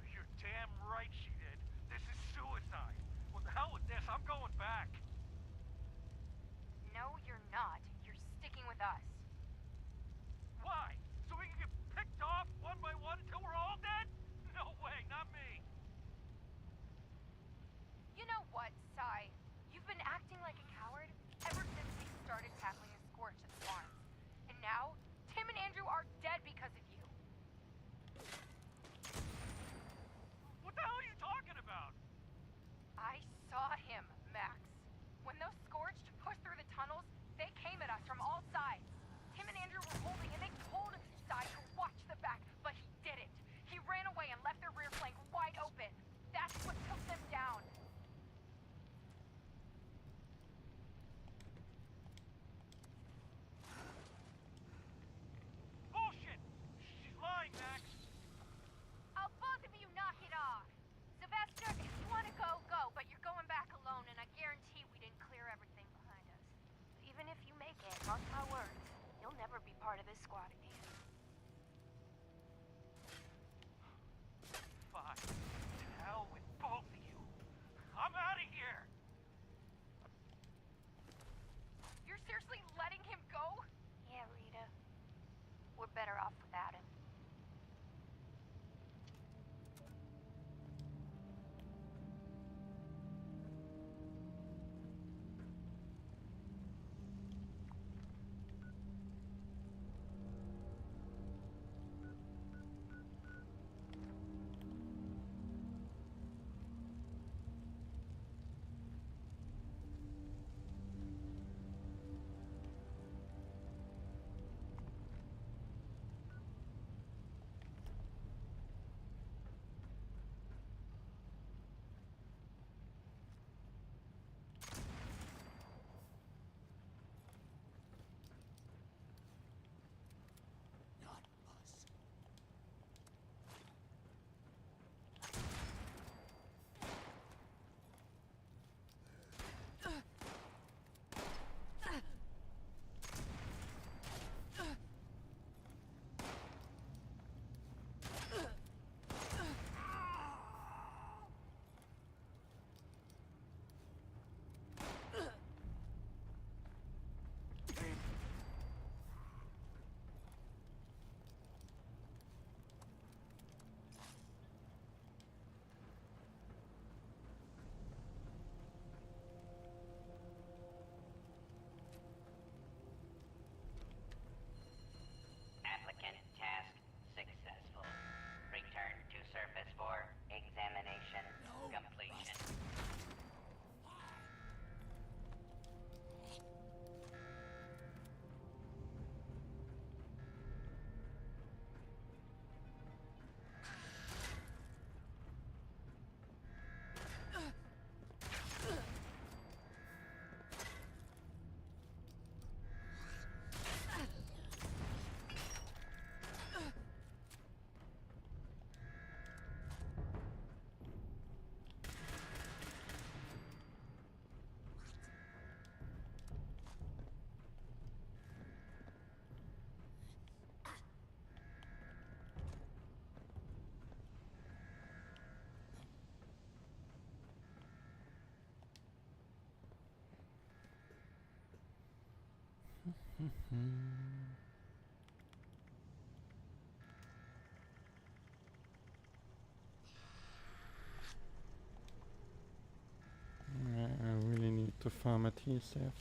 You're damn right she did. This is suicide. Well, the hell with this. I'm going back. No, you're not. You're sticking with us. Why? So we can get picked off one by one until we're all dead? No way, not me. You know what, Sai? You've been acting like a coward ever since we started tackling the Scorch at Swans. And now, Tim and Andrew are dead because of you. What the hell are you talking about? I saw him, Max. When those Scorched pushed through the tunnels, they came at us from all sides. Tim and Andrew were holding, and they told Sai to watch the back, but he didn't. He ran away and left their rear flank wide open. That's what took them down. Bullshit! She's lying, Max. I'll both of you knock it off. Sylvester, if you want to go, go, but you're going back alone, and I guarantee we didn't clear everything behind us. Even if you make it, mark my words, you'll never be part of this squad again. Fine. To hell with both of you. I'm out of here. You're seriously letting him go? Yeah, Rita. We're better off without him. Applicant task successful. Return to surface for examination completion. I really need to farm adhesive.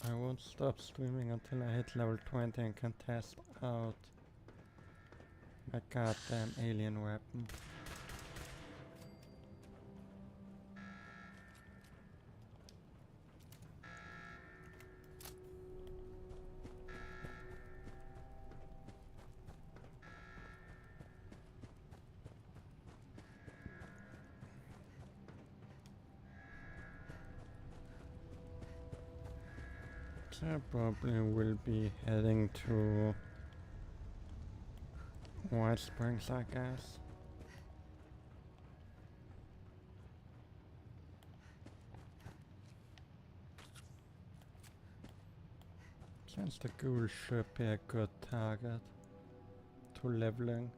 I won't stop streaming until I hit level 20 and can test out A goddamn alien weapon. I probably will be heading to White Springs, I guess. Since the ghoul should be a good target to leveling.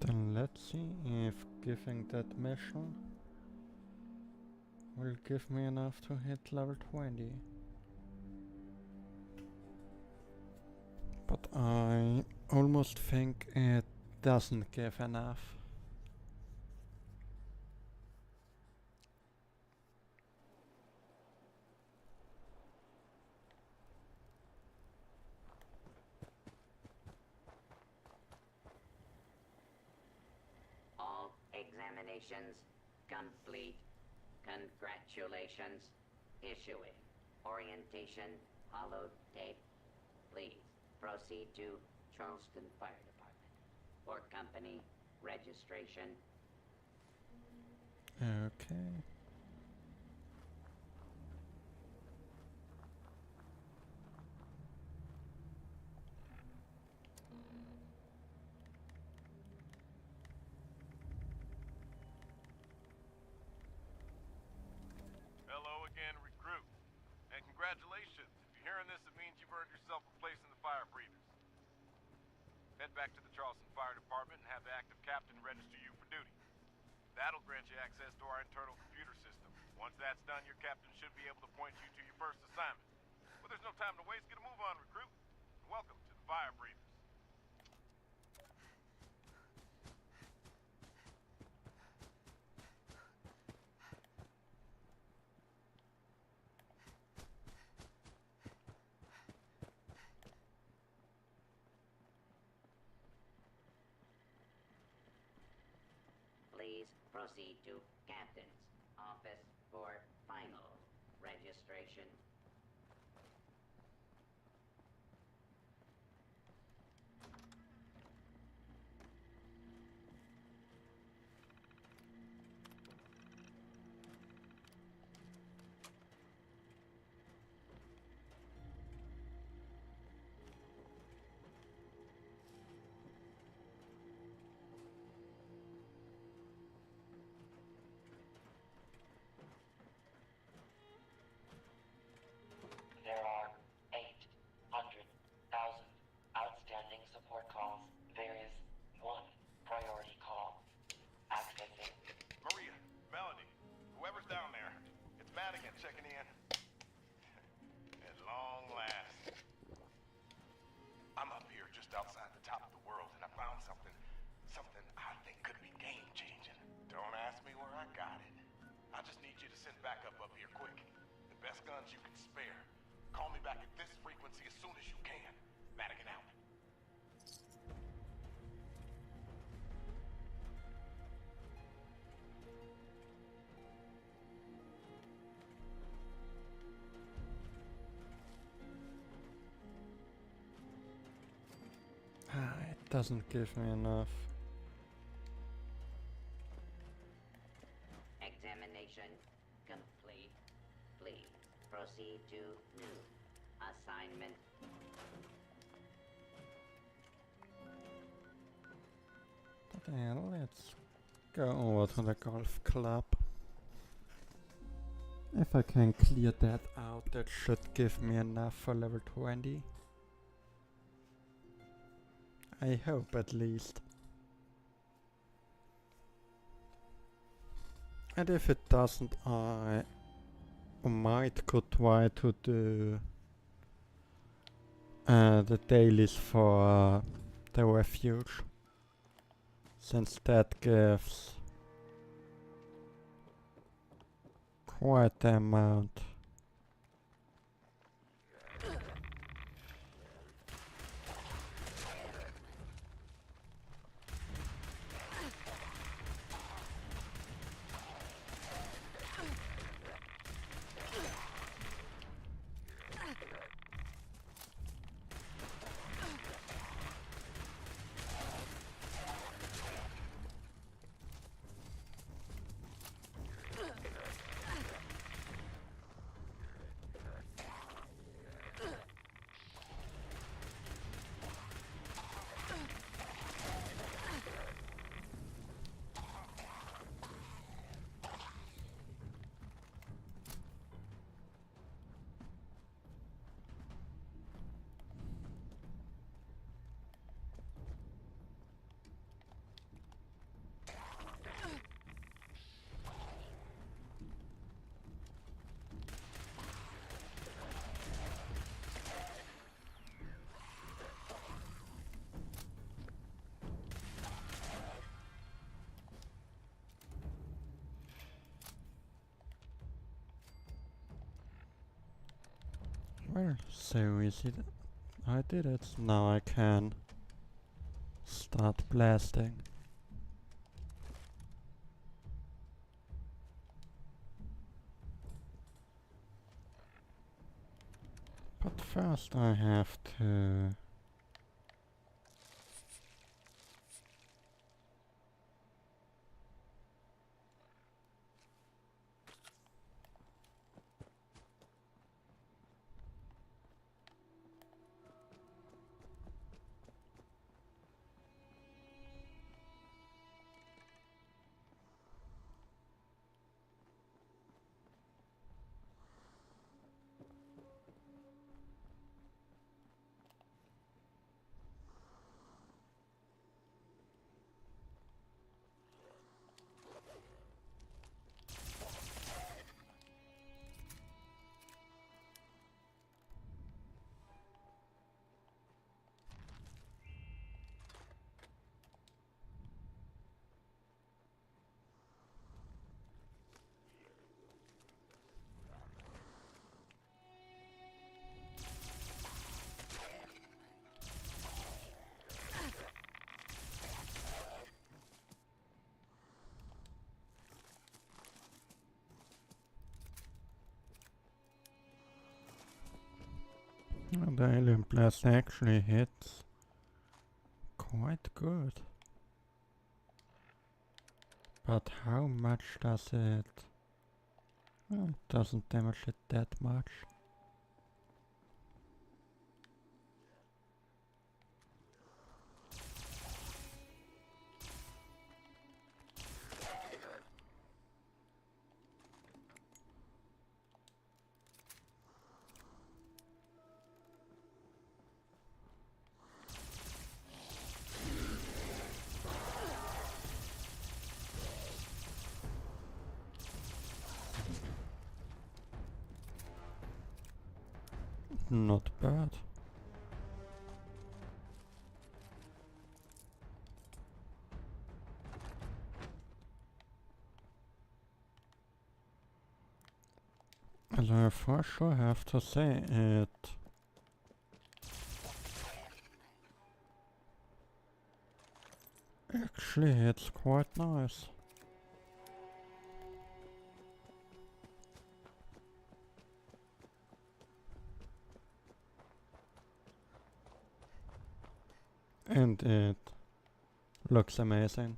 Then let's see if giving that mission will give me enough to hit level 20. But I almost think it doesn't give enough. All examinations complete. Congratulations. Issuing orientation holotape. Please proceed to Charleston Fire Department for company registration. Okay. Hello again, recruit. And congratulations. If you're hearing this, it means you've earned yourself a place in the fire breathers. Head back to the Charleston Fire Department and have the active captain register you for duty. That'll grant you access to our internal computer system. Once that's done, your captain should be able to point you to your first assignment. But there's no time to waste. Get a move on, recruit. And welcome to the fire breathers. Please proceed to Captain's office for final registration. There are 800,000 outstanding support calls. There is one priority call. Accessing. Maria, Melanie, whoever's down there, it's Madigan checking in. At long last. I'm up here just outside the top of the world, and I found something I think could be game-changing. Don't ask me where I got it. I just need you to send backup up here quick. The best guns you can spare. Call me back at this frequency as soon as you can. Madigan out. It doesn't give me enough. Examination gonna flee. Please proceed to new assignment. Then let's go over to the golf club. If I can clear that out, that should give me enough for level 20. I hope at least. And if it doesn't, I might could try to do the dailies for the refuge, since that gives quite the amount. Well, so easy. I did it. Now I can start blasting. But first I have to... The alien blast actually hits quite good. But how much does it? Well, it doesn't damage it that much. Not bad. And I for sure have to say it actually hits quite nice. And it looks amazing.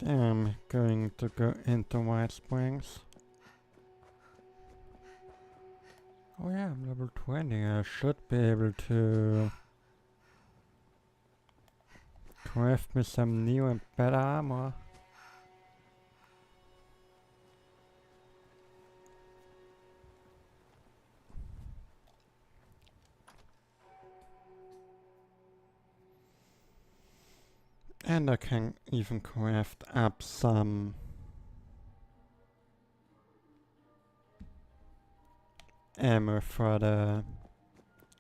I'm going to go into White Springs. Oh yeah, I'm level 20. I should be able to craft me some new and better armor. And I can even craft up some ammo for the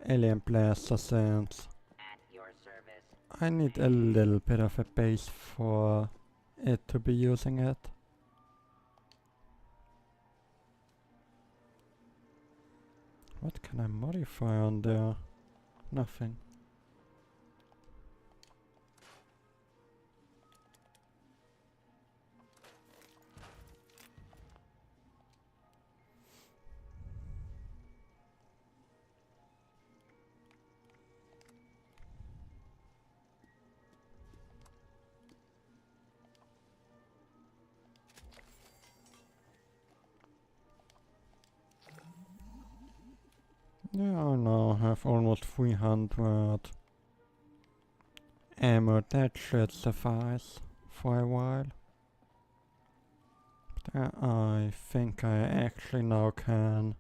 alien blaster since I need a little bit of a base for it to be using it. What can I modify on there? Nothing. Yeah, I now have almost 300 ammo. That should suffice for a while. But I think I actually now can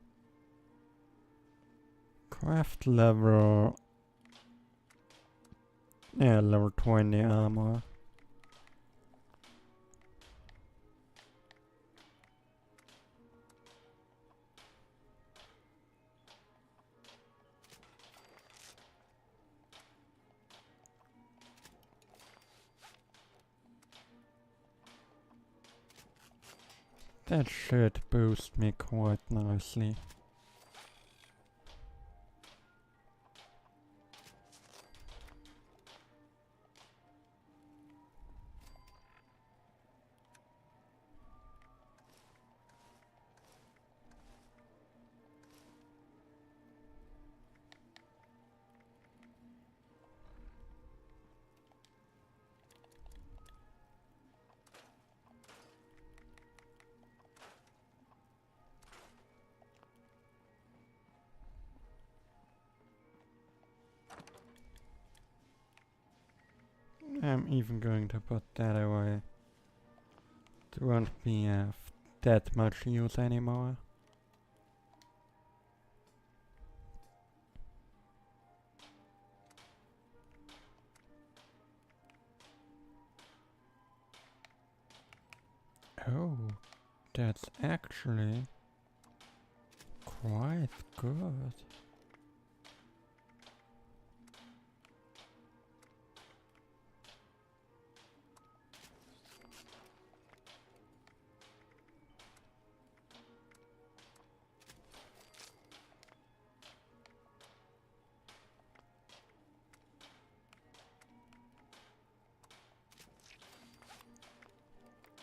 craft level 20 armor. That should boost me quite nicely. I'm even going to put that away. It won't be of that much use anymore. Oh, that's actually quite good.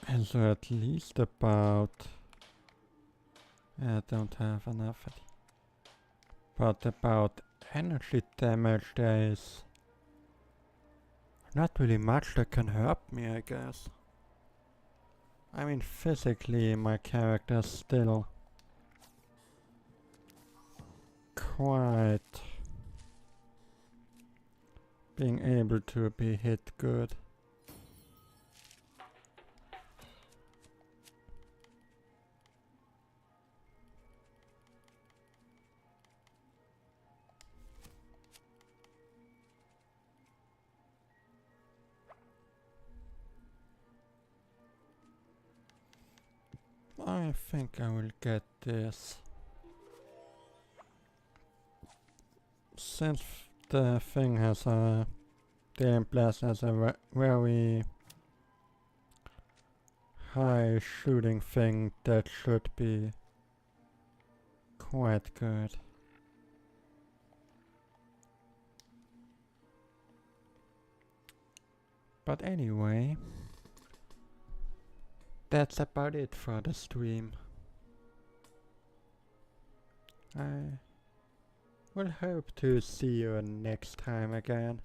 And so at least about... I don't have enough. But about energy damage there is not really much that can hurt me, I guess. I mean, physically my character's still quite being able to be hit good. I think I will get this. Since the thing has a... the alien blast has a very high shooting thing, that should be quite good. But anyway, that's about it for the stream. I will hope to see you next time again.